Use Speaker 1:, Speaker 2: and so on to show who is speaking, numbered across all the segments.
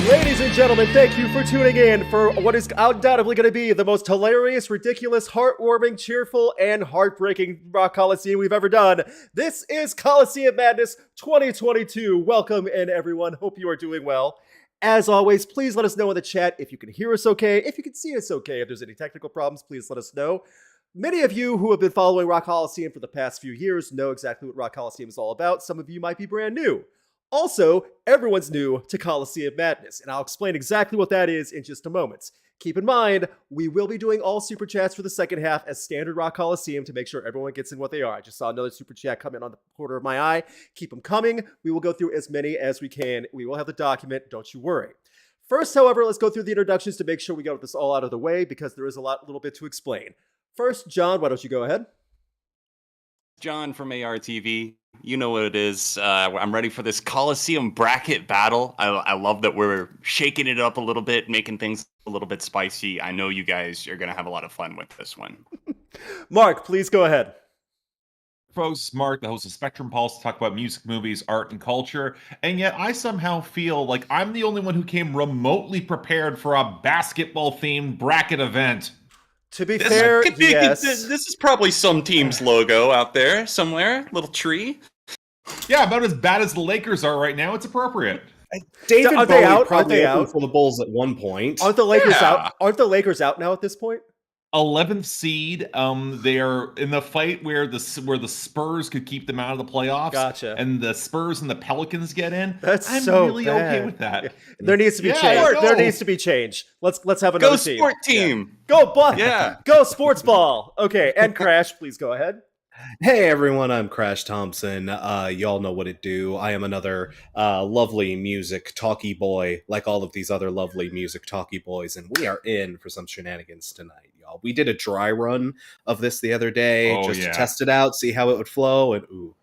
Speaker 1: Ladies and gentlemen, thank you for tuning in for what is undoubtedly going to be the most hilarious, ridiculous, heartwarming, cheerful, and heartbreaking Rock Coliseum we've ever done. This is Coliseum Madness 2022. Welcome in, everyone. Hope you are doing well. As always, please let us know in the chat if you can hear us okay, if you can see us okay. If there's any technical problems, please let us know. Many of you who have been following Rock Coliseum for the past few years know exactly what Rock Coliseum is all about. Some of you might be brand new. Also, everyone's new to Coliseum Madness, and I'll explain exactly what that is in just a moment. Keep in mind, we will be doing all Super Chats for the second half as standard Rock Coliseum to make sure everyone gets in what they are. I just saw another Super Chat come in on the corner of my eye. Keep them coming. We will go through as many as we can. We will have the document, don't you worry. First, however, let's go through the introductions to make sure we got this all out of the way because there is a little bit to explain. First, John, why don't you go ahead?
Speaker 2: John from ARTV. You know what it is. I'm ready for this Coliseum bracket battle. I love that we're shaking it up a little bit, making things a little bit spicy. I know you guys are going to have a lot of fun with this one.
Speaker 1: Mark, please go ahead.
Speaker 3: Folks, Mark, the host of Spectrum Pulse, to talk about music, movies, art, and culture. And yet I somehow feel like I'm the only one who came remotely prepared for a basketball-themed bracket event.
Speaker 1: To be fair, yes.
Speaker 2: This is probably some team's logo out there somewhere. Little tree.
Speaker 3: Yeah, about as bad as the Lakers are right now. It's appropriate.
Speaker 4: David
Speaker 1: Are they
Speaker 4: Bowie
Speaker 1: out?
Speaker 4: probably
Speaker 1: Are they
Speaker 4: opened
Speaker 1: out?
Speaker 4: for the Bulls at one point.
Speaker 1: Aren't the Lakers out? Aren't the Lakers out now at this point?
Speaker 3: 11th seed. They are in the fight where the Spurs could keep them out of the playoffs.
Speaker 1: Gotcha.
Speaker 3: And the Spurs and the Pelicans get in.
Speaker 1: I'm so
Speaker 3: really
Speaker 1: bad.
Speaker 3: okay with that.
Speaker 1: Yeah. There needs to be change. There needs to be change. Let's have another
Speaker 2: Go
Speaker 1: team.
Speaker 2: sport team.
Speaker 1: Yeah. Go Buck.
Speaker 2: Yeah.
Speaker 1: Go sports ball. Okay, and Crash, please go ahead.
Speaker 4: Hey everyone, I'm Crash Thompson. Y'all know what it do. I am another lovely music talkie boy, like all of these other lovely music talkie boys, and we are in for some shenanigans tonight, y'all. We did a dry run of this the other day to test it out, see how it would flow, and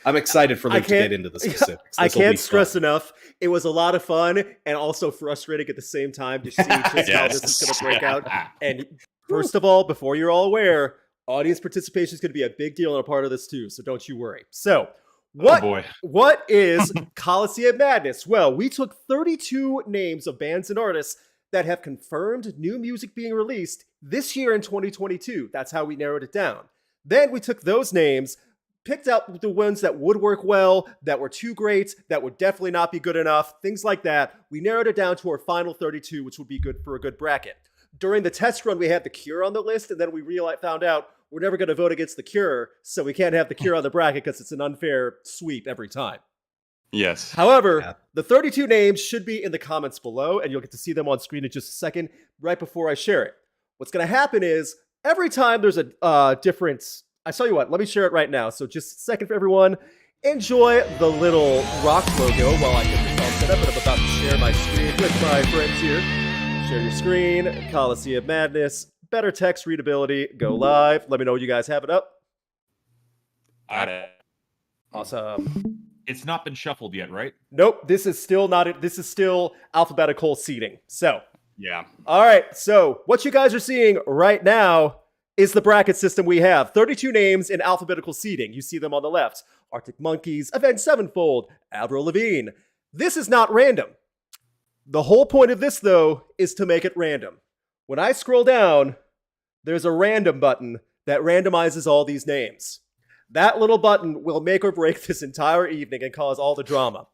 Speaker 4: I'm excited for them to get into the specifics.
Speaker 1: I can't stress enough. It was a lot of fun and also frustrating at the same time to see just how this is going to break out. And first of all, before you're all aware, audience participation is going to be a big deal and a part of this too, so don't you worry. So, what is Coliseum Madness? Well, we took 32 names of bands and artists that have confirmed new music being released this year in 2022. That's how we narrowed it down. Then we took those names, picked out the ones that would work well, that were too great, that would definitely not be good enough, things like that. We narrowed it down to our final 32, which would be good for a good bracket. During the test run, we had The Cure on the list, and then we found out we're never going to vote against The Cure, so we can't have The Cure on the bracket because it's an unfair sweep every time.
Speaker 2: Yes.
Speaker 1: However, the 32 names should be in the comments below, and you'll get to see them on screen in just a second, right before I share it. What's going to happen is, every time there's a difference, I tell you what, let me share it right now. So just a second for everyone. Enjoy the little rock logo while I get this all set up, and I'm about to share my screen with my friends here. Share your screen, Coliseum Madness, better text readability, go live. Let me know when you guys have it up.
Speaker 2: Got it.
Speaker 1: Awesome.
Speaker 3: It's not been shuffled yet, right?
Speaker 1: Nope, this is still not. This is still alphabetical seating. So,
Speaker 2: yeah.
Speaker 1: All right. So what you guys are seeing right now is the bracket system we have. 32 names in alphabetical seating. You see them on the left. Arctic Monkeys, Avenged Sevenfold, Avril Lavigne. This is not random. The whole point of this, though, is to make it random. When I scroll down, there's a random button that randomizes all these names. That little button will make or break this entire evening and cause all the drama.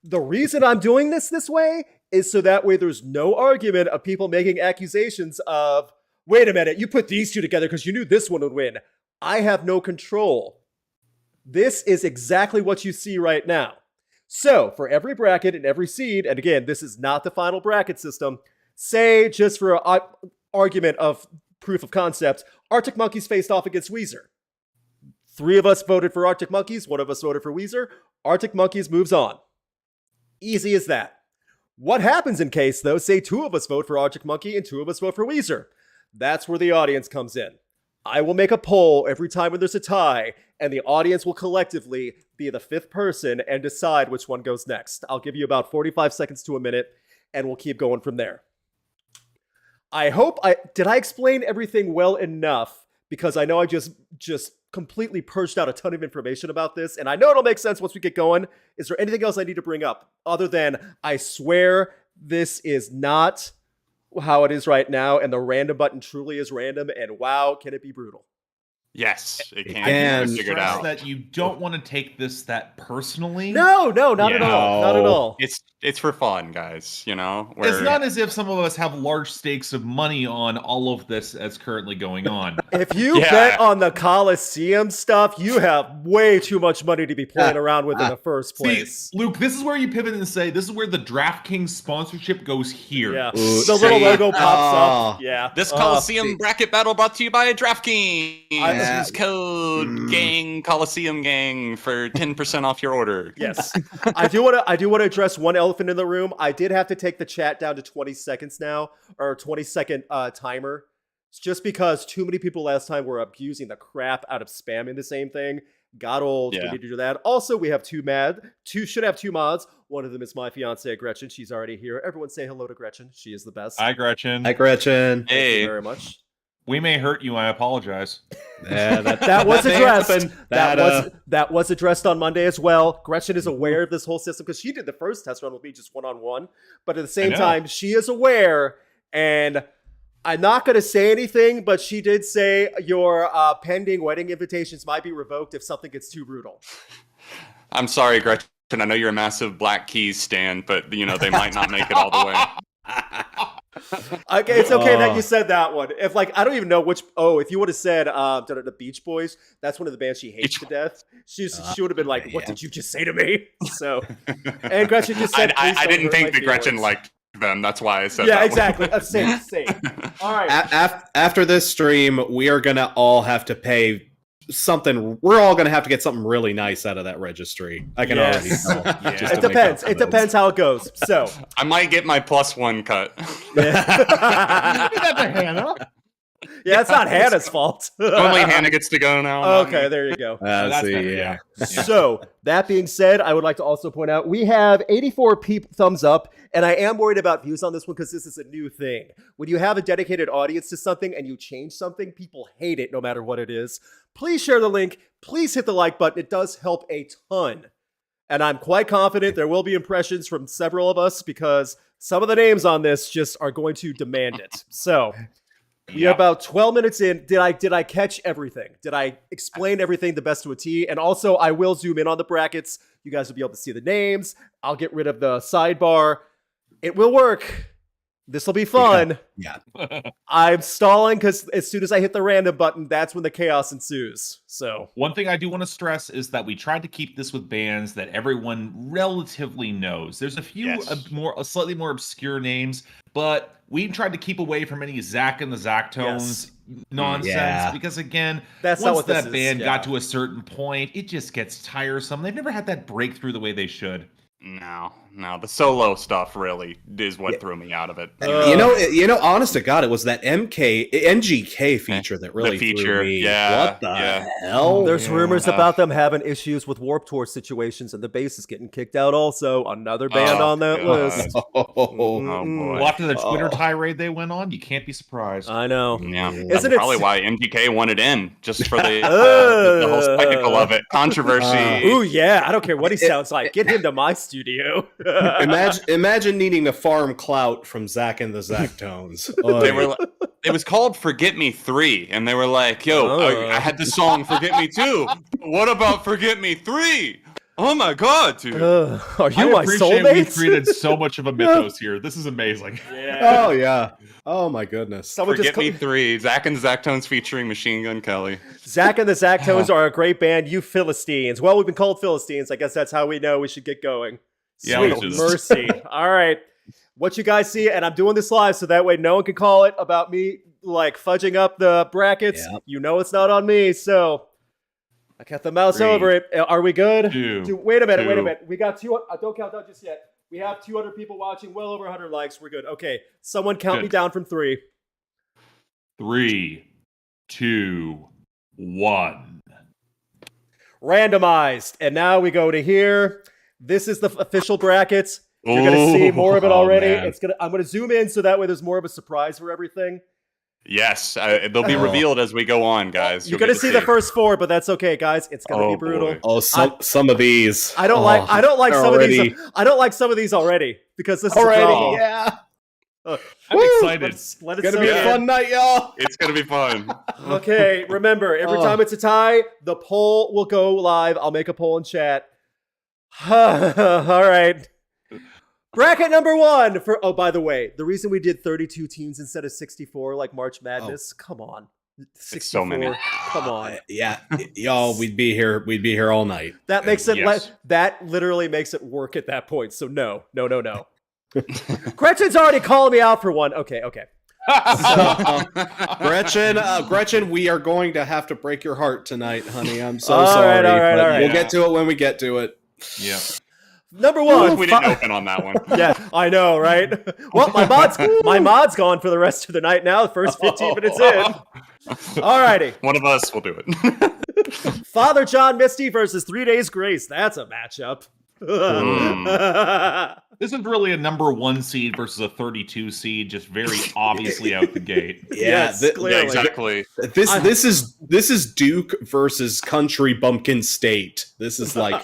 Speaker 1: The reason I'm doing this way is so that way there's no argument of people making accusations of, wait a minute, you put these two together because you knew this one would win. I have no control. This is exactly what you see right now. So, for every bracket and every seed, and again, this is not the final bracket system, say, just for an argument of proof of concept, Arctic Monkeys faced off against Weezer. 3 of us voted for Arctic Monkeys, 1 of us voted for Weezer. Arctic Monkeys moves on. Easy as that. What happens in case, though, say 2 of us vote for Arctic Monkey and 2 of us vote for Weezer? That's where the audience comes in. I will make a poll every time when there's a tie, and the audience will collectively be the 5th person and decide which one goes next. I'll give you about 45 seconds to a minute, and we'll keep going from there. Did I explain everything well enough? Because I know I just completely purged out a ton of information about this, and I know it'll make sense once we get going. Is there anything else I need to bring up other than I swear This is not how it is right now, and the random button truly is random, and wow, can it be brutal.
Speaker 2: Yes, it can
Speaker 3: I
Speaker 2: be
Speaker 3: do
Speaker 2: figured
Speaker 3: stress
Speaker 2: out.
Speaker 3: that you don't want to take this that personally.
Speaker 1: No, not at all. Not at all.
Speaker 2: It's for fun, guys. You know,
Speaker 3: It's not as if some of us have large stakes of money on all of this that's currently going on.
Speaker 1: If you bet on the Coliseum stuff, you have way too much money to be playing around with in the first place.
Speaker 3: See, Luke, this is where you pivot and say, this is where the DraftKings sponsorship goes here.
Speaker 1: Yeah, the little logo pops up. Yeah.
Speaker 2: This Coliseum bracket battle brought to you by DraftKings. Use code gang Coliseum gang for 10% off your order.
Speaker 1: Yes, I do want to address one elephant in the room. I did have to take the chat down to 20 seconds now, or 20-second timer. It's just because too many people last time were abusing the crap out of spamming the same thing. Got old. We need to do that. Also, we have should have two mods. One of them is my fiancée, Gretchen. She's already here. Everyone say hello to Gretchen. She is the best.
Speaker 3: Hi, Gretchen.
Speaker 4: Hi, Gretchen.
Speaker 1: Thank you very much.
Speaker 3: We may hurt you. I apologize.
Speaker 4: Yeah,
Speaker 1: that was addressed. That was addressed on Monday as well. Gretchen is aware of this whole system because she did the first test run with me just one-on-one. But at the same time, she is aware, and I'm not going to say anything, but she did say your pending wedding invitations might be revoked if something gets too brutal.
Speaker 2: I'm sorry, Gretchen. I know you're a massive Black Keys stan, but they might not make it all the way.
Speaker 1: Okay, it's okay that you said that one. If I don't even know which. If you would have said the Beach Boys, that's one of the bands she hates to death. She would have been like, "What did you just say to me?" So, and Gretchen just said,
Speaker 2: I didn't think that Gretchen liked them. That's why I said that.
Speaker 1: Yeah, exactly. Same. All right.
Speaker 4: After this stream, we are gonna all have to pay something. We're all gonna have to get something really nice out of that registry. I can already tell.
Speaker 1: It depends. It depends how it goes. So
Speaker 2: I might get my +1 cut.
Speaker 1: Hannah. Yeah, it's not Hannah's fault.
Speaker 2: Only Hannah gets to go now.
Speaker 1: Okay, there you go.
Speaker 3: Yeah.
Speaker 1: So, that being said, I would like to also point out we have 84 thumbs up, and I am worried about views on this one because this is a new thing. When you have a dedicated audience to something and you change something, people hate it no matter what it is. Please share the link. Please hit the like button. It does help a ton. And I'm quite confident there will be impressions from several of us because some of the names on this just are going to demand it. So... We are about 12 minutes in. Did I catch everything? Did I explain everything the best to a T? And also, I will zoom in on the brackets. You guys will be able to see the names. I'll get rid of the sidebar. It will work. This will be fun.
Speaker 4: Yeah.
Speaker 1: I'm stalling because as soon as I hit the random button, that's when the chaos ensues. So
Speaker 3: one thing I do want to stress is that we tried to keep this with bands that everyone relatively knows. There's a few slightly more obscure names, but we tried to keep away from any Zach and the Zactones nonsense because again,
Speaker 1: that's
Speaker 3: once that band got to a certain point, it just gets tiresome. They've never had that breakthrough the way they should.
Speaker 2: No, the solo stuff really is what threw me out of it.
Speaker 4: Honest to God, it was that NGK feature that really threw me. What the hell?
Speaker 1: There's rumors about them having issues with Warped Tour situations, and the bass is getting kicked out also. Another band on that list.
Speaker 3: Well, after the Twitter tirade they went on, you can't be surprised.
Speaker 1: I know.
Speaker 2: Yeah, that's probably why MGK wanted in, just for the whole spectacle of it. Controversy.
Speaker 1: Ooh, yeah. I don't care what he sounds like. Get him to my studio.
Speaker 4: Imagine needing to farm clout from Zach and the Zactones.
Speaker 2: It was called Forget Me 3, and they were like, I had the song Forget Me 2. What about Forget Me 3? Oh my God, dude.
Speaker 1: Are you my soulmate?
Speaker 3: We've created so much of a mythos here. This is amazing.
Speaker 1: Yeah.
Speaker 4: Oh, yeah. Oh, my goodness.
Speaker 2: Forget Me 3. Zach and the Zactones featuring Machine Gun Kelly.
Speaker 1: Zach and the Zactones are a great band. You Philistines. Well, we've been called Philistines. I guess that's how we know we should get going. Sweet mercy. All right. What you guys see, and I'm doing this live so that way no one can call it about me fudging up the brackets. Yep. You know it's not on me, so I kept the mouse over it. Are we good? Wait a minute. We got 200. Don't count out just yet. We have 200 people watching, well over 100 likes. We're good. Okay, someone count me down from 3.
Speaker 3: 3, 2, 1.
Speaker 1: Randomized. And now we go to here. This is the official brackets. You're going to see more of it already. I'm going to zoom in so that way there's more of a surprise for everything.
Speaker 2: Yes, they'll be revealed as we go on, guys.
Speaker 1: You're gonna see the first 4, but that's okay, guys. It's gonna be brutal.
Speaker 2: Boy.
Speaker 4: Oh, some of these.
Speaker 1: I don't like some
Speaker 4: already.
Speaker 1: of these. I don't like some of these already because this is a
Speaker 4: Already,
Speaker 1: problem.
Speaker 4: yeah.
Speaker 3: I'm excited.
Speaker 1: Let it
Speaker 4: It's gonna
Speaker 1: soak
Speaker 4: be a
Speaker 1: in.
Speaker 4: fun night, y'all.
Speaker 2: It's gonna be fun.
Speaker 1: Okay, remember, every time it's a tie, the poll will go live. I'll make a poll in chat. All right. Bracket number 1 for, oh, by the way, the reason we did 32 teams instead of 64 like March Madness, come on. 64,
Speaker 2: It's so many.
Speaker 1: Come on.
Speaker 4: Yeah, y'all, we'd be here all night.
Speaker 1: That makes it,
Speaker 2: Yes.
Speaker 1: that literally makes it work at that point. So no. Gretchen's already calling me out for one. Okay.
Speaker 4: Gretchen, we are going to have to break your heart tonight, honey. I'm so
Speaker 1: All
Speaker 4: sorry.
Speaker 1: right, all right,
Speaker 4: but
Speaker 1: all right.
Speaker 4: We'll get to it when we get to it.
Speaker 3: Yeah.
Speaker 1: Number 1.
Speaker 2: We didn't open on that one.
Speaker 1: Yeah, I know, right? Well, my mod's gone for the rest of the night now. The first 15 minutes in. Alrighty.
Speaker 2: One of us will do it.
Speaker 1: Father John Misty versus 3 Days Grace. That's a matchup.
Speaker 3: This is really a number 1 seed versus a 32 seed, just very obviously out the gate.
Speaker 4: Yeah,
Speaker 1: Yes, clearly.
Speaker 2: Yeah, exactly.
Speaker 4: this is Duke versus Country Bumpkin State. This is like,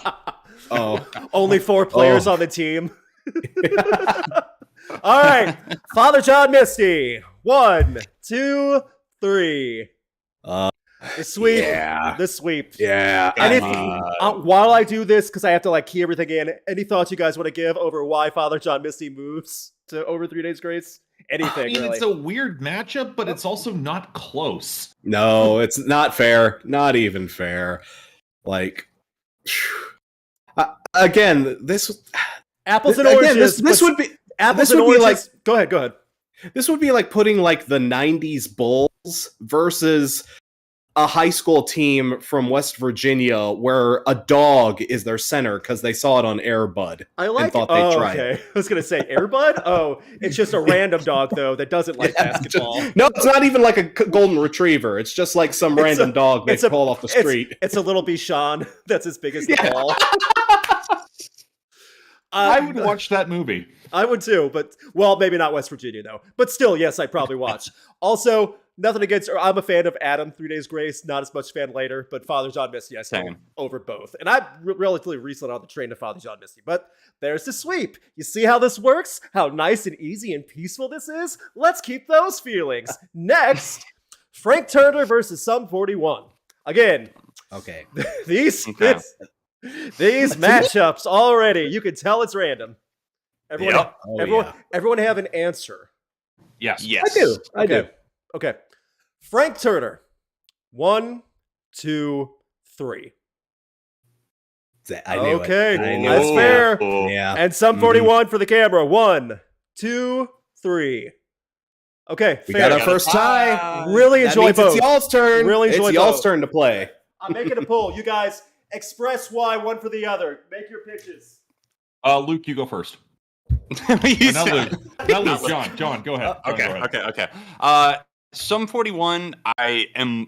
Speaker 4: oh,
Speaker 1: Only 4 players on the team. All right. Father John Misty. 1, 2, 3. The sweep.
Speaker 4: Yeah.
Speaker 1: The sweep.
Speaker 4: yeah.
Speaker 1: And if,
Speaker 2: Uh,
Speaker 1: while I do this, because I have to like key everything in, any thoughts you guys want to give over why Father John Misty moves to over 3 Days Grace? Anything,
Speaker 3: I mean,
Speaker 1: really.
Speaker 3: it's a weird matchup, but it's also not close.
Speaker 4: No, it's not fair. Not even fair. Like, again, this
Speaker 1: Apples and
Speaker 4: again,
Speaker 1: oranges.
Speaker 4: this would be
Speaker 1: apples
Speaker 4: this
Speaker 1: and
Speaker 4: would be
Speaker 1: oranges. Go ahead.
Speaker 4: this would be like putting like the 90s Bulls versus a high school team from West Virginia where a dog is their center because they saw it on Air Bud.
Speaker 1: I like
Speaker 4: thought
Speaker 1: it.
Speaker 4: they'd
Speaker 1: Oh,
Speaker 4: try it.
Speaker 1: okay. I was going to say Airbud. Oh, it's just a random dog, though, that doesn't like
Speaker 4: Yeah,
Speaker 1: basketball.
Speaker 4: No, it's not even like a golden retriever. It's just like some
Speaker 1: It's
Speaker 4: random dog they
Speaker 1: it's a-
Speaker 4: pull off the street.
Speaker 1: It's a little Bichon that's as big as the
Speaker 4: Yeah.
Speaker 1: ball.
Speaker 3: I would watch that movie.
Speaker 1: I would too, but, well, maybe not West Virginia, though. But still, yes, I'd probably watch. Also, nothing against, or I'm a fan of Adam, 3 Days Grace, not as much fan later, but Father John Misty, I still
Speaker 2: Same.
Speaker 1: over both. And I'm relatively recent on the train to Father John Misty, but there's the sweep. You see how this works? How nice and easy and peaceful this is? Let's keep those feelings. Next, Frank Turner versus Sum 41. Again,
Speaker 4: Okay.
Speaker 1: these
Speaker 2: Okay.
Speaker 1: these matchups already, you can tell it's random. Everyone,
Speaker 2: Yep.
Speaker 4: Oh,
Speaker 1: everyone have an answer.
Speaker 3: Yes.
Speaker 2: Yes.
Speaker 4: I do.
Speaker 1: Okay. Frank Turner. 1, 2, 3.
Speaker 4: I knew
Speaker 1: Okay,
Speaker 4: it. I knew
Speaker 1: that's
Speaker 4: it.
Speaker 1: fair.
Speaker 4: Yeah.
Speaker 1: And Sum 41 for the camera. 1, 2, 3. Okay,
Speaker 4: We
Speaker 1: fair.
Speaker 4: got our first tie.
Speaker 1: Really
Speaker 4: That
Speaker 1: enjoy
Speaker 4: means
Speaker 1: both.
Speaker 4: It's y'all's turn.
Speaker 1: Really enjoy
Speaker 4: it's y'all's
Speaker 1: both.
Speaker 4: turn to play.
Speaker 1: I'm making a poll. You guys express why one for the other. Make your pitches.
Speaker 3: Luke, you go first. Not Luke. Not Luke. John, go ahead. John, go ahead.
Speaker 2: Okay. Sum 41, I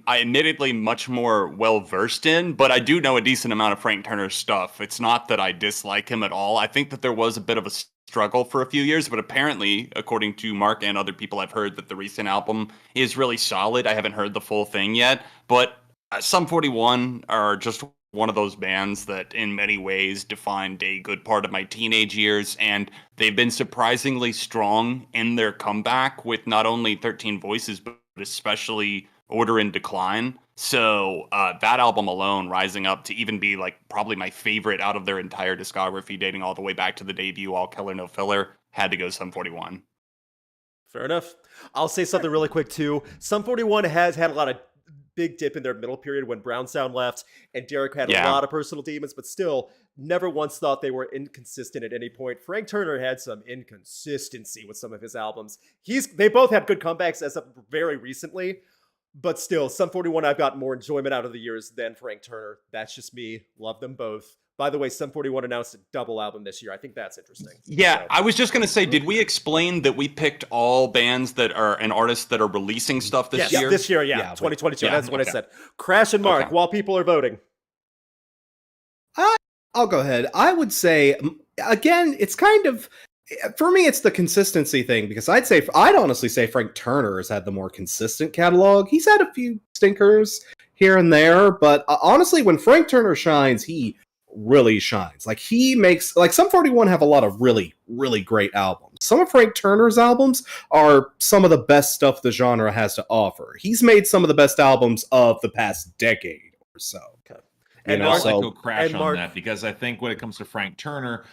Speaker 2: admittedly much more well versed in, but I do know a decent amount of Frank Turner's stuff. It's not that I dislike him at all. I think that there was a bit of a struggle for a few years, but apparently, according to Mark and other people, I've heard that the recent album is really solid. I haven't heard the full thing yet, but Sum 41 are just one of those bands that in many ways defined a good part of my teenage years, and they've been surprisingly strong in their comeback with not only 13 Voices, but especially Order in Decline. So that album alone, rising up to even be like probably my favorite out of their entire discography, dating all the way back to the debut All Killer No Filler, had to go Sum 41.
Speaker 1: Fair enough. I'll say something really quick, too. Sum 41 has had a lot of big dip in their middle period when Brown Sound left, and Derek had a lot of personal demons, but still never once thought they were inconsistent at any point. Frank Turner had some inconsistency with some of his albums. They both had good comebacks as of very recently, but still, Sum 41 I've gotten more enjoyment out of the years than Frank Turner. That's just me. Love them both. By the way, Sum 41 announced a double album this year. I think that's interesting.
Speaker 2: Yeah,
Speaker 1: So-
Speaker 2: I was just going to say, did we explain that we picked all bands that are and artists that are releasing stuff this year?
Speaker 1: This year,
Speaker 4: Yeah,
Speaker 1: 2022.
Speaker 2: yeah,
Speaker 1: That's what I
Speaker 2: okay.
Speaker 1: said. Crash and Mark,
Speaker 2: Okay.
Speaker 1: while people are voting.
Speaker 4: I'll go ahead. I would say, again, it's kind of, For me, it's the consistency thing, because I'd honestly say Frank Turner has had the more consistent catalog. He's had a few stinkers here and there, but honestly, when Frank Turner shines, he really shines. Like, he makes, like, Sum 41 have a lot of really, really great albums. Some of Frank Turner's albums are some of the best stuff the genre has to offer. He's made some of the best albums of the past decade or so.
Speaker 1: Okay.
Speaker 3: And
Speaker 1: Mark-
Speaker 3: I'll go crash on
Speaker 1: Mark-
Speaker 3: that, because I think when it comes to Frank Turner,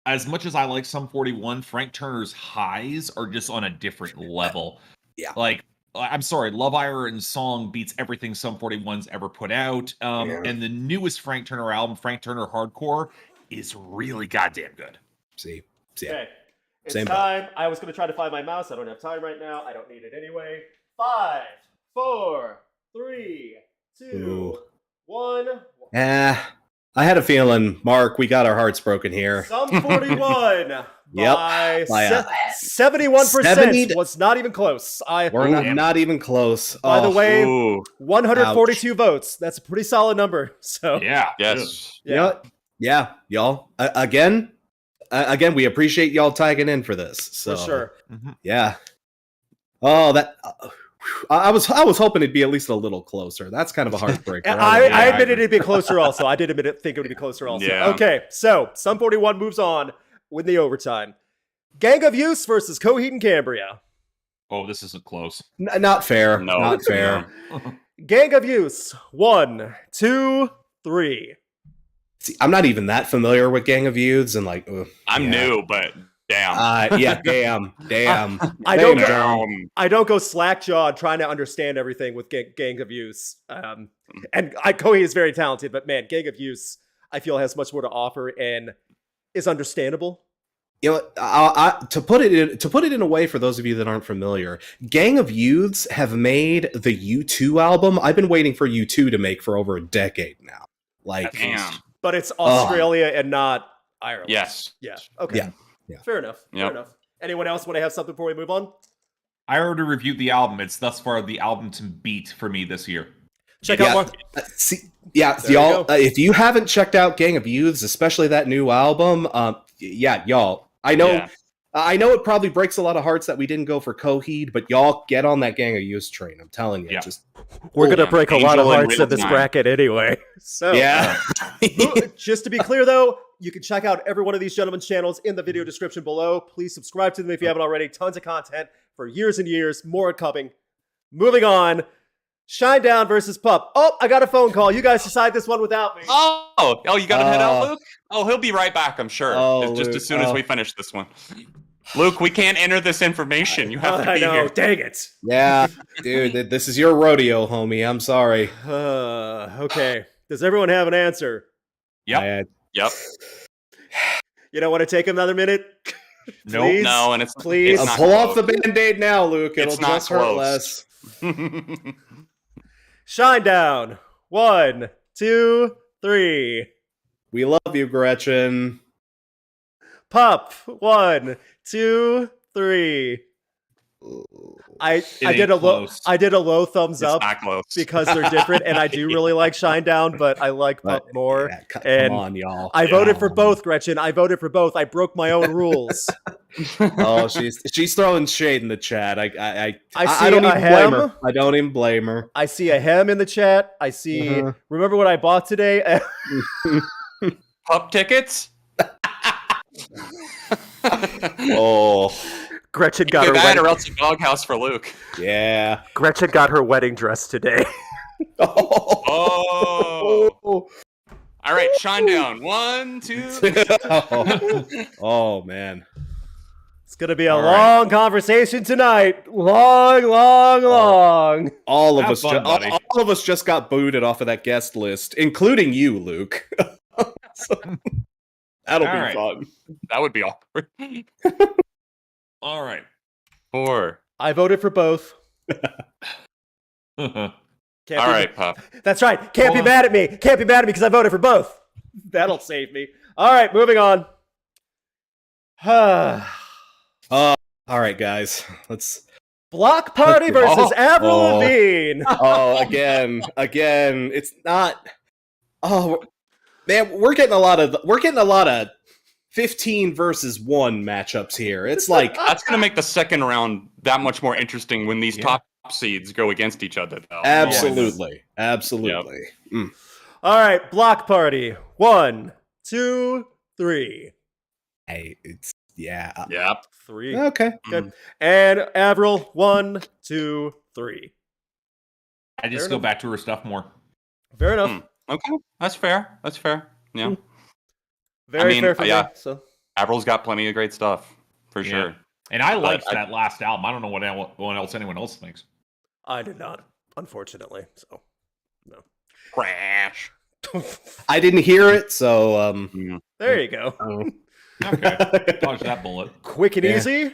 Speaker 3: as much as I like Sum 41, Frank Turner's highs are just on a different level.
Speaker 4: Yeah.
Speaker 3: Like, I'm sorry, Love Iron Song beats everything Sum 41's ever put out. And the newest Frank Turner album, Frank Turner Hardcore, is really goddamn good.
Speaker 4: See.
Speaker 1: Okay. It's
Speaker 4: Same
Speaker 1: time. I was going to try to find my mouse. I don't have time right now. I don't need it anyway. 5, 4, 3, 2,
Speaker 4: Ooh.
Speaker 1: 1.
Speaker 4: I had a feeling, Mark, we got our hearts broken here.
Speaker 1: Sum 41
Speaker 4: Yep.
Speaker 1: by
Speaker 4: By,
Speaker 1: 71%.
Speaker 4: 70
Speaker 1: was not even close.
Speaker 4: We're not even close.
Speaker 1: By the
Speaker 4: Oh,
Speaker 1: way,
Speaker 2: Ooh.
Speaker 1: 142 votes. That's a pretty solid number. So
Speaker 3: Yeah.
Speaker 2: Yes.
Speaker 4: yeah, y'all. Again, we appreciate y'all tagging in for this. So,
Speaker 1: for sure.
Speaker 4: Yeah. Oh, that. I was hoping it'd be at least a little closer. That's kind of a heartbreaker.
Speaker 1: I admitted it'd be closer also. I did think it would be closer also.
Speaker 2: Yeah.
Speaker 1: Okay, so Sum 41 moves on with the overtime. Gang of Use versus Coheed Cambria.
Speaker 3: Oh, this isn't close.
Speaker 4: Not fair.
Speaker 2: No.
Speaker 4: Not fair.
Speaker 1: Gang of Use. 1, 2, 3.
Speaker 4: See, I'm not even that familiar with Gang of Youths, and like,
Speaker 2: I'm new, but damn.
Speaker 4: yeah, damn.
Speaker 1: I don't
Speaker 4: Damn.
Speaker 1: go, I don't go slack-jawed trying to understand everything with Gang of Use. And Coheed is very talented, but man, Gang of Use, I feel, has much more to offer and is understandable.
Speaker 4: You know, to put it in a way for those of you that aren't familiar, Gang of Youths have made the U2 album I've been waiting for U2 to make for over a decade now. Like,
Speaker 2: Damn.
Speaker 1: But it's Australia and not Ireland.
Speaker 2: Yes.
Speaker 1: Yeah. Okay.
Speaker 4: Yeah.
Speaker 1: Fair enough. Fair
Speaker 2: Yep.
Speaker 1: enough. Anyone else want to have something before we move on?
Speaker 3: I already reviewed the album. It's thus far the album to beat for me this year.
Speaker 1: Check out more.
Speaker 4: Y'all,
Speaker 1: you go.
Speaker 4: if you haven't checked out Gang of Youths, especially that new album, y'all, I know.
Speaker 2: Yeah.
Speaker 4: I know it probably breaks a lot of hearts that we didn't go for Coheed, but y'all get on that Gang of Youths train. I'm telling you.
Speaker 3: Yeah.
Speaker 4: Just
Speaker 1: We're going to
Speaker 2: yeah.
Speaker 1: break a lot of
Speaker 2: Angel in
Speaker 1: hearts
Speaker 2: real
Speaker 1: in this
Speaker 2: time.
Speaker 1: bracket anyway. So,
Speaker 4: yeah.
Speaker 1: just to be clear, though, you can check out every one of these gentlemen's channels in the video description below. Please subscribe to them if you haven't already. Tons of content for years and years. More coming. Moving on. Shinedown versus Pup. Oh, I got a phone call. You guys decide this one without me.
Speaker 2: Oh, you gotta head out, Luke? Oh, he'll be right back, I'm sure. Just
Speaker 4: Luke,
Speaker 2: as soon as we finish this one. Luke, we can't enter this information. You have to
Speaker 1: I
Speaker 2: be
Speaker 1: know.
Speaker 2: here.
Speaker 1: Dang it.
Speaker 4: Yeah, dude, this is your rodeo, homie. I'm sorry.
Speaker 1: Okay. Does everyone have an answer?
Speaker 3: Yep.
Speaker 2: Yep.
Speaker 1: You don't want to take another minute?
Speaker 3: Nope.
Speaker 1: Please?
Speaker 2: No, and it's
Speaker 1: Please.
Speaker 2: It's not
Speaker 4: Pull off the
Speaker 2: close.
Speaker 4: Band-Aid now, Luke. It'll
Speaker 2: It's not
Speaker 4: just hurt
Speaker 2: close.
Speaker 4: less.
Speaker 1: Shinedown. 1, 2, 3.
Speaker 4: We love you, Gretchen.
Speaker 1: Pup. 1, 2, 3. I did a low
Speaker 3: close.
Speaker 1: I did a low thumbs
Speaker 2: It's
Speaker 1: up
Speaker 2: not close.
Speaker 1: because they're different, and I do really like Shinedown, but I like Pup more.
Speaker 4: Yeah,
Speaker 1: and
Speaker 4: come on, y'all.
Speaker 1: I voted for both, Gretchen. I voted for both. I broke my own rules.
Speaker 4: Oh, she's throwing shade in the chat. I
Speaker 1: see
Speaker 4: don't
Speaker 1: a
Speaker 4: even blame
Speaker 1: hem.
Speaker 4: her. I don't even blame her.
Speaker 1: I see a hem in the chat. I see.
Speaker 4: Uh-huh.
Speaker 1: Remember what I bought today?
Speaker 2: Pup tickets?
Speaker 4: Oh,
Speaker 1: Gretchen got
Speaker 2: Either
Speaker 1: her
Speaker 2: that
Speaker 1: wedding.
Speaker 2: or else a doghouse for Luke.
Speaker 4: yeah.
Speaker 1: Gretchen got her wedding dress today.
Speaker 2: Oh. All right, Shinedown. 1, 2.
Speaker 4: Oh, man.
Speaker 1: It's gonna be a
Speaker 2: All right.
Speaker 1: long conversation tonight. Long.
Speaker 4: All of
Speaker 3: Have
Speaker 4: us,
Speaker 3: fun, buddy.
Speaker 4: all of us just got booted off of that guest list, including you, Luke. So, that'll
Speaker 3: All
Speaker 4: be
Speaker 3: right.
Speaker 4: fun.
Speaker 2: That would be awkward.
Speaker 3: All right.
Speaker 2: 4.
Speaker 1: I voted for both. Can't
Speaker 2: All
Speaker 1: be-
Speaker 2: right, Pup.
Speaker 1: That's right. Can't be
Speaker 3: Hold on.
Speaker 1: mad at me. Can't be mad at me because I voted for both. That'll save me. All right, moving on.
Speaker 4: All right, guys. Let's.
Speaker 1: Bloc Party versus Avril
Speaker 4: Oh.
Speaker 1: Lavigne.
Speaker 4: Oh, again. It's not. Oh, man, we're getting a lot of 15 versus 1 matchups here. It's like
Speaker 2: That's going to make the second round that much more interesting when these top seeds go against each other, though.
Speaker 4: absolutely. Mm.
Speaker 1: All right, Bloc Party. 1, 2, 3.
Speaker 4: Hey, it's
Speaker 2: Yep.
Speaker 1: 3.
Speaker 4: okay.
Speaker 1: Good. And Avril. 1, 2, 3.
Speaker 3: I just
Speaker 1: Fair
Speaker 3: go
Speaker 1: enough.
Speaker 3: back to her stuff more.
Speaker 1: Fair enough.
Speaker 2: Okay, that's fair. That's fair. Yeah.
Speaker 1: Very fair for me. So
Speaker 2: Avril's got plenty of great stuff, for sure.
Speaker 3: And I liked that last album. I don't know what anyone else thinks.
Speaker 1: I did not, unfortunately. So no.
Speaker 2: Crash.
Speaker 4: I didn't hear it, so
Speaker 1: There you go.
Speaker 3: Okay. Dodge that bullet.
Speaker 1: Quick and
Speaker 4: Yeah.
Speaker 1: easy.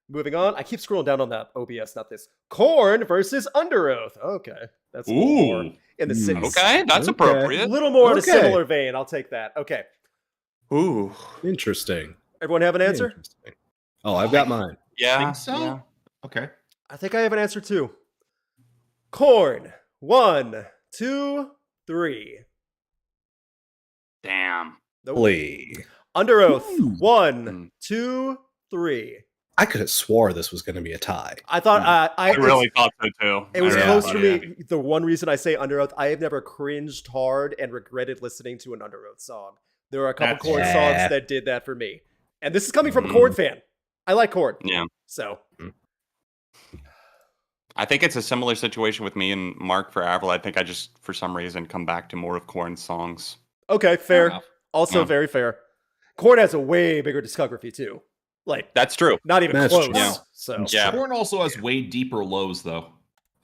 Speaker 1: Moving on. I keep scrolling down on that OBS, not this. Korn versus Underoath. Okay. That's a little more in the city.
Speaker 2: Okay, that's
Speaker 1: A
Speaker 2: appropriate.
Speaker 1: little more in a
Speaker 4: Okay.
Speaker 1: similar vein. I'll take that. Okay.
Speaker 2: Ooh.
Speaker 4: interesting.
Speaker 1: Everyone have an answer?
Speaker 4: Interesting. Oh, I've got mine.
Speaker 2: Yeah.
Speaker 3: Think so?
Speaker 2: Yeah.
Speaker 3: Okay.
Speaker 1: I think I have an answer too. Korn. 1, 2, 3.
Speaker 2: Damn.
Speaker 1: Nope.
Speaker 4: Lee.
Speaker 1: Underoath.
Speaker 4: Ooh.
Speaker 1: 1, 2, 3.
Speaker 4: I could have swore this was going to be a tie.
Speaker 1: I thought
Speaker 2: I really thought so too.
Speaker 1: It was
Speaker 4: Yeah.
Speaker 1: close for me. The one reason I say Underoath, I have never cringed hard and regretted listening to an Underoath song. There are a couple
Speaker 3: That's-
Speaker 1: Korn
Speaker 4: Yeah.
Speaker 1: songs that did that for me. And this is coming from a Korn fan. I like Korn.
Speaker 2: Yeah.
Speaker 1: So,
Speaker 2: I think it's a similar situation with me and Mark for Avril. I think I just, for some reason, come back to more of Korn's songs.
Speaker 1: okay, fair.
Speaker 3: enough.
Speaker 1: Also
Speaker 2: Yeah.
Speaker 1: very fair. Korn has a way bigger discography too. Like,
Speaker 2: That's true.
Speaker 1: not even
Speaker 4: That's
Speaker 1: close.
Speaker 4: true.
Speaker 2: Yeah.
Speaker 1: So,
Speaker 2: Yeah.
Speaker 3: Korn also has way deeper lows, though.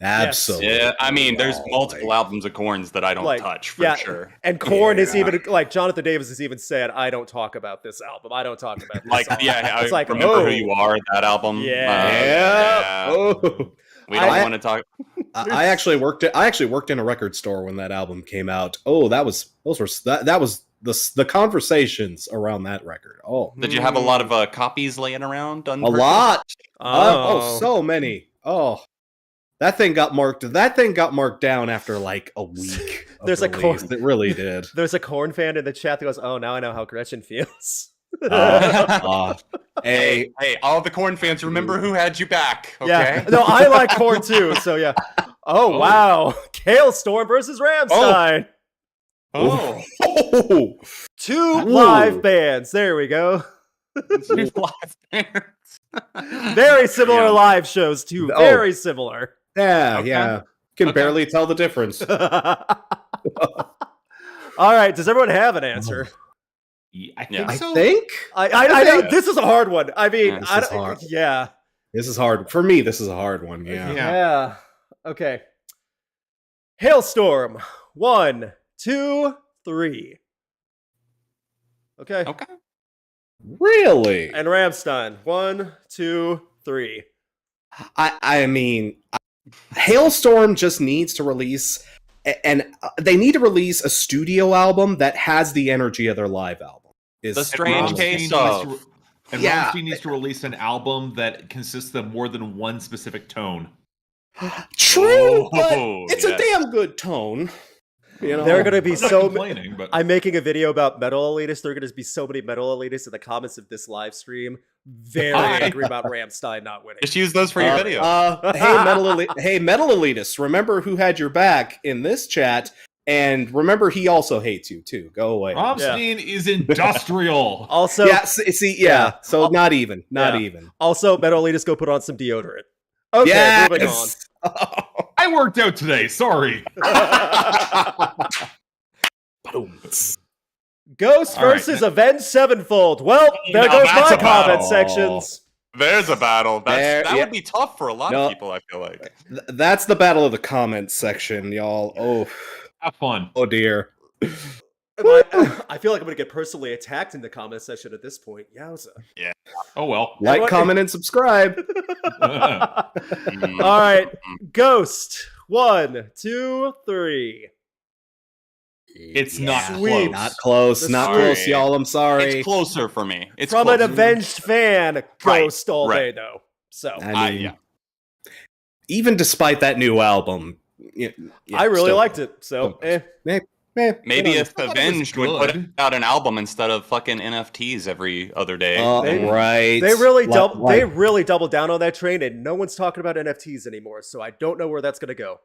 Speaker 4: Absolutely.
Speaker 2: Yeah, I mean, there's
Speaker 4: Oh,
Speaker 2: multiple
Speaker 4: like-
Speaker 2: albums of Korn's that I don't
Speaker 1: Like,
Speaker 2: touch for
Speaker 1: yeah.
Speaker 2: sure.
Speaker 1: and Korn is
Speaker 4: Yeah.
Speaker 1: even, like, Jonathan Davis has even said, I don't talk about this album. I don't talk about this
Speaker 2: Like,
Speaker 1: song.
Speaker 2: yeah, I
Speaker 1: It's like,
Speaker 2: remember
Speaker 1: oh.
Speaker 2: who you are. That album.
Speaker 1: Yeah.
Speaker 4: Oh.
Speaker 2: We don't
Speaker 4: I-
Speaker 2: want to talk.
Speaker 4: I actually worked in a record store when that album came out. Oh, that was the conversations around that record. Oh,
Speaker 2: Did you have a lot of copies laying around?
Speaker 4: a lot.
Speaker 1: Oh,
Speaker 4: So many. Oh, that thing got marked down after like a week. of
Speaker 1: There's a
Speaker 4: release.
Speaker 1: chord-
Speaker 4: It really did.
Speaker 1: There's a Korn fan in the chat that goes, "Oh, now I know how Gretchen feels."
Speaker 4: Hey,
Speaker 2: Hey, all the Korn fans, remember who had you back, okay?
Speaker 1: Yeah, no, I like Korn too. So yeah. Oh wow, Halestorm versus Rammstein.
Speaker 2: Oh,
Speaker 4: oh,
Speaker 1: Two
Speaker 4: Ooh.
Speaker 1: live bands. There we go.
Speaker 2: two live bands.
Speaker 1: Very similar
Speaker 2: Yeah.
Speaker 1: live shows too.
Speaker 4: Oh.
Speaker 1: Very similar.
Speaker 4: yeah,
Speaker 2: Okay.
Speaker 4: yeah. Can
Speaker 2: Okay.
Speaker 4: barely tell the difference.
Speaker 1: All right. Does everyone have an answer?
Speaker 3: Yeah, I
Speaker 2: Yeah.
Speaker 3: think
Speaker 4: I
Speaker 3: so.
Speaker 4: think
Speaker 1: I know this is a hard one. I mean,
Speaker 2: Yeah, this
Speaker 1: I
Speaker 4: is
Speaker 1: don't,
Speaker 4: hard.
Speaker 1: yeah.
Speaker 4: this is hard for me. This is a hard one. Yeah.
Speaker 1: Yeah. Okay. Halestorm. 1, 2, 3. Okay.
Speaker 2: Okay.
Speaker 4: Really?
Speaker 1: And Rammstein. 1, 2, 3.
Speaker 4: I mean, Halestorm just needs to release, and they need to release a studio album that has the energy of their live album.
Speaker 2: The strange
Speaker 3: Rammstein
Speaker 2: case
Speaker 3: needs
Speaker 2: of.
Speaker 3: to- And
Speaker 4: Yeah.
Speaker 3: Rammstein needs to release an album that consists of more than one specific tone.
Speaker 4: True,
Speaker 2: Oh,
Speaker 4: but it's a
Speaker 2: yes.
Speaker 4: damn good tone. You know,
Speaker 1: They're gonna be
Speaker 3: I'm not
Speaker 1: so.
Speaker 3: complaining, but
Speaker 1: I'm making a video about metal elitists. There are gonna be so many metal elitists in the comments of this live stream. Very angry about Rammstein not winning.
Speaker 2: Just use those for your video.
Speaker 4: hey, metal elitists, remember who had your back in this chat, and remember he also hates you too. Go away.
Speaker 3: Rammstein is industrial.
Speaker 1: Also,
Speaker 4: yeah, see, yeah. So not even.
Speaker 1: metal elitists go put on some deodorant. Okay,
Speaker 4: Yes.
Speaker 1: moving on.
Speaker 3: I worked out today. Sorry.
Speaker 1: Ghost
Speaker 2: All right.
Speaker 1: versus Avenged Sevenfold. Well, there
Speaker 2: Now
Speaker 1: goes
Speaker 2: that's
Speaker 1: my
Speaker 2: a battle.
Speaker 1: comment sections.
Speaker 2: There's a battle.
Speaker 4: There-
Speaker 2: That
Speaker 4: yeah.
Speaker 2: would be tough for a lot
Speaker 4: No.
Speaker 2: of people, I feel like.
Speaker 4: That's the battle of the comments section, y'all.
Speaker 3: Have fun.
Speaker 4: Oh dear.
Speaker 1: I feel like I'm gonna get personally attacked in the comment section at this point. Yowza.
Speaker 3: Oh well.
Speaker 4: Like,
Speaker 1: Everyone-
Speaker 4: comment, and subscribe.
Speaker 2: Mm.
Speaker 1: All right, Ghost. 1, 2, 3.
Speaker 3: It's not
Speaker 1: Sweet.
Speaker 3: close.
Speaker 4: Not close.
Speaker 1: The
Speaker 4: Not
Speaker 2: sweep.
Speaker 4: close, y'all. I'm sorry.
Speaker 2: It's closer for me. It's
Speaker 1: From
Speaker 2: closer.
Speaker 1: an Avenged fan, Ghost all day
Speaker 2: right.
Speaker 1: though. So
Speaker 4: I mean,
Speaker 2: yeah.
Speaker 4: even despite that new album,
Speaker 1: I really liked it. So
Speaker 4: Okay.
Speaker 2: Maybe
Speaker 4: you
Speaker 2: if
Speaker 3: I thought it was
Speaker 2: Avenged would put
Speaker 3: good.
Speaker 2: out an album instead of fucking NFTs every other day.
Speaker 4: know,
Speaker 1: They-
Speaker 4: right.
Speaker 1: They really
Speaker 4: Like-
Speaker 1: they really doubled down on that train, and no one's talking about NFTs anymore. So I don't know where that's gonna go.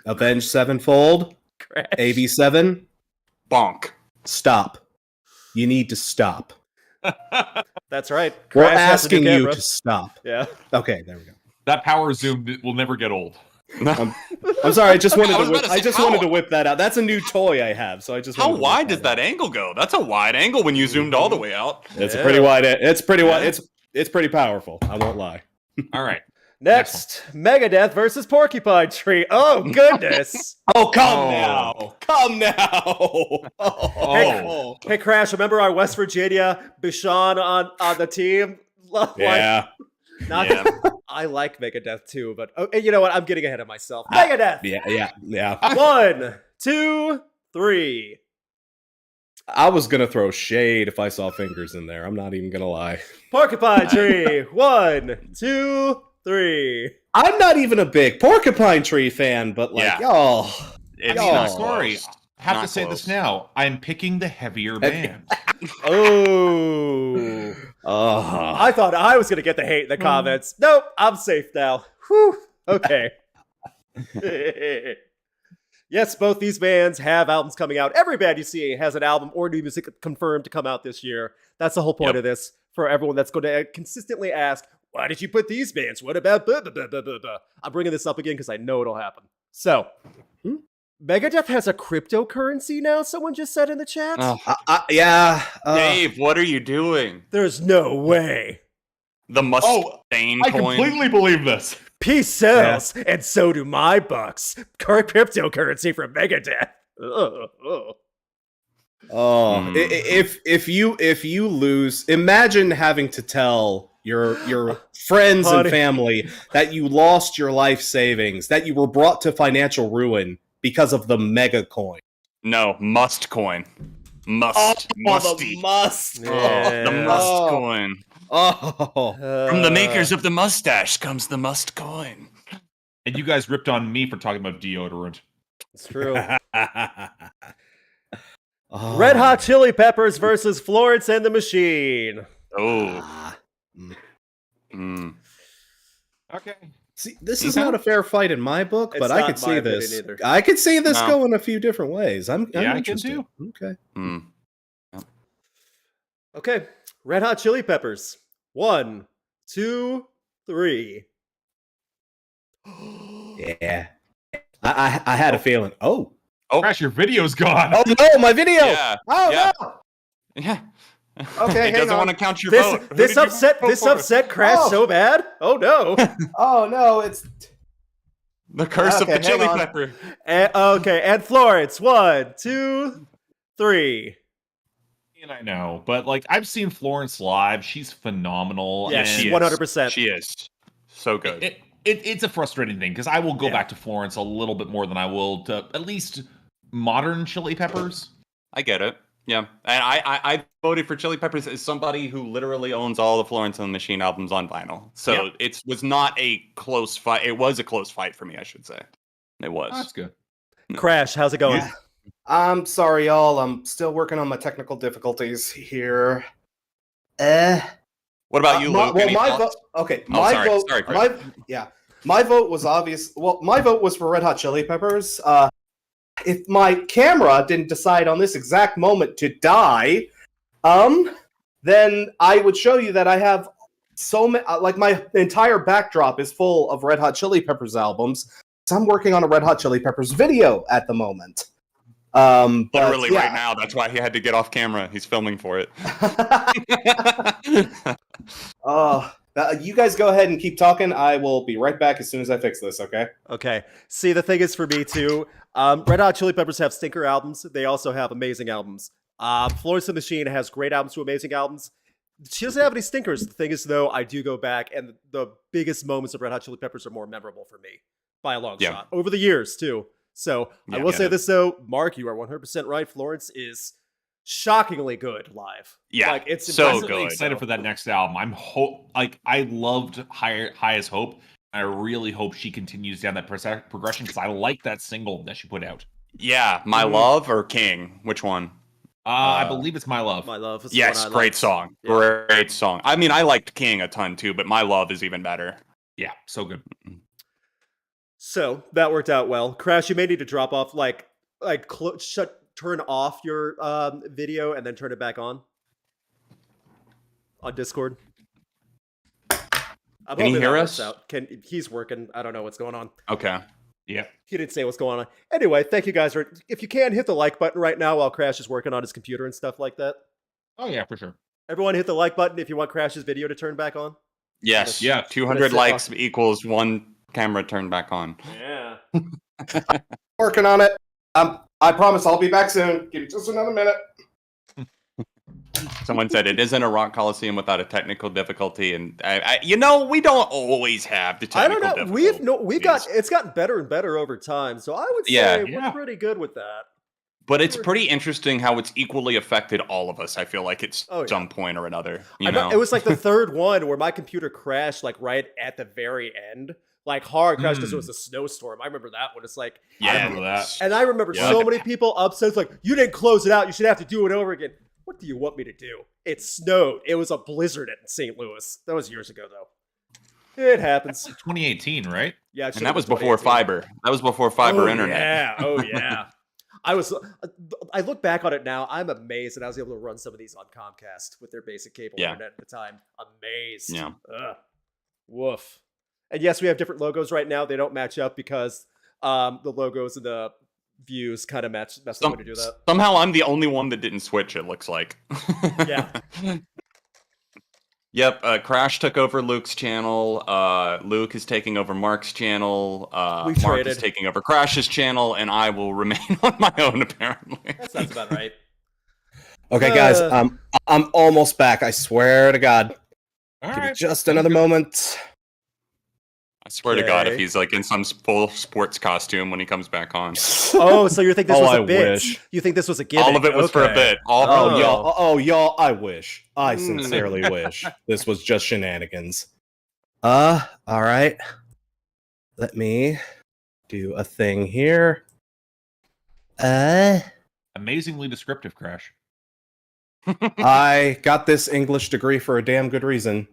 Speaker 4: Avenged Sevenfold,
Speaker 1: Crash.
Speaker 4: AV7,
Speaker 2: Bonk.
Speaker 4: stop. You need to stop.
Speaker 1: That's right.
Speaker 4: We're
Speaker 1: Crash has a new
Speaker 4: asking you
Speaker 1: camera.
Speaker 4: to stop.
Speaker 1: Yeah.
Speaker 4: Okay, there we go.
Speaker 3: That power zoom will never get old.
Speaker 4: I'm sorry. I just wanted
Speaker 2: I was
Speaker 4: to
Speaker 2: about
Speaker 4: whip,
Speaker 2: to say,
Speaker 4: I just
Speaker 2: how-
Speaker 4: wanted to whip that out. That's a new toy I have, so I just
Speaker 2: How
Speaker 4: wanted to whip
Speaker 2: wide does
Speaker 4: out.
Speaker 2: that angle go? That's a wide angle when you zoomed all the way out.
Speaker 4: It's
Speaker 1: Yeah.
Speaker 4: a pretty wide. It's pretty wide.
Speaker 2: Yeah.
Speaker 4: It's pretty powerful. I won't lie.
Speaker 3: All right.
Speaker 1: Next, Megadeth versus Porcupine Tree. Oh goodness.
Speaker 4: Oh, come
Speaker 3: Oh.
Speaker 4: now. Come now.
Speaker 3: Oh.
Speaker 1: Hey Crash, remember our West Virginia Bishan on the team? Like,
Speaker 4: Yeah.
Speaker 1: not
Speaker 2: Yeah.
Speaker 1: I like Megadeth too, but and you know what? I'm getting ahead of myself. Megadeth.
Speaker 4: Yeah.
Speaker 1: 1, 2, 3.
Speaker 4: I was gonna throw shade if I saw fingers in there. I'm not even gonna lie.
Speaker 1: Porcupine Tree. 1, 2, 3.
Speaker 4: I'm not even a big Porcupine Tree fan, but like,
Speaker 2: Yeah.
Speaker 4: y'all.
Speaker 2: It's
Speaker 4: Oh,
Speaker 2: not
Speaker 3: Sorry.
Speaker 2: close.
Speaker 3: I have
Speaker 2: Not
Speaker 3: to say
Speaker 2: close.
Speaker 3: this now. I'm picking the heavier band.
Speaker 1: Oh. I thought I was going to get the hate in the comments. Nope, I'm safe now. Whew. Okay. Yes, both these bands have albums coming out. Every band you see has an album or new music confirmed to come out this year. That's the whole point
Speaker 2: Yep.
Speaker 1: of this for everyone that's going to consistently ask, why did you put these bands? What about blah, blah, blah, blah, blah, blah? I'm bringing this up again because I know it'll happen. So, Megadeth has a cryptocurrency now, someone just said in the chat.
Speaker 2: Oh,
Speaker 4: Yeah.
Speaker 2: Dave, what are you doing?
Speaker 1: There's no way.
Speaker 2: The Mustang
Speaker 3: I
Speaker 2: coin.
Speaker 3: completely believe this.
Speaker 1: Peace sells, and so do my bucks. Cryptocurrency from Megadeth. Ugh.
Speaker 4: Oh, if you lose, imagine having to tell your friends
Speaker 1: Honey.
Speaker 4: and family that you lost your life savings, that you were brought to financial ruin because of the mega coin.
Speaker 2: No, must coin. Must. Musty.
Speaker 4: the must.
Speaker 1: Yeah.
Speaker 2: The must
Speaker 4: Oh.
Speaker 2: coin.
Speaker 4: Oh,
Speaker 2: From the makers of the mustache comes the must coin.
Speaker 3: And you guys ripped on me for talking about deodorant.
Speaker 1: It's true.
Speaker 4: Oh.
Speaker 1: Red Hot Chili Peppers versus Florence and the Machine.
Speaker 2: Oh.
Speaker 4: Ah.
Speaker 2: Mm.
Speaker 3: Okay.
Speaker 4: See, this is
Speaker 2: Okay.
Speaker 4: not a fair fight in my book,
Speaker 1: It's
Speaker 4: but I
Speaker 1: not
Speaker 4: could
Speaker 1: in
Speaker 4: see
Speaker 1: my
Speaker 4: this.
Speaker 1: opinion either.
Speaker 4: I could see this
Speaker 2: No.
Speaker 4: going a few different ways. I'm
Speaker 3: Yeah, I can
Speaker 4: interested.
Speaker 3: too.
Speaker 4: Okay.
Speaker 2: Mm.
Speaker 1: Okay. Red Hot Chili Peppers. 1, 2, 3.
Speaker 4: Yeah. I had a feeling. Oh.
Speaker 3: Crash, your video's gone.
Speaker 4: Oh no, my video.
Speaker 2: Yeah.
Speaker 4: Oh
Speaker 2: Yeah.
Speaker 4: no.
Speaker 2: Yeah.
Speaker 4: Okay,
Speaker 2: It
Speaker 4: hang
Speaker 2: doesn't
Speaker 4: on.
Speaker 2: want to count your
Speaker 1: This
Speaker 2: vote. Who
Speaker 1: this
Speaker 2: did you
Speaker 1: upset
Speaker 2: vote
Speaker 1: this
Speaker 2: for?
Speaker 1: upset Crash
Speaker 4: Oh.
Speaker 1: so bad. Oh no.
Speaker 4: Oh no, it's
Speaker 2: The curse
Speaker 4: Okay,
Speaker 2: of the
Speaker 4: hang
Speaker 2: chili
Speaker 4: on.
Speaker 2: pepper.
Speaker 1: Okay, and Florence. 1, 2, 3.
Speaker 3: And I know, but like I've seen Florence live. She's phenomenal.
Speaker 1: Yeah,
Speaker 3: and
Speaker 2: she is.
Speaker 1: 100%.
Speaker 2: She is so good.
Speaker 3: It's a frustrating thing because I will go
Speaker 1: Yeah.
Speaker 3: back to Florence a little bit more than I will to at least modern Chili Peppers.
Speaker 2: I get it. Yeah, and I voted for Chili Peppers as somebody who literally owns all the Florence and the Machine albums on vinyl. So
Speaker 3: Yeah.
Speaker 2: it was not a close fight. It was a close fight for me, I should say. It was.
Speaker 3: That's good.
Speaker 1: Crash, how's it going?
Speaker 4: Yeah. I'm sorry, y'all. I'm still working on my technical difficulties here.
Speaker 2: What about you, Luke? Any
Speaker 4: my
Speaker 2: thoughts?
Speaker 4: vote. Okay,
Speaker 2: Oh,
Speaker 4: my
Speaker 2: sorry.
Speaker 4: vote.
Speaker 2: Sorry, Chris.
Speaker 4: My vote was obvious. Well, my vote was for Red Hot Chili Peppers. If my camera didn't decide on this exact moment to die, then I would show you that I have so many. Like my entire backdrop is full of Red Hot Chili Peppers albums. So I'm working on a Red Hot Chili Peppers video at the moment. But,
Speaker 2: Literally
Speaker 4: yeah.
Speaker 2: right now. That's why he had to get off camera. He's filming for it.
Speaker 4: You guys go ahead and keep talking. I will be right back as soon as I fix this, okay?
Speaker 1: Okay. See, the thing is for me too, Red Hot Chili Peppers have stinker albums. They also have amazing albums. Florence and the Machine has great albums to amazing albums. She doesn't have any stinkers. The thing is, though, I do go back, and the biggest moments of Red Hot Chili Peppers are more memorable for me by a long
Speaker 2: Yeah.
Speaker 1: shot over the years too. So I
Speaker 2: Yeah,
Speaker 1: will
Speaker 2: get
Speaker 1: say
Speaker 2: it.
Speaker 1: this though, Mark, you are 100% right. Florence is shockingly good live.
Speaker 2: Yeah,
Speaker 1: like it's
Speaker 2: so
Speaker 1: impressive.
Speaker 2: good.
Speaker 3: Excited for that next album. I loved High as Hope. I really hope she continues down that progression because I like that single that she put out.
Speaker 2: Yeah, My Love or King? Which one?
Speaker 3: I believe it's My Love.
Speaker 1: My Love is the
Speaker 2: Yes,
Speaker 1: one I
Speaker 2: great
Speaker 1: liked.
Speaker 2: song.
Speaker 1: Yeah.
Speaker 2: Great song. I mean, I liked King a ton too, but My Love is even better.
Speaker 3: Yeah, so good.
Speaker 1: So that worked out well. Crash, you may need to drop off, turn off your video and then turn it back on Discord. I'm
Speaker 2: Can he
Speaker 1: hoping that
Speaker 2: hear
Speaker 1: works
Speaker 2: us?
Speaker 1: out. He's working. I don't know what's going on.
Speaker 2: Okay.
Speaker 3: Yeah.
Speaker 1: He didn't say what's going on. Anyway, thank you guys. If you can, hit the like button right now while Crash is working on his computer and stuff like that.
Speaker 3: Oh yeah, for sure.
Speaker 1: Everyone hit the like button if you want Crash's video to turn back on.
Speaker 2: Yes.
Speaker 3: Yeah.
Speaker 2: 200 likes equals one camera turned back on.
Speaker 1: Yeah.
Speaker 5: Working on it. I promise I'll be back soon. Give me just another minute.
Speaker 2: Someone said it isn't a rock coliseum without a technical difficulty, and we don't always have the
Speaker 1: I
Speaker 2: technical
Speaker 1: don't know. It's gotten better and better over time. So I would say we're pretty good with that.
Speaker 2: But it's pretty interesting how it's equally affected all of us. I feel like it's some point or another. You know?
Speaker 1: It was like the third one where my computer crashed like right at the very end. Like hard crash because it was a snowstorm. I remember that one. It's like
Speaker 2: I
Speaker 3: remember that.
Speaker 1: And I remember so many people upset. It's like, you didn't close it out. You should have to do it over again. What do you want me to do? It snowed. It was a blizzard in St. Louis. That was years ago, though. It happens.
Speaker 3: 2018, right?
Speaker 1: Yeah,
Speaker 2: and that was before fiber. That was before fiber internet.
Speaker 1: Yeah. Oh yeah. I look back on it now. I'm amazed that I was able to run some of these on Comcast with their basic cable internet at the time. Amazed.
Speaker 2: Yeah.
Speaker 1: Woof. And yes, we have different logos right now. They don't match up because the logos and the views kind of mess up when you do that.
Speaker 2: Somehow I'm the only one that didn't switch, it looks like.
Speaker 1: Yeah.
Speaker 2: Yep, Crash took over Luke's channel. Luke is taking over Mark's channel. Mark is taking over Crash's channel, and I will remain on my own, apparently.
Speaker 1: That sounds about right.
Speaker 4: Okay, guys, I'm almost back. I swear to God.
Speaker 3: All
Speaker 4: Give
Speaker 3: right.
Speaker 4: me just another moment.
Speaker 2: I swear to God, if he's like in some full sports costume when he comes back on.
Speaker 1: Oh, so you think this was a
Speaker 4: I
Speaker 1: bit?
Speaker 4: wish.
Speaker 1: You think this was a gimmick?
Speaker 2: All of it was for a bit.
Speaker 4: Y'all, I wish. I sincerely wish this was just shenanigans. All right. Let me do a thing here.
Speaker 3: Amazingly descriptive, Crash.
Speaker 4: I got this English degree for a damn good reason.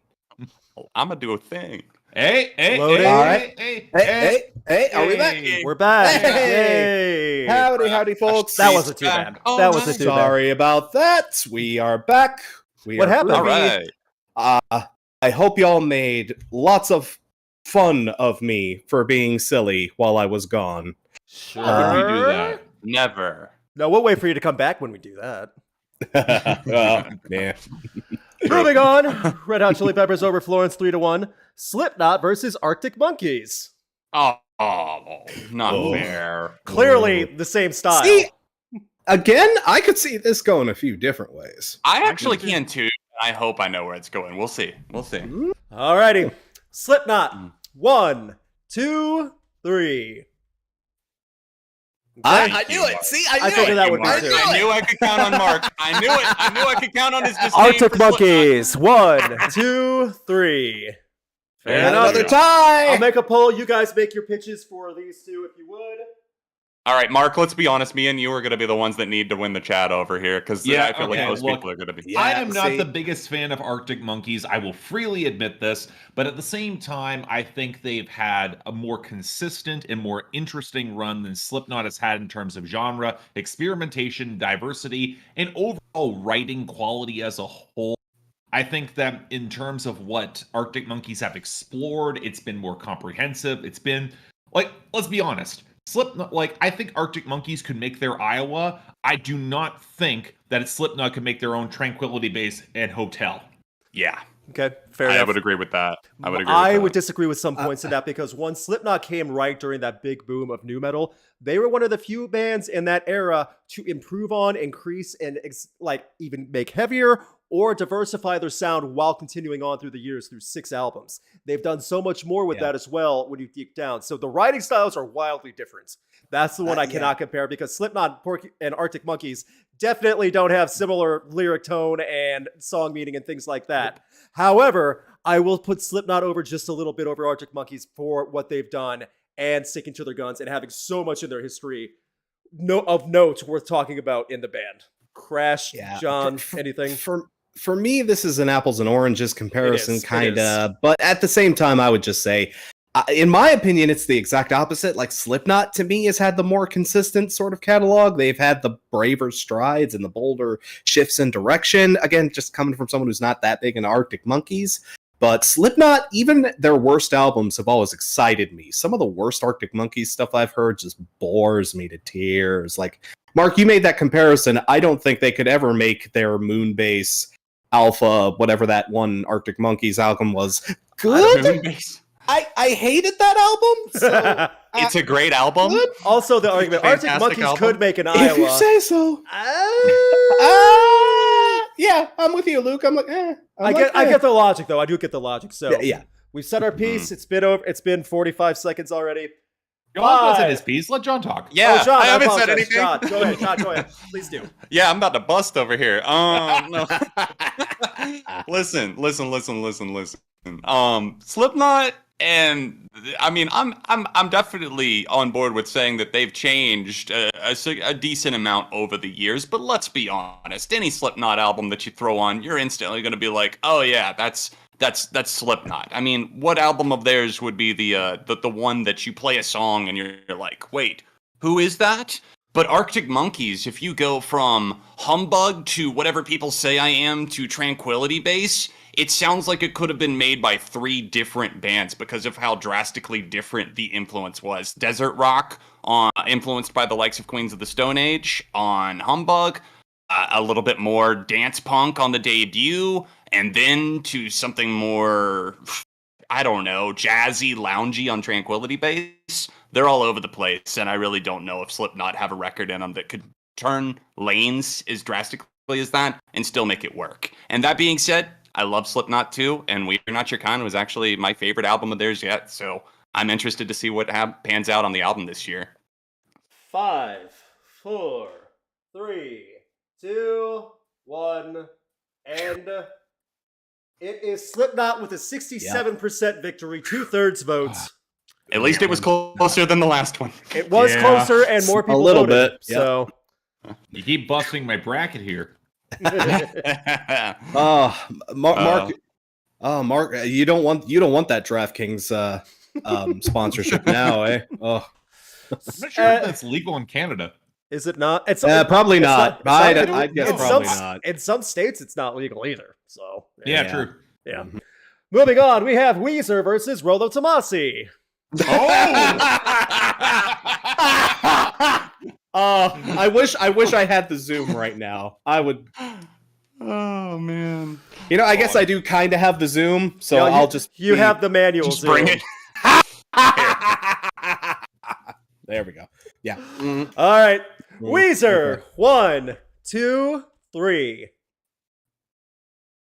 Speaker 2: I'm gonna do a thing.
Speaker 3: Hey,
Speaker 1: Loading.
Speaker 4: All right. Hey, are we back?
Speaker 1: We're back.
Speaker 4: Hey.
Speaker 1: Yay.
Speaker 4: Howdy, folks.
Speaker 1: That wasn't too bad. That wasn't too bad.
Speaker 4: Sorry about that. We are back.
Speaker 1: What happened?
Speaker 2: All right.
Speaker 4: I hope y'all made lots of fun of me for being silly while I was gone.
Speaker 1: Sure.
Speaker 3: How would we do that?
Speaker 2: Never.
Speaker 1: No, we'll wait for you to come back when we do that.
Speaker 4: Yeah.
Speaker 1: Moving on. Red Hot Chili Peppers over Florence 3-1. Slipknot versus Arctic Monkeys.
Speaker 2: Oh, not fair.
Speaker 1: Clearly the same style.
Speaker 4: See, again, I could see this going a few different ways.
Speaker 2: I actually can too. I hope I know where it's going. We'll see.
Speaker 1: Alrighty. Slipknot. 1, 2, 3.
Speaker 4: I knew it. See, I
Speaker 1: figured that would be
Speaker 2: Mark.
Speaker 1: too.
Speaker 2: I knew I could count on Mark. I knew it. I knew I could count on his disdain
Speaker 1: Arctic
Speaker 2: for
Speaker 1: Monkeys. 1, 2, 3. Fair enough.
Speaker 4: Another tie.
Speaker 1: I'll make a poll. You guys make your pitches for these two if you would.
Speaker 2: All right, Mark, let's be honest. Me and you are going to be the ones that need to win the chat over here because I feel like most people are going to be.
Speaker 3: I am not the biggest fan of Arctic Monkeys. I will freely admit this. But at the same time, I think they've had a more consistent and more interesting run than Slipknot has had in terms of genre, experimentation, diversity, and overall writing quality as a whole. I think that in terms of what Arctic Monkeys have explored, it's been more comprehensive. It's been, like, let's be honest. Slipknot, I think Arctic Monkeys could make their Iowa. I do not think that Slipknot could make their own Tranquility Base and Hotel.
Speaker 2: Yeah.
Speaker 1: Okay, fair enough.
Speaker 2: I would agree with that.
Speaker 1: I would disagree with some points in that because one, Slipknot came right during that big boom of nu metal. They were one of the few bands in that era to improve on, increase, and even make heavier or diversify their sound while continuing on through the years through 6 albums. They've done so much more with that as well when you deep down. So the writing styles are wildly different. That's the one I cannot compare because Slipknot and Arctic Monkeys definitely don't have similar lyric tone and song meaning and things like that. However, I will put Slipknot over just a little bit over Arctic Monkeys for what they've done and sticking to their guns and having so much in their history of note worth talking about in the band? Crash,
Speaker 4: Yeah.
Speaker 1: John, anything?
Speaker 4: For me, this is an apples and oranges comparison,
Speaker 1: It is.
Speaker 4: kind of. But at the same time, I would just say, in my opinion, it's the exact opposite. Like Slipknot, to me, has had the more consistent sort of catalog. They've had the braver strides and the bolder shifts in direction. Again, just coming from someone who's not that big into Arctic Monkeys. But Slipknot, even their worst albums have always excited me. Some of the worst Arctic Monkeys stuff I've heard just bores me to tears. Like, Mark, you made that comparison. I don't think they could ever make their Moonbase Alpha, whatever that one Arctic Monkeys album was, good. I hated that album. So,
Speaker 2: It's a great album.
Speaker 4: good.
Speaker 1: Also, the argument Arctic
Speaker 2: Fantastic
Speaker 1: Monkeys
Speaker 2: album.
Speaker 1: could make an
Speaker 4: If you
Speaker 1: Iowa.
Speaker 4: say so. Yeah, I'm with you, Luke. I'm like,
Speaker 1: I get the logic, though. I do get the logic. So
Speaker 4: Yeah.
Speaker 1: we've said our piece. It's been 45 seconds already.
Speaker 3: John said his piece. Let John talk.
Speaker 2: Yeah,
Speaker 1: John,
Speaker 2: I haven't said
Speaker 1: apologize.
Speaker 2: anything.
Speaker 1: John, go ahead. Please do.
Speaker 2: Yeah, I'm about to bust over here. No. Listen. Slipknot, and I mean, I'm definitely on board with saying that they've changed a decent amount over the years. But let's be honest, any Slipknot album that you throw on, you're instantly going to be like, oh yeah, that's Slipknot. I mean, what album of theirs would be the one that you play a song and you're like, wait, who is that? But Arctic Monkeys, if you go from Humbug to Whatever People Say I Am to Tranquility Base, it sounds like it could have been made by 3 different bands because of how drastically different the influence was. Desert rock, influenced by the likes of Queens of the Stone Age on Humbug, a little bit more dance punk on the debut, and then to something more, I don't know, jazzy, loungy on Tranquility Base. They're all over the place, and I really don't know if Slipknot have a record in them that could turn lanes as drastically as that and still make it work. And that being said, I love Slipknot too, and We're Not Your Kind was actually my favorite album of theirs yet, so I'm interested to see what pans out on the album this year.
Speaker 1: 5, 4, 3, 2, 1, and it is Slipknot with a 67% victory, 2/3 votes.
Speaker 2: At least it was closer than the last one.
Speaker 1: It was
Speaker 3: Yeah.
Speaker 1: closer, and more people
Speaker 4: A little
Speaker 1: voted,
Speaker 4: bit, yeah.
Speaker 1: So,
Speaker 3: You keep busting my bracket here.
Speaker 4: Mark. Oh, Mark, you don't want that DraftKings sponsorship now, eh? Oh,
Speaker 3: I'm not sure if that's legal in Canada.
Speaker 1: is it not? It's
Speaker 4: probably
Speaker 1: it's
Speaker 4: not.
Speaker 1: it's not-
Speaker 4: I'd guess
Speaker 1: in
Speaker 4: probably
Speaker 1: some,
Speaker 4: not.
Speaker 1: In some states, it's not legal either. So,
Speaker 3: Yeah,
Speaker 4: Yeah.
Speaker 3: true.
Speaker 1: yeah. Moving on, we have Weezer versus Rolo Tomassi.
Speaker 4: I wish I had the Zoom right now. I would.
Speaker 2: Oh man!
Speaker 4: You know, I guess I do kind of have the Zoom, so
Speaker 1: Yeah,
Speaker 4: I'll just.
Speaker 1: You have the manual.
Speaker 2: Just bring
Speaker 1: Zoom.
Speaker 2: it.
Speaker 4: There we go. Yeah.
Speaker 1: All right,
Speaker 4: Mm,
Speaker 1: Weezer.
Speaker 4: okay.
Speaker 1: 1, 2, 3.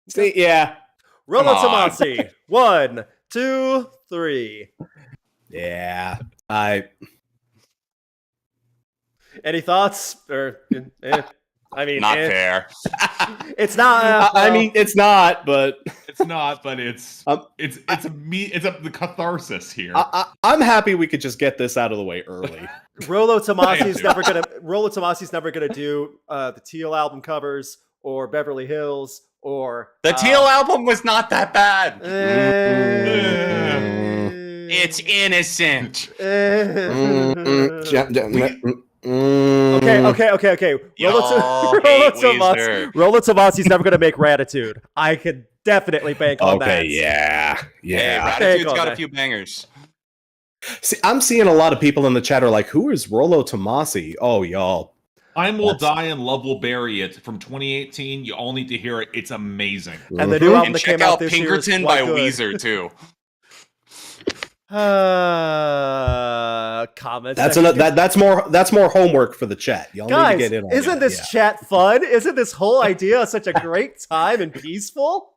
Speaker 4: See, yeah.
Speaker 1: Rolo
Speaker 2: Come on.
Speaker 1: Tomassi. 1, 2, 3.
Speaker 4: Yeah.
Speaker 1: Any thoughts? Or, I mean,
Speaker 2: Not fair.
Speaker 1: It's not.
Speaker 4: I mean, it's not, but
Speaker 3: It's not, but it's
Speaker 4: Um,
Speaker 3: the catharsis here.
Speaker 4: I'm happy we could just get this out of the way early.
Speaker 1: Rolo Tomassi's
Speaker 3: I am too.
Speaker 1: never gonna. Rolo Tomassi's never gonna do the Teal album covers or Beverly Hills or
Speaker 2: The Teal album was not that bad. It's innocent.
Speaker 1: Okay. Rolo Tomassi's never gonna make Ratitude. I could definitely bank on that.
Speaker 4: Yeah.
Speaker 2: Hey,
Speaker 1: Take
Speaker 2: Ratitude's
Speaker 1: on
Speaker 2: got
Speaker 1: that.
Speaker 2: a few bangers.
Speaker 4: See, I'm seeing a lot of people in the chat are like, "Who is Rolo Tomassi?" Oh, y'all.
Speaker 3: Time Will Die and Love Will Bury It from 2018. You all need to hear it. It's amazing.
Speaker 1: And the new album
Speaker 2: And
Speaker 1: that
Speaker 2: check
Speaker 1: came out
Speaker 2: out
Speaker 1: this year is
Speaker 2: Pinkerton by
Speaker 1: quite good.
Speaker 2: Weezer too.
Speaker 1: Comments.
Speaker 4: That's more homework for the chat. Y'all need
Speaker 1: Guys,
Speaker 4: to get in on
Speaker 1: isn't
Speaker 4: that.
Speaker 1: this chat fun? Isn't this whole idea such a great time and peaceful?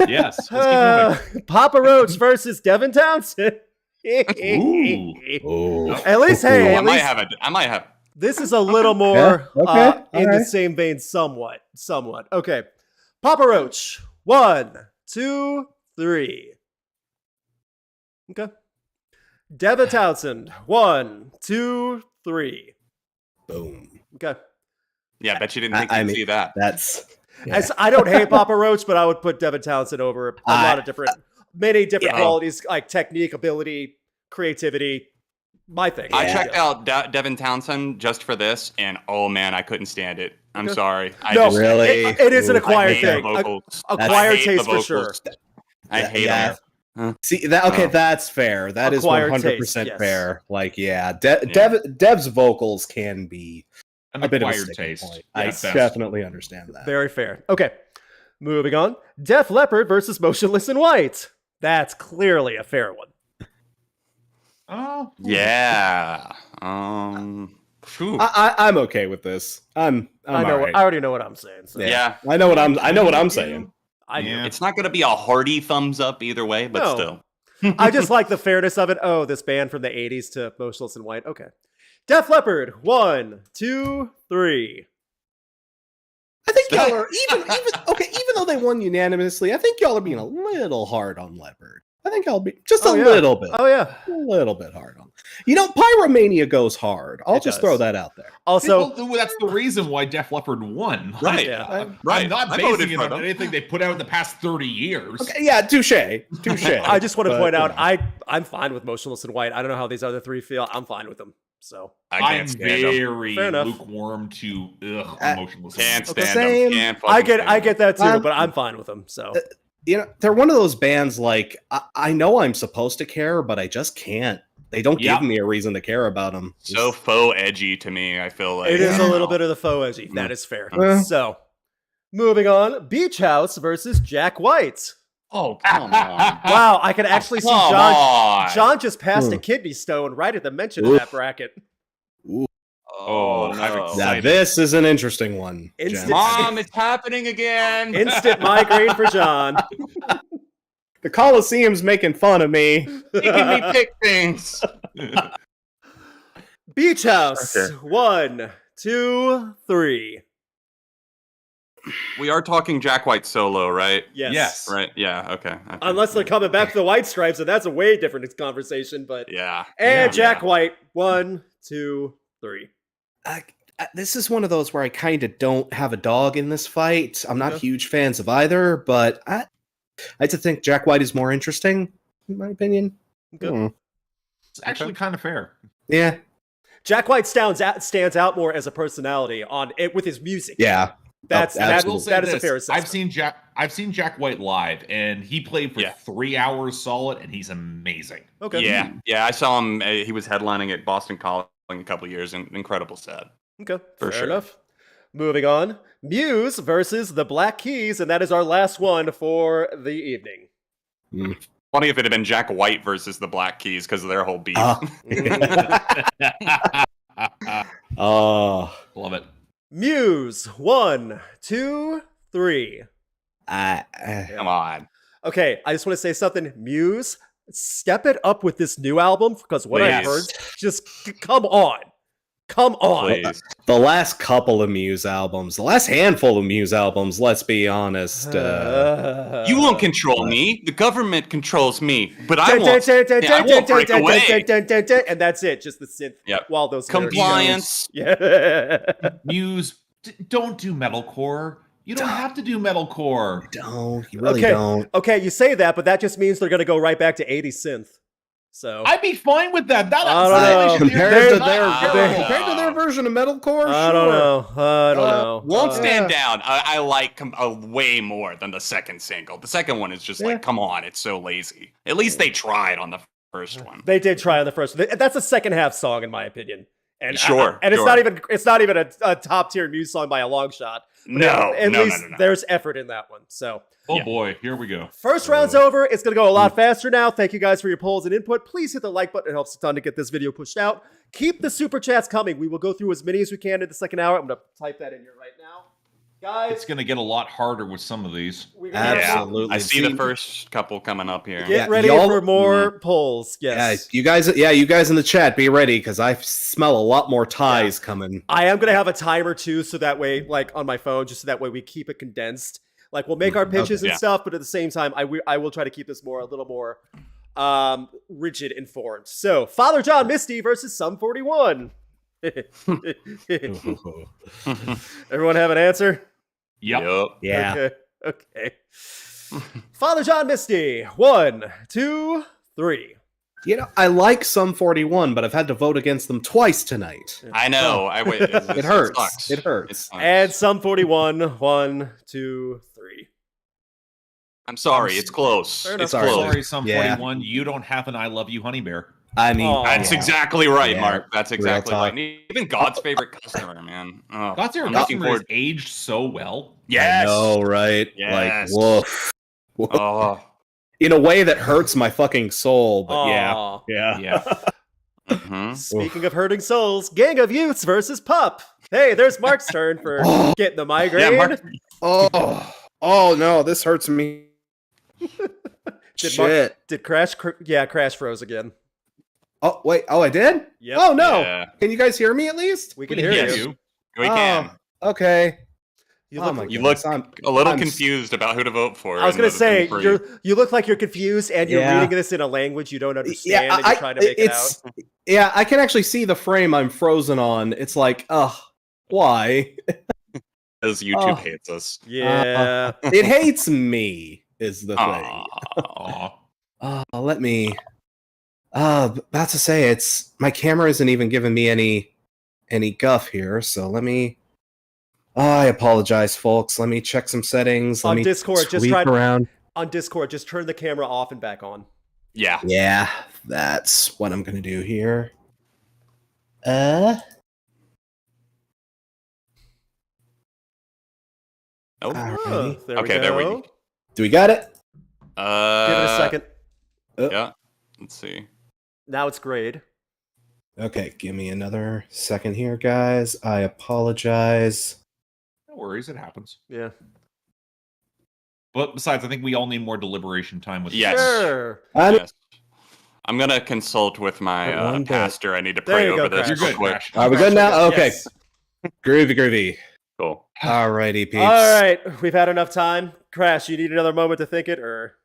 Speaker 3: Yes. Let's keep moving.
Speaker 1: Papa Roach versus Devin Townsend.
Speaker 3: Ooh.
Speaker 4: Oh.
Speaker 1: At least, hey,
Speaker 2: I
Speaker 1: at
Speaker 2: might
Speaker 1: least
Speaker 2: have.
Speaker 1: this is a little more
Speaker 4: okay,
Speaker 1: in the
Speaker 4: alright.
Speaker 1: same vein, somewhat. Okay, Papa Roach. 1, 2, 3. Okay. Devin Townsend. 1, 2, 3.
Speaker 4: Boom.
Speaker 1: Okay.
Speaker 2: Yeah, I bet you didn't think you'd see that.
Speaker 4: That's. Yeah.
Speaker 1: As I don't hate Papa Roach, but I would put Devin Townsend over a lot of many different qualities, like technique, ability, creativity. My thing.
Speaker 2: I checked out Devin Townsend just for this, and oh man, I couldn't stand it. I'm sorry.
Speaker 4: Really?
Speaker 1: It is an acquired thing.
Speaker 2: Vocals.
Speaker 1: Acquired taste for sure.
Speaker 2: I hate them.
Speaker 4: See that? Okay, that's fair. That is
Speaker 1: Acquired
Speaker 4: 100%
Speaker 1: taste,
Speaker 4: fair. Like, Dev's vocals can be
Speaker 3: An
Speaker 4: a bit of a
Speaker 3: acquired
Speaker 4: sticking
Speaker 3: taste.
Speaker 4: point.
Speaker 3: Yeah,
Speaker 4: I
Speaker 3: best.
Speaker 4: definitely understand that.
Speaker 1: Very fair. Okay. Moving on. Def Leppard versus Motionless in White. That's clearly a fair one.
Speaker 3: Oh,
Speaker 2: Yeah. Phew.
Speaker 4: I'm okay with this. I'm
Speaker 1: I know.
Speaker 4: alright.
Speaker 1: I already know what I'm saying. So.
Speaker 2: Yeah.
Speaker 4: I know what I'm saying.
Speaker 1: I do.
Speaker 3: Yeah.
Speaker 2: It's not going to be a hearty thumbs up either way, but
Speaker 1: No.
Speaker 2: still.
Speaker 1: I just like the fairness of it. Oh, this band from the 80s to Motionless in White. Okay. Def Leppard. 1, 2, 3.
Speaker 4: I think y'all are even though they won unanimously, I think y'all are being a little hard on Leppard. I think I'll be just a little bit.
Speaker 1: Oh, yeah.
Speaker 4: A little bit hard on. Pyromania goes hard. I'll
Speaker 1: It
Speaker 4: just
Speaker 1: does.
Speaker 4: throw that out there.
Speaker 1: Also,
Speaker 3: Well, that's the reason why Def Leppard won.
Speaker 2: Right.
Speaker 1: Yeah.
Speaker 3: I'm
Speaker 2: Right.
Speaker 3: not
Speaker 2: I voted
Speaker 3: basing it
Speaker 2: for
Speaker 3: on
Speaker 2: them.
Speaker 3: anything they put out in the past 30 years.
Speaker 4: Okay, yeah, touche.
Speaker 1: I just want to
Speaker 4: But,
Speaker 1: point out,
Speaker 4: you know.
Speaker 1: I'm fine with Motionless in White. I don't know how these other three feel. I'm fine with them. So
Speaker 2: I
Speaker 3: I'm
Speaker 2: can't stand them.
Speaker 3: very
Speaker 1: Fair enough.
Speaker 3: lukewarm to Motionless.
Speaker 2: Can't
Speaker 4: Okay,
Speaker 2: stand
Speaker 4: same.
Speaker 2: them. Can't
Speaker 1: I
Speaker 2: fucking stand
Speaker 1: get that too,
Speaker 4: Um,
Speaker 1: but I'm fine with them. So
Speaker 4: They're one of those bands like I know I'm supposed to care, but I just can't. They don't
Speaker 3: Yep.
Speaker 4: give me a reason to care about them.
Speaker 2: So faux edgy to me, I feel like.
Speaker 1: it is a
Speaker 4: Yeah.
Speaker 1: little bit of the faux edgy. That is fair.
Speaker 4: Yeah.
Speaker 1: So moving on, Beach House versus Jack White.
Speaker 2: Oh, come on.
Speaker 1: Wow, I can actually see
Speaker 2: Come
Speaker 1: John.
Speaker 2: on.
Speaker 1: John just passed a
Speaker 4: Hmm.
Speaker 1: kidney stone right at the mention of
Speaker 4: Oof.
Speaker 1: that bracket.
Speaker 2: Oh,
Speaker 3: I'm
Speaker 2: no.
Speaker 3: excited.
Speaker 4: Now this is an interesting one.
Speaker 1: Instant-
Speaker 4: Jen.
Speaker 2: Mom, it's happening again.
Speaker 1: Instant migraine for John.
Speaker 4: The Coliseum's making fun of me.
Speaker 2: Making me pick things.
Speaker 1: Beach House.
Speaker 2: Okay.
Speaker 1: 1, 2, 3.
Speaker 2: We are talking Jack White solo, right?
Speaker 1: Yes.
Speaker 3: Yes.
Speaker 2: Right? Yeah, okay.
Speaker 1: Unless they're coming back to the White Stripes, and that's a way different conversation. But
Speaker 2: Yeah.
Speaker 1: and
Speaker 2: Yeah.
Speaker 1: Jack White. 1, 2, 3.
Speaker 4: This is one of those where I kind of don't have a dog in this fight. I'm not
Speaker 1: Yeah.
Speaker 4: huge fans of either, but I like to think Jack White is more interesting, in my opinion.
Speaker 1: Okay.
Speaker 4: Hmm.
Speaker 3: It's actually kind of fair.
Speaker 4: Yeah,
Speaker 1: Jack White stands out more as a personality on it with his music.
Speaker 4: yeah.
Speaker 1: That's
Speaker 4: Oh,
Speaker 3: I
Speaker 1: that,
Speaker 3: will
Speaker 4: absolutely.
Speaker 3: say
Speaker 1: that is a
Speaker 3: this,
Speaker 1: fair assessment.
Speaker 3: I've seen Jack White live, and he played for
Speaker 2: Yeah.
Speaker 3: 3 hours solid, and he's amazing.
Speaker 1: Okay.
Speaker 2: Yeah. Yeah, I saw him. He was headlining at Boston Calling a couple years, and incredible set.
Speaker 1: Okay.
Speaker 2: For
Speaker 1: Fair
Speaker 2: sure.
Speaker 1: enough. Moving on. Muse versus the Black Keys, and that is our last one for the evening.
Speaker 2: Funny if it had been Jack White versus the Black Keys because of their whole beef.
Speaker 4: Ah. Oh,
Speaker 3: Love it.
Speaker 1: Muse. 1, 2, 3.
Speaker 2: Come on.
Speaker 1: Okay, I just want to say something. Muse, step it up with this new album because what I've heard,
Speaker 2: Please.
Speaker 1: just come on. Come on.
Speaker 2: Please.
Speaker 4: the last couple of Muse albums, the last handful of Muse albums. Let's be honest.
Speaker 2: You won't control me. The government controls me. But I won't. I won't break away.
Speaker 1: And that's it. Just the synth.
Speaker 2: Yep.
Speaker 1: While those lyrics go.
Speaker 2: Compliance.
Speaker 1: Yeah.
Speaker 3: Muse, don't do metalcore. You don't have to do metalcore.
Speaker 4: Don't you really
Speaker 1: Okay.
Speaker 4: don't?
Speaker 1: Okay, you say that, but that just means they're going to go right back to 80s synth. So
Speaker 3: I'd be fine with that. That
Speaker 1: I don't know.
Speaker 4: Compared to
Speaker 1: They're-
Speaker 4: compared to their version of metalcore,
Speaker 1: I don't know. I don't know.
Speaker 2: Won't
Speaker 1: Uh,
Speaker 2: stand down. I like way more than the second single. The second one is just
Speaker 4: Yeah.
Speaker 2: like, come on, it's so lazy. At least they tried on the first one.
Speaker 1: They did try on the first. That's a second half song, in my opinion. And
Speaker 2: Sure,
Speaker 1: and it's
Speaker 2: sure.
Speaker 1: not even a top tier Muse song by a long shot. But
Speaker 2: No,
Speaker 1: at
Speaker 2: no,
Speaker 1: least
Speaker 2: no.
Speaker 1: there's effort in that one. So
Speaker 3: Oh
Speaker 2: Yeah.
Speaker 3: boy, here we go.
Speaker 1: first round's over. It's gonna go a lot faster now. Thank you guys for your polls and input. Please hit the like button. It helps a ton to get this video pushed out. Keep the super chats coming. We will go through as many as we can in the second hour. I'm gonna type that in here right now, guys.
Speaker 3: It's going to get a lot harder with some of these.
Speaker 1: We're gonna
Speaker 2: Yeah,
Speaker 4: Absolutely.
Speaker 2: I see the first couple coming up here.
Speaker 1: get
Speaker 4: Yeah,
Speaker 1: ready
Speaker 4: y'all-
Speaker 1: for more polls. Yes.
Speaker 4: you guys in the chat, be ready because I smell a lot more ties coming.
Speaker 1: I am gonna have a timer too, so that way, like on my phone, just so that way we keep it condensed. Like we'll make our pitches and
Speaker 2: Yeah.
Speaker 1: stuff, but at the same time, I will try to keep this a little more rigid and formed. So, Father John Misty versus Sum 41. Everyone have an answer?
Speaker 3: Yep.
Speaker 4: Yeah.
Speaker 1: Okay. Father John Misty. 1, 2, 3.
Speaker 4: You know, I like Sum 41, but I've had to vote against them twice tonight.
Speaker 2: I know.
Speaker 4: It hurts.
Speaker 2: sucks.
Speaker 4: It hurts.
Speaker 2: sucks.
Speaker 1: And Sum 41. 1, 2, 3.
Speaker 2: I'm sorry. It's close.
Speaker 1: Fair enough.
Speaker 2: It's
Speaker 4: Sorry.
Speaker 2: close.
Speaker 3: Sorry, Sum
Speaker 4: Yeah.
Speaker 3: 41. You don't have an I love you, honey bear.
Speaker 4: I mean,
Speaker 1: Aw.
Speaker 2: That's
Speaker 1: Yeah.
Speaker 2: exactly right,
Speaker 4: Yeah.
Speaker 2: Mark. That's exactly
Speaker 4: talk.
Speaker 2: right. Even God's favorite customer, man. Oh,
Speaker 3: God's Favorite
Speaker 2: I'm looking
Speaker 3: Customer has
Speaker 2: forward.
Speaker 3: aged so well.
Speaker 2: Yes.
Speaker 4: I know, right?
Speaker 2: Yes.
Speaker 4: Like, woof.
Speaker 2: Oh.
Speaker 4: In a way that hurts my fucking soul, but
Speaker 1: Aw.
Speaker 4: yeah.
Speaker 3: Yeah.
Speaker 2: Mhm.
Speaker 1: Speaking of hurting souls, Gang of Youths versus Pup. Hey, there's Mark's turn for getting the migraine.
Speaker 2: Yeah, Mark.
Speaker 4: Oh no, this hurts me.
Speaker 1: Did
Speaker 4: Shit.
Speaker 1: Did Crash? Crash froze again.
Speaker 4: Oh wait. Oh, I did.
Speaker 1: Yep.
Speaker 4: Oh no.
Speaker 2: Yeah.
Speaker 4: Can you guys hear me at least?
Speaker 1: We can
Speaker 3: We
Speaker 1: hear
Speaker 3: can
Speaker 1: you.
Speaker 3: hear you.
Speaker 2: We can.
Speaker 4: Okay.
Speaker 1: You
Speaker 4: Oh
Speaker 1: look,
Speaker 4: my
Speaker 2: You
Speaker 4: goodness,
Speaker 2: look
Speaker 4: I'm-
Speaker 2: a little
Speaker 4: I'm-
Speaker 2: confused about who to vote for.
Speaker 1: I was
Speaker 2: in
Speaker 1: gonna
Speaker 2: the
Speaker 1: say
Speaker 2: three.
Speaker 1: you look like you're confused and you're
Speaker 4: Yeah.
Speaker 1: reading this in a language you don't understand
Speaker 4: Yeah,
Speaker 1: and you're trying to make it out.
Speaker 4: Yeah, I can actually see the frame I'm frozen on. It's like, why?
Speaker 2: Because YouTube
Speaker 4: Oh.
Speaker 2: hates us.
Speaker 1: Yeah.
Speaker 4: It hates me. Is the thing.
Speaker 2: Aw.
Speaker 3: Aw.
Speaker 4: Let me. About to say my camera isn't even giving me any guff here. So let me. I apologize, folks. Let me check some settings. Let
Speaker 1: On
Speaker 4: me
Speaker 1: Discord, just
Speaker 4: sweep
Speaker 1: try
Speaker 4: around.
Speaker 1: on Discord, just turn the camera off and back on.
Speaker 2: Yeah.
Speaker 4: Yeah, that's what I'm gonna do here. Oh,
Speaker 2: Oh.
Speaker 4: alrighty.
Speaker 1: There
Speaker 2: Okay,
Speaker 1: we
Speaker 2: there we
Speaker 1: go.
Speaker 2: go.
Speaker 4: Do we got it?
Speaker 1: Give it a second.
Speaker 2: Yeah. Let's see.
Speaker 1: Now it's grade.
Speaker 4: Okay, give me another second here, guys. I apologize.
Speaker 3: No worries, it happens.
Speaker 1: Yeah.
Speaker 3: But besides, I think we all need more deliberation time with
Speaker 2: Yes.
Speaker 1: Sure.
Speaker 2: Yes. I'm gonna consult with
Speaker 4: At
Speaker 2: my
Speaker 4: one bit.
Speaker 2: pastor. I need to
Speaker 1: There
Speaker 2: pray
Speaker 1: you go,
Speaker 2: over this
Speaker 1: Crash.
Speaker 3: You're
Speaker 2: real
Speaker 3: good,
Speaker 2: quick.
Speaker 3: Crash.
Speaker 4: Are we good now? Okay.
Speaker 1: Yes.
Speaker 4: Groovy.
Speaker 2: Cool.
Speaker 4: Alrighty, peeps.
Speaker 1: All right. We've had enough time. Crash, you need another moment to think it, or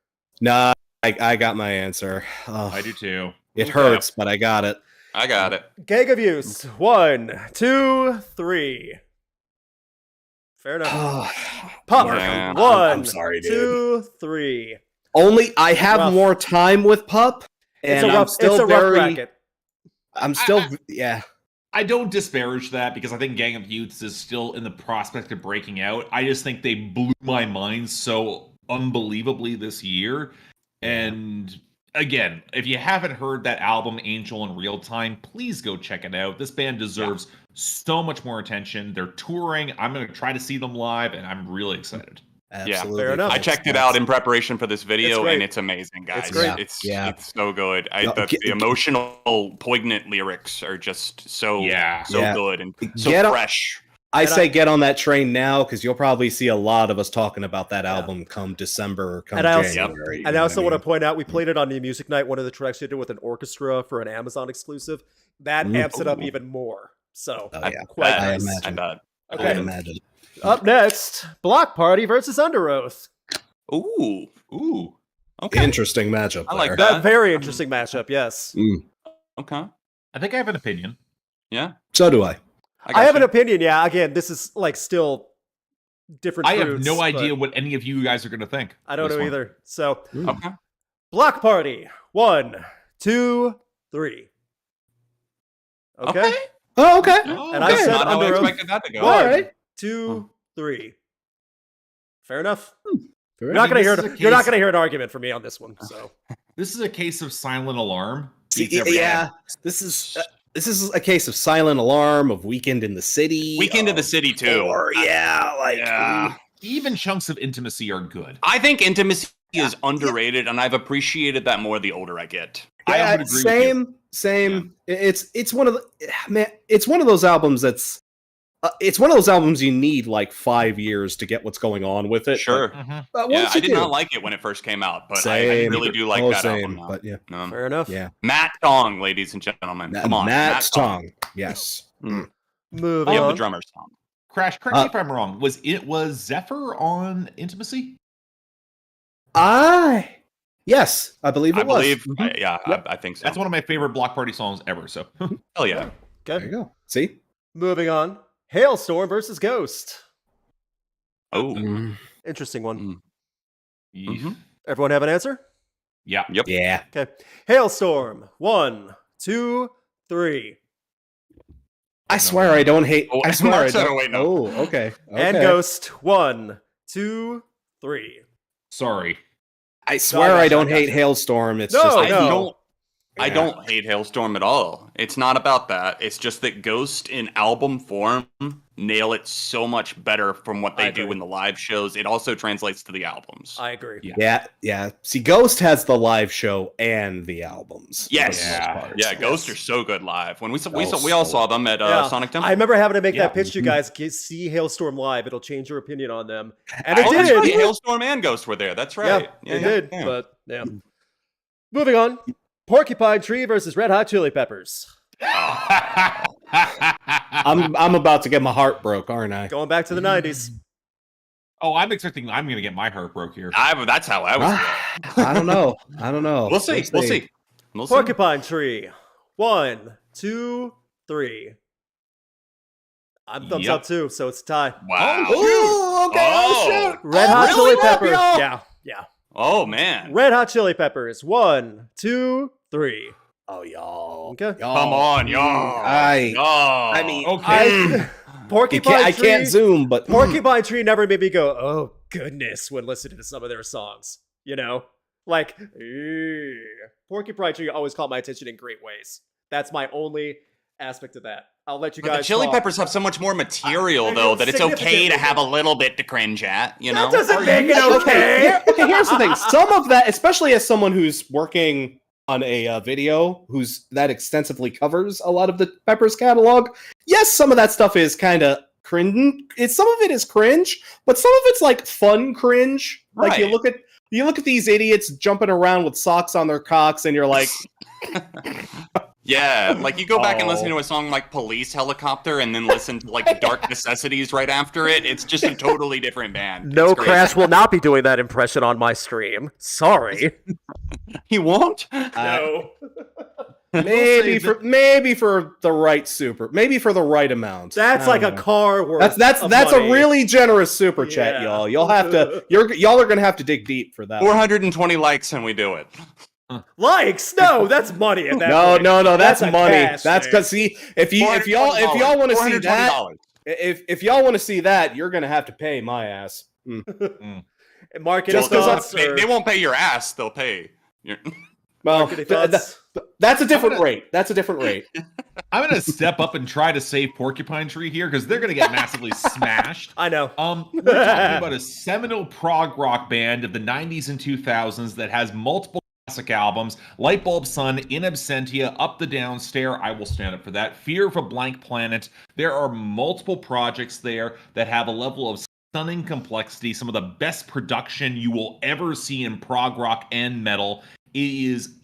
Speaker 4: Nah, I got my answer. Oh,
Speaker 3: I do too.
Speaker 4: it hurts, but I got it.
Speaker 2: I got it.
Speaker 1: Gang of Use. 1, 2, 3. Fair enough. Pup.
Speaker 4: Mark,
Speaker 2: Yeah.
Speaker 4: I'm
Speaker 1: 1,
Speaker 4: sorry, dude.
Speaker 1: 2, 3.
Speaker 4: Only I have
Speaker 1: Rough.
Speaker 4: more time with Pup,
Speaker 1: It's
Speaker 4: and
Speaker 1: a rough.
Speaker 4: I'm still
Speaker 1: it's a rough
Speaker 4: very.
Speaker 1: bracket.
Speaker 4: I'm still, yeah.
Speaker 3: I don't disparage that because I think Gang of Youths is still in the prospect of breaking out. I just think they blew my mind so unbelievably this year. And again, if you haven't heard that album, Angel in Real Time, please go check it out. This band deserves so much more attention. They're touring. I'm going to try to see them live, and I'm really excited.
Speaker 4: Absolutely.
Speaker 1: fair enough.
Speaker 2: I checked it out in prepreparation for this video,
Speaker 1: great.
Speaker 2: and it's amazing, guys.
Speaker 1: It's great.
Speaker 2: It's so good.
Speaker 4: Yeah,
Speaker 2: The emotional, poignant lyrics are just so
Speaker 3: Yeah.
Speaker 2: so
Speaker 4: Yeah.
Speaker 2: good and so
Speaker 4: Get on-
Speaker 2: fresh.
Speaker 4: I
Speaker 1: And
Speaker 4: say get on that train now because you'll probably see a lot of us talking about that
Speaker 1: Yeah.
Speaker 4: album come December or come
Speaker 1: And I also-
Speaker 4: January.
Speaker 1: And I also want to point out, we played it on the Music Night, one of the tracks we did with an orchestra for an Amazon exclusive. That amps it up
Speaker 2: Ooh.
Speaker 1: even more. So,
Speaker 4: Oh, yeah.
Speaker 1: quite
Speaker 2: bet.
Speaker 4: I
Speaker 1: nice.
Speaker 4: imagine.
Speaker 2: I bet.
Speaker 4: I
Speaker 1: Okay.
Speaker 4: imagine.
Speaker 1: Up next, Bloc Party versus Underoath.
Speaker 2: Ooh.
Speaker 3: Ooh.
Speaker 2: Okay.
Speaker 4: Interesting matchup.
Speaker 2: I like
Speaker 4: there.
Speaker 2: that.
Speaker 1: That very interesting matchup, yes.
Speaker 2: Okay.
Speaker 3: I think I have an opinion.
Speaker 2: Yeah.
Speaker 4: So do I.
Speaker 1: I have an
Speaker 2: got
Speaker 1: opinion, yeah. Again, this is like still different
Speaker 3: I have
Speaker 1: fruits,
Speaker 3: no
Speaker 1: but
Speaker 3: idea what any of you guys are going to think.
Speaker 1: I don't
Speaker 3: this
Speaker 1: know
Speaker 3: one.
Speaker 1: either. So,
Speaker 2: you. Okay.
Speaker 1: Bloc Party. 1, 2, 3. Okay.
Speaker 4: Oh, okay.
Speaker 3: Oh,
Speaker 1: And I
Speaker 2: That's
Speaker 1: said
Speaker 2: not how I
Speaker 1: Underoath.
Speaker 2: expected that to go.
Speaker 1: One,
Speaker 4: All right.
Speaker 1: 2, 3. Fair enough.
Speaker 4: Fair
Speaker 1: You're
Speaker 4: enough.
Speaker 1: not gonna hear
Speaker 3: this is a
Speaker 1: you're not
Speaker 3: case-
Speaker 1: gonna hear an argument from me on this one. So
Speaker 3: This is a case of silent alarm.
Speaker 4: See,
Speaker 3: beats every
Speaker 4: yeah,
Speaker 3: ad.
Speaker 4: this is a case of Silent Alarm, of Weekend in the City,
Speaker 2: Weekend in the
Speaker 4: of
Speaker 2: City too.
Speaker 4: Or yeah, like
Speaker 2: Yeah.
Speaker 3: Even chunks of intimacy are good.
Speaker 2: I think intimacy is underrated, and I've appreciated that more the older I get.
Speaker 3: I
Speaker 4: yeah,
Speaker 3: would agree with you.
Speaker 4: same. It's one of the man. It's one of those albums that's. It's one of those albums you need like 5 years to get what's going on with it.
Speaker 2: Sure.
Speaker 4: But
Speaker 2: Yeah,
Speaker 4: once
Speaker 2: I
Speaker 4: you
Speaker 2: did
Speaker 4: do,
Speaker 2: not like it when it first came out, but I
Speaker 4: Same.
Speaker 2: really do like
Speaker 4: oh,
Speaker 2: that
Speaker 4: same,
Speaker 2: album now.
Speaker 4: But yeah,
Speaker 1: fair enough.
Speaker 4: yeah.
Speaker 2: Matt Tong, ladies and gentlemen. Come on.
Speaker 4: Matt's tongue. Yes.
Speaker 1: Move
Speaker 2: Yeah, the
Speaker 1: on.
Speaker 2: drummer's Tong.
Speaker 3: Crash, correct me if I'm wrong. Was Zephyr on Intimacy?
Speaker 4: Yes, I believe it
Speaker 2: I
Speaker 4: was.
Speaker 2: believe.
Speaker 4: Mhm.
Speaker 2: Yeah,
Speaker 4: Yep.
Speaker 2: I think so.
Speaker 3: That's one of my favorite Block Party songs ever. So
Speaker 2: Hell yeah.
Speaker 4: There you
Speaker 1: Okay.
Speaker 4: go. See?
Speaker 1: Moving on. Halestorm versus Ghost.
Speaker 2: Oh.
Speaker 4: Mm,
Speaker 1: Interesting one.
Speaker 2: Mm.
Speaker 3: Yeesh.
Speaker 2: Mhm.
Speaker 1: Everyone have an answer?
Speaker 3: Yeah.
Speaker 2: Yep.
Speaker 4: yeah.
Speaker 1: Okay. Hailstorm. 1, 2, 3.
Speaker 4: I swear I don't hate.
Speaker 2: Oh,
Speaker 4: I swear I
Speaker 2: Mark said
Speaker 4: don't.
Speaker 2: it, wait, no.
Speaker 4: Oh, okay.
Speaker 1: And Ghost. 1, 2, 3.
Speaker 3: Sorry.
Speaker 4: I swear
Speaker 1: gotcha,
Speaker 4: I don't
Speaker 1: I
Speaker 4: hate
Speaker 1: gotcha.
Speaker 4: Hailstorm. It's
Speaker 1: No,
Speaker 4: just
Speaker 2: I
Speaker 1: no.
Speaker 2: don't. I
Speaker 4: Yeah.
Speaker 2: don't hate Hailstorm at all. It's not about that. It's just that Ghost in album form nail it so much better from what
Speaker 1: I
Speaker 2: they do
Speaker 1: agree.
Speaker 2: in the live shows. It also translates to the albums.
Speaker 1: I agree.
Speaker 4: Yeah. See, Ghost has the live show and the albums.
Speaker 2: Yes.
Speaker 4: for the most
Speaker 3: Yeah.
Speaker 4: part.
Speaker 2: Yeah, Ghost are so good live. When we
Speaker 4: Oh,
Speaker 2: all
Speaker 4: so
Speaker 2: saw them at
Speaker 1: Yeah.
Speaker 2: Sonic Temple.
Speaker 1: I remember having to make
Speaker 3: Yeah.
Speaker 1: that pitch to you
Speaker 4: Mhm.
Speaker 1: guys. See Hailstorm live. It'll change your opinion on them. And it
Speaker 2: Oh, that's
Speaker 1: did.
Speaker 2: right. Hailstorm and Ghost were there. That's right.
Speaker 1: Yeah, it did. But yeah. Moving on. Porcupine Tree versus Red Hot Chili Peppers.
Speaker 4: I'm about to get my heart broke, aren't I?
Speaker 1: Going back to the 90s.
Speaker 3: Oh, I'm expecting I'm going to get my heart broke here.
Speaker 2: That's how I was.
Speaker 4: I don't know. I don't know.
Speaker 2: We'll see. We'll see. We'll see.
Speaker 1: Porcupine Tree. 1, 2, 3. I'm thumbs
Speaker 3: Yep.
Speaker 1: up too, so it's a tie.
Speaker 2: Wow.
Speaker 4: Ooh, okay.
Speaker 2: Oh.
Speaker 4: Shoot.
Speaker 1: Red Hot
Speaker 4: really?
Speaker 1: Chili Peppers.
Speaker 4: Yo.
Speaker 1: Yeah.
Speaker 2: Oh man.
Speaker 1: Red Hot Chili Peppers. 1, 2, 3.
Speaker 4: Oh, y'all.
Speaker 1: Okay.
Speaker 4: Y'all.
Speaker 2: Come on, y'all.
Speaker 4: I mean,
Speaker 3: Okay.
Speaker 1: Porcupine
Speaker 4: I
Speaker 1: Tree.
Speaker 4: can't zoom, but
Speaker 1: Porcupine Tree never made me go, oh goodness, when listening to some of their songs. You know? Like, Porcupine Tree always caught my attention in great ways. That's my only aspect of that. I'll let you
Speaker 2: But
Speaker 1: guys
Speaker 2: the Chili
Speaker 1: talk.
Speaker 2: Peppers have so much more material,
Speaker 1: I
Speaker 2: though,
Speaker 1: know,
Speaker 2: that it's okay to
Speaker 1: significantly.
Speaker 2: have a little bit to cringe at. You know.
Speaker 1: That doesn't make it
Speaker 4: Okay,
Speaker 1: okay.
Speaker 4: okay, here's the thing. Some of that, especially as someone who's working on a video who's that extensively covers a lot of the Peppers catalog, yes, some of that stuff is kind of cringe. Some of it is cringe, but some of it's like fun cringe. Like you
Speaker 2: Right.
Speaker 4: look at these idiots jumping around with socks on their cocks, and you're like,
Speaker 2: Yeah, like you go back and
Speaker 4: Oh.
Speaker 2: listen to a song like Police Helicopter and then listen to like Dark Necessities right after it. It's just a totally different band.
Speaker 1: No,
Speaker 2: It's great.
Speaker 1: Crash will not be doing that impression on my stream. Sorry.
Speaker 2: He won't?
Speaker 1: No.
Speaker 4: maybe for the right maybe for the right amount.
Speaker 1: That's
Speaker 4: I
Speaker 1: like a
Speaker 4: don't know.
Speaker 1: car worth.
Speaker 4: That's
Speaker 1: of
Speaker 4: a
Speaker 1: money.
Speaker 4: really generous super chat,
Speaker 1: Yeah.
Speaker 4: y'all. Y'all have to y'all are gonna have to dig deep for that.
Speaker 2: 420 likes and we do it.
Speaker 1: Likes. No, that's money at that
Speaker 4: No,
Speaker 1: point.
Speaker 4: no, that's
Speaker 1: a
Speaker 4: money.
Speaker 1: cash
Speaker 4: That's
Speaker 1: thing.
Speaker 4: because see, if y'all want to see that,
Speaker 2: $420.
Speaker 4: if y'all want to see that, you're gonna have to pay my ass.
Speaker 1: Marketing
Speaker 4: Just 'cause
Speaker 1: thoughts.
Speaker 2: They won't pay your ass, they'll pay your...
Speaker 4: Well,
Speaker 1: Marketing thoughts.
Speaker 4: that's a different rate. That's a different rate.
Speaker 3: I'm going to step up and try to save Porcupine Tree here because they're going to get massively smashed.
Speaker 1: I know.
Speaker 3: We're talking about a seminal prog rock band of the 90s and 2000s that has multiple classic albums: Lightbulb Sun, In Absentia, Up the Down Stair, I Will Stand Up for That, Fear of a Blank Planet. There are multiple projects there that have a level of stunning complexity, some of the best production you will ever see in prog rock and metal. It is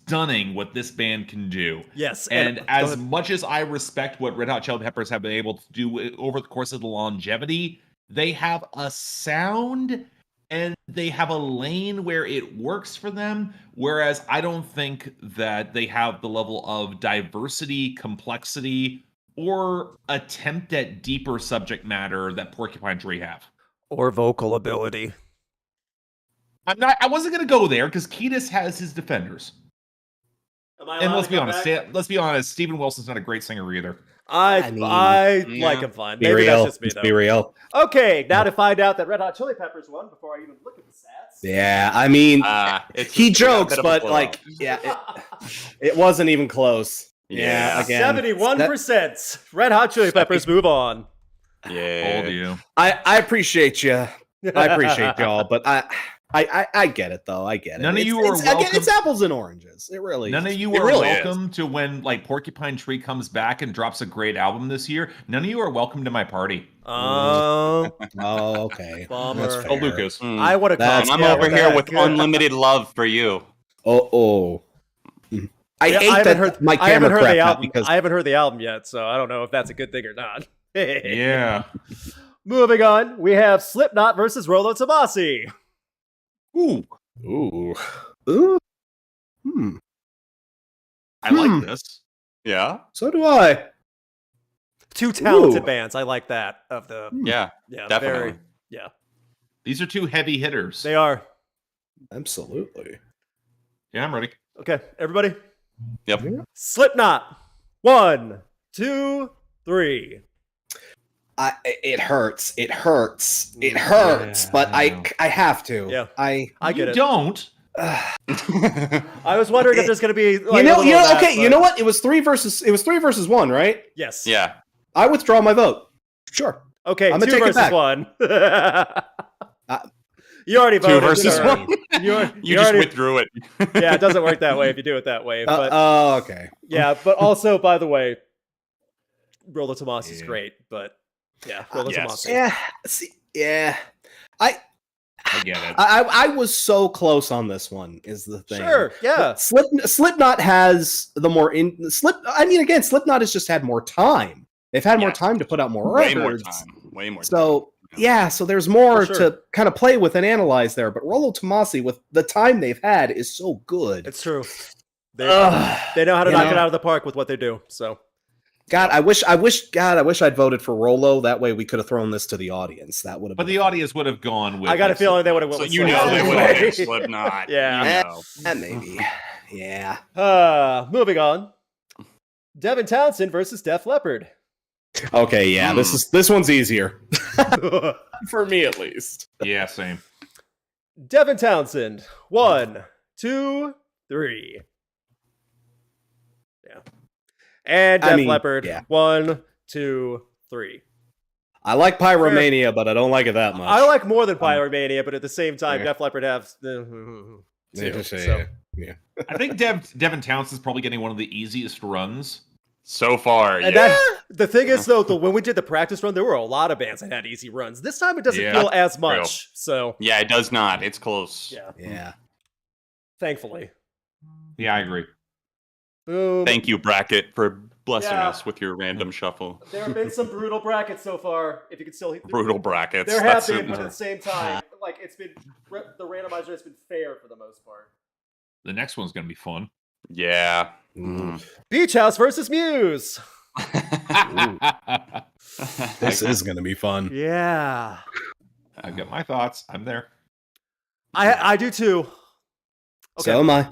Speaker 3: stunning what this band can do.
Speaker 1: Yes.
Speaker 3: And
Speaker 1: go
Speaker 3: as
Speaker 1: ahead.
Speaker 3: much as I respect what Red Hot Chili Peppers have been able to do over the course of the longevity, they have a sound and they have a lane where it works for them, whereas I don't think that they have the level of diversity, complexity, or attempt at deeper subject matter that Porcupine Tree have.
Speaker 1: Or vocal ability.
Speaker 3: I wasn't going to go there because Kiedis has his defenders. And let's be honest, Steven Wilson's not a great singer either.
Speaker 1: I
Speaker 4: mean,
Speaker 1: like him fine. Maybe that's just me
Speaker 4: Be
Speaker 1: though.
Speaker 4: real.
Speaker 1: Okay, now to find out that Red Hot Chili Peppers won before I even look at the stats.
Speaker 4: Yeah, I mean, he jokes, but like, yeah, it wasn't even close.
Speaker 2: Yeah.
Speaker 4: again,
Speaker 1: 71%. Red Hot Chili Peppers move on.
Speaker 2: Yeah.
Speaker 3: Told you.
Speaker 4: I appreciate you. I appreciate y'all, but I get it though. I get it.
Speaker 3: None of you are
Speaker 4: again,
Speaker 3: welcome.
Speaker 4: it's apples and oranges. It really.
Speaker 3: None of you
Speaker 2: It
Speaker 3: are
Speaker 2: really
Speaker 3: welcome to when like Porcupine Tree comes back and drops a great album this year. None of you are welcome to my party.
Speaker 4: Oh, okay.
Speaker 1: Bummer.
Speaker 4: That's
Speaker 1: Oh,
Speaker 4: fair.
Speaker 3: Oh, Lucas.
Speaker 1: I would have
Speaker 4: That's-
Speaker 2: And I'm over here with unlimited love for you.
Speaker 4: Oh. I
Speaker 1: Yeah,
Speaker 4: hate that my
Speaker 1: I haven't
Speaker 4: camera
Speaker 1: heard the
Speaker 4: cracked out
Speaker 1: album.
Speaker 4: because
Speaker 1: I haven't heard the album yet, so I don't know if that's a good thing or not.
Speaker 3: Yeah.
Speaker 1: Moving on, we have Slipknot versus Rolo Tomassi.
Speaker 3: Ooh.
Speaker 4: ooh.
Speaker 3: I like this.
Speaker 2: Yeah?
Speaker 4: So do I.
Speaker 1: Two talented
Speaker 5: Ooh.
Speaker 1: bands. I like that.
Speaker 2: Yeah, definitely.
Speaker 1: Very, yeah,
Speaker 3: These are two heavy hitters.
Speaker 1: they are.
Speaker 4: Absolutely.
Speaker 3: Yeah, I'm ready.
Speaker 1: Okay, everybody.
Speaker 2: Yep.
Speaker 1: Slipknot. 1, 2, 3.
Speaker 4: It hurts. It hurts. It hurts.
Speaker 3: Yeah,
Speaker 4: But
Speaker 3: I know.
Speaker 4: I have to.
Speaker 1: Yeah.
Speaker 4: I
Speaker 1: I get
Speaker 3: you
Speaker 1: it.
Speaker 3: don't.
Speaker 1: I was wondering if there's going to be like,
Speaker 4: you know,
Speaker 1: a little of that,
Speaker 4: okay, you
Speaker 1: but-
Speaker 4: know what? It was 3 versus 1, right?
Speaker 1: Yes.
Speaker 2: Yeah.
Speaker 4: I withdraw my vote. Sure.
Speaker 1: Okay,
Speaker 4: I'ma
Speaker 1: 2
Speaker 4: take it
Speaker 1: versus
Speaker 4: back.
Speaker 1: 1. You already voted.
Speaker 2: 2 versus
Speaker 1: sorry.
Speaker 2: 1.
Speaker 1: You
Speaker 2: You just
Speaker 1: already-
Speaker 2: withdrew it.
Speaker 1: Yeah, it doesn't work that way if you do it that way. But
Speaker 4: Okay.
Speaker 1: yeah, but also, by the way, Rolo Tomassi is
Speaker 3: Yeah.
Speaker 1: great. But yeah, Rolo
Speaker 2: yes.
Speaker 1: Tomassi.
Speaker 4: Yeah. See, yeah.
Speaker 3: I get it.
Speaker 4: I was so close on this one. Is the thing?
Speaker 1: Sure. Yeah.
Speaker 4: Slipknot has the more I mean, again, Slipknot has just had more time. They've had more
Speaker 2: Yeah.
Speaker 4: time to put out more
Speaker 2: Way
Speaker 4: records.
Speaker 2: more time. Way more time.
Speaker 4: So yeah, so there's more
Speaker 1: For sure.
Speaker 4: to kind of play with and analyze there. But Rolo Tomassi, with the time they've had, is so good.
Speaker 1: It's true. They
Speaker 4: Ugh.
Speaker 1: know how to
Speaker 4: You
Speaker 1: knock
Speaker 4: know?
Speaker 1: it out of the park with what they do. So
Speaker 4: God, I wish I'd voted for Rolo. That way we could have thrown this to the audience. That would have
Speaker 3: But
Speaker 4: been
Speaker 3: the audience would have gone with.
Speaker 1: I got a
Speaker 3: like,
Speaker 1: feeling they would have
Speaker 3: Slipknot.
Speaker 1: went
Speaker 2: So
Speaker 1: with
Speaker 2: you know
Speaker 1: Slipknot
Speaker 2: they would
Speaker 1: anyway.
Speaker 2: have picked Slipknot.
Speaker 1: Yeah.
Speaker 2: You know.
Speaker 4: maybe. Yeah.
Speaker 1: Moving on. Devin Townsend versus Def Leppard.
Speaker 4: Okay, yeah.
Speaker 2: Hmm.
Speaker 4: This one's easier. For me at least.
Speaker 3: Yeah, same.
Speaker 1: Devin Townsend. 1, 2, 3. Yeah. And Def Leppard.
Speaker 4: yeah.
Speaker 1: 1, 2, 3.
Speaker 4: I like Pyromania, but I don't like it that much.
Speaker 1: I like more than Pyromania, but at the same time,
Speaker 4: Yeah.
Speaker 1: Def Leppard have
Speaker 4: Yeah,
Speaker 1: so.
Speaker 3: I think Devin Townsend's probably getting one of the easiest runs.
Speaker 2: So far,
Speaker 1: And
Speaker 2: yeah.
Speaker 1: the thing is, though, when we did the practice run, there were a lot of bands that had easy runs. This time, it doesn't
Speaker 3: Yeah.
Speaker 1: feel as much. So,
Speaker 2: Yeah, it does not. It's close.
Speaker 1: yeah,
Speaker 4: Yeah.
Speaker 1: thankfully.
Speaker 3: Yeah, I agree.
Speaker 1: Boom.
Speaker 2: Thank you, Bracket, for blessing
Speaker 1: Yeah.
Speaker 2: us with your random shuffle.
Speaker 1: There have been some brutal brackets so far. If you can still
Speaker 2: Brutal brackets.
Speaker 1: there have
Speaker 2: That's
Speaker 1: been,
Speaker 2: super-
Speaker 1: but at the same time, like it's been the randomizer has been fair for the most part.
Speaker 3: The next one's going to be fun.
Speaker 2: Yeah.
Speaker 1: Beach House versus Muse.
Speaker 4: This is going to be fun.
Speaker 1: Yeah,
Speaker 3: I've got my thoughts. I'm there.
Speaker 1: I do too. Okay,
Speaker 4: So am I.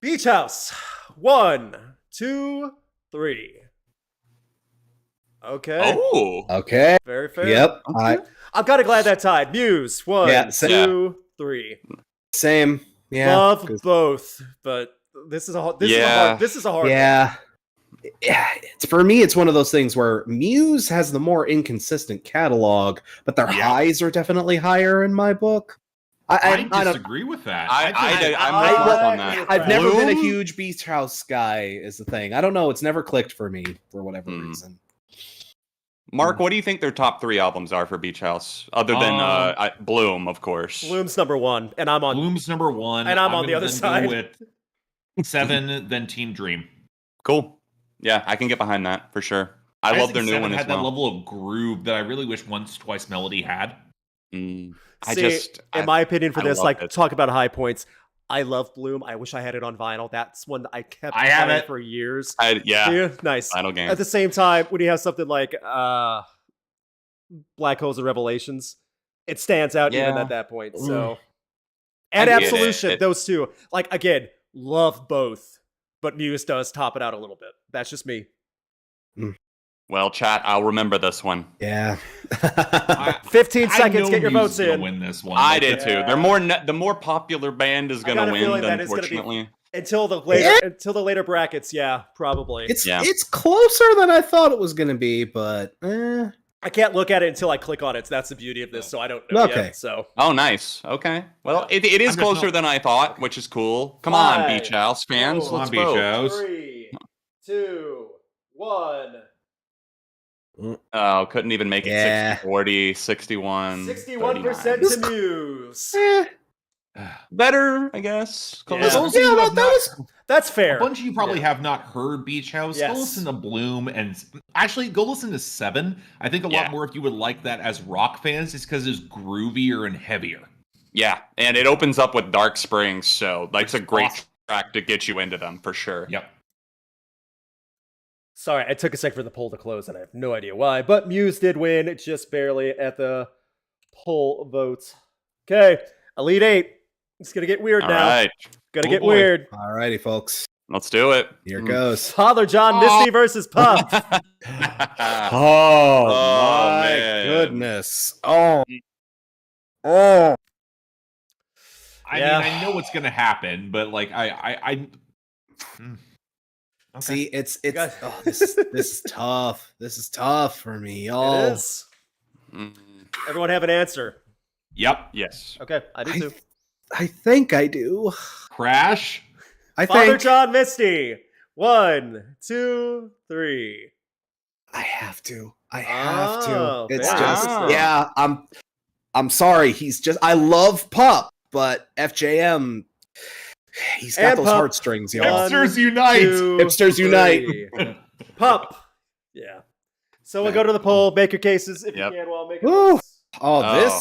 Speaker 1: Beach House. 1, 2, 3. Okay.
Speaker 2: Oh.
Speaker 4: Okay.
Speaker 1: Very fair.
Speaker 4: Yep.
Speaker 1: I'm kind of glad that tied. Muse. 1,
Speaker 4: Yeah,
Speaker 1: 2, 3.
Speaker 4: Same. Yeah.
Speaker 1: Love
Speaker 4: 'cause-
Speaker 1: both, but this is a hard. This
Speaker 2: Yeah.
Speaker 1: is a hard.
Speaker 4: Yeah. Yeah, for me, it's one of those things where Muse has the more inconsistent catalog, but their
Speaker 2: Yeah.
Speaker 4: highs are definitely higher in my book. I don't.
Speaker 3: disagree with that.
Speaker 2: I'm
Speaker 1: I-
Speaker 2: with Mark on
Speaker 1: I-
Speaker 2: that.
Speaker 4: I've never been a
Speaker 2: Bloom?
Speaker 4: huge Beach House guy. Is the thing. I don't know. It's never clicked for me for whatever
Speaker 2: Hmm.
Speaker 4: reason.
Speaker 2: Mark, what do you think their top 3 albums are for Beach House? Other than Bloom, of course.
Speaker 1: Bloom's number 1, and I'm on.
Speaker 3: Bloom's number 1.
Speaker 1: And I'm on the
Speaker 3: gonna
Speaker 1: other
Speaker 3: then
Speaker 1: side.
Speaker 3: Go with 7, then Team Dream.
Speaker 2: Cool. Yeah, I can get behind that for sure. I love
Speaker 3: think
Speaker 2: their new
Speaker 3: 7
Speaker 2: one as
Speaker 3: had that
Speaker 2: well.
Speaker 3: level of groove that I really wish Once Twice Melody had.
Speaker 1: See, in my opinion, for
Speaker 2: I
Speaker 1: this,
Speaker 2: love
Speaker 1: like
Speaker 2: it.
Speaker 1: talk about high points. I love Bloom. I wish I had it on vinyl. That's one that I kept
Speaker 3: I have
Speaker 1: buying
Speaker 3: it.
Speaker 1: for years.
Speaker 2: Yeah,
Speaker 1: Yeah, nice.
Speaker 2: final game.
Speaker 1: At the same time, when you have something like Black Holes and Revelations, it stands out even
Speaker 2: Yeah.
Speaker 1: at that point.
Speaker 4: Mm.
Speaker 1: So, and
Speaker 2: I get it.
Speaker 1: Absolution, those two. Like again, love both, but Muse does top it out a little bit. That's just me.
Speaker 2: Well, chat, I'll remember this one.
Speaker 4: Yeah.
Speaker 1: 15
Speaker 3: I
Speaker 1: seconds,
Speaker 3: know
Speaker 1: get your
Speaker 3: Muse
Speaker 1: votes
Speaker 3: is gonna
Speaker 1: in.
Speaker 3: Win this one.
Speaker 2: I
Speaker 3: Like,
Speaker 2: did too.
Speaker 1: Yeah.
Speaker 2: The more popular band is
Speaker 1: I
Speaker 2: going
Speaker 1: got
Speaker 2: to
Speaker 1: a
Speaker 2: win,
Speaker 1: feeling that it's gonna be-
Speaker 2: unfortunately.
Speaker 1: Until the later brackets, yeah, probably.
Speaker 2: Yeah.
Speaker 4: It's closer than I thought it was going to be, but
Speaker 1: I can't look at it until I click on it. So that's the beauty of this. So I don't know
Speaker 4: Okay.
Speaker 1: yet. So
Speaker 2: Oh, nice. Okay. Well, it is
Speaker 3: I'm just
Speaker 2: closer
Speaker 3: not-
Speaker 2: than I thought, which is cool. Come
Speaker 1: 5,
Speaker 2: on, Beach House fans.
Speaker 1: Come on,
Speaker 2: Let's
Speaker 3: Beach
Speaker 2: vote.
Speaker 3: House.
Speaker 1: 3, 2, 1.
Speaker 2: Oh, couldn't even make it
Speaker 4: Yeah.
Speaker 2: 60, 40, 61.
Speaker 1: 61%
Speaker 2: 39.
Speaker 1: to Muse.
Speaker 2: Better, I guess.
Speaker 1: Yeah.
Speaker 3: For those of you who have not-
Speaker 1: That's fair.
Speaker 3: A bunch of you probably
Speaker 1: Yeah.
Speaker 3: have not heard Beach House.
Speaker 1: Yes.
Speaker 3: Go listen to Bloom and actually go listen to 7. I think a
Speaker 2: Yeah.
Speaker 3: lot more if you would like that as rock fans, is because it's groovier and heavier.
Speaker 2: Yeah, and it opens up with Dark Springs, so that's a great
Speaker 3: awesome.
Speaker 2: track to get you into them for sure.
Speaker 3: Yep.
Speaker 1: Sorry, I took a sec for the poll to close, and I have no idea why. But Muse did win, just barely at the poll votes. Okay, Elite Eight. It's gonna get weird
Speaker 2: All
Speaker 1: now.
Speaker 2: right.
Speaker 1: Gonna
Speaker 3: Oh,
Speaker 1: get
Speaker 3: boy.
Speaker 1: weird.
Speaker 4: Alrighty, folks.
Speaker 2: Let's do it.
Speaker 4: Here goes.
Speaker 1: Father John Misty versus Puff.
Speaker 4: Oh,
Speaker 2: Oh,
Speaker 4: my
Speaker 2: man.
Speaker 4: goodness. Oh.
Speaker 3: I
Speaker 1: Yeah.
Speaker 3: mean, I know what's gonna happen, but like I Okay.
Speaker 4: See, it's
Speaker 1: Guys.
Speaker 4: oh, this is tough. This is tough for me, y'all.
Speaker 1: It is.
Speaker 2: Mm,
Speaker 1: Everyone have an answer?
Speaker 3: Yep.
Speaker 2: yes.
Speaker 1: Okay, I do too.
Speaker 4: I think I do.
Speaker 3: Crash.
Speaker 4: I
Speaker 1: Father
Speaker 4: think
Speaker 1: John Misty. 1, 2, 3.
Speaker 4: I have to. I have
Speaker 1: Oh,
Speaker 4: to. It's
Speaker 1: fair.
Speaker 4: just
Speaker 2: Wow.
Speaker 4: yeah. I'm sorry. He's just. I love Pup, but FJM. He's got
Speaker 1: And
Speaker 4: those
Speaker 1: Pup.
Speaker 4: heartstrings, y'all.
Speaker 1: One,
Speaker 3: Hipsters unite.
Speaker 1: 2,
Speaker 4: Hipsters unite.
Speaker 1: 3. Pup. Yeah. So we'll go to the poll. Make your cases if
Speaker 2: Yep.
Speaker 1: you can while I'm making
Speaker 4: Woo.
Speaker 1: this.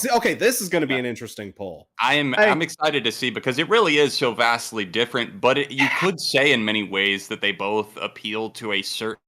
Speaker 4: This okay. This is going to be an interesting poll.
Speaker 2: I'm excited to see because it really is so vastly different, but you could say in many ways that they both appeal to a certain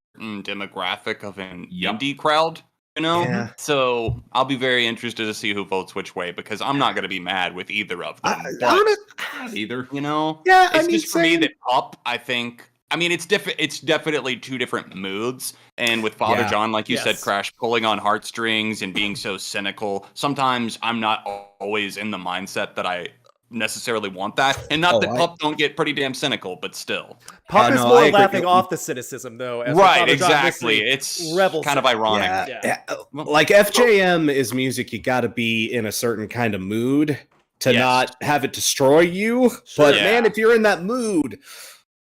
Speaker 2: demographic of an
Speaker 3: Yep.
Speaker 2: indie crowd, you know?
Speaker 4: Yeah.
Speaker 2: So I'll be very interested to see who votes which way because I'm not going to be mad with either of them. but,
Speaker 3: Not either.
Speaker 2: you know,
Speaker 4: Yeah,
Speaker 2: it's
Speaker 4: I mean,
Speaker 2: just for me
Speaker 4: same.
Speaker 2: that Up, I think. I mean, it's definitely two different moods. And with Father
Speaker 4: Yeah.
Speaker 2: John, like you said,
Speaker 1: Yes.
Speaker 2: Crash, pulling on heartstrings and being so cynical. Sometimes I'm not always in the mindset that I necessarily want that. And not that Pup don't get pretty damn cynical, but still.
Speaker 1: Pup is
Speaker 4: no,
Speaker 1: more
Speaker 4: I agree.
Speaker 1: laughing off the cynicism, though. As
Speaker 2: Right,
Speaker 1: Father John
Speaker 2: exactly.
Speaker 1: Misty
Speaker 2: It's
Speaker 1: revels
Speaker 2: kind of
Speaker 1: in it.
Speaker 2: ironic.
Speaker 1: Yeah.
Speaker 4: Like FJM is music. You got to be in a certain kind of mood to
Speaker 2: Yes.
Speaker 4: not have it destroy you. But
Speaker 2: Yeah.
Speaker 4: man, if you're in that mood,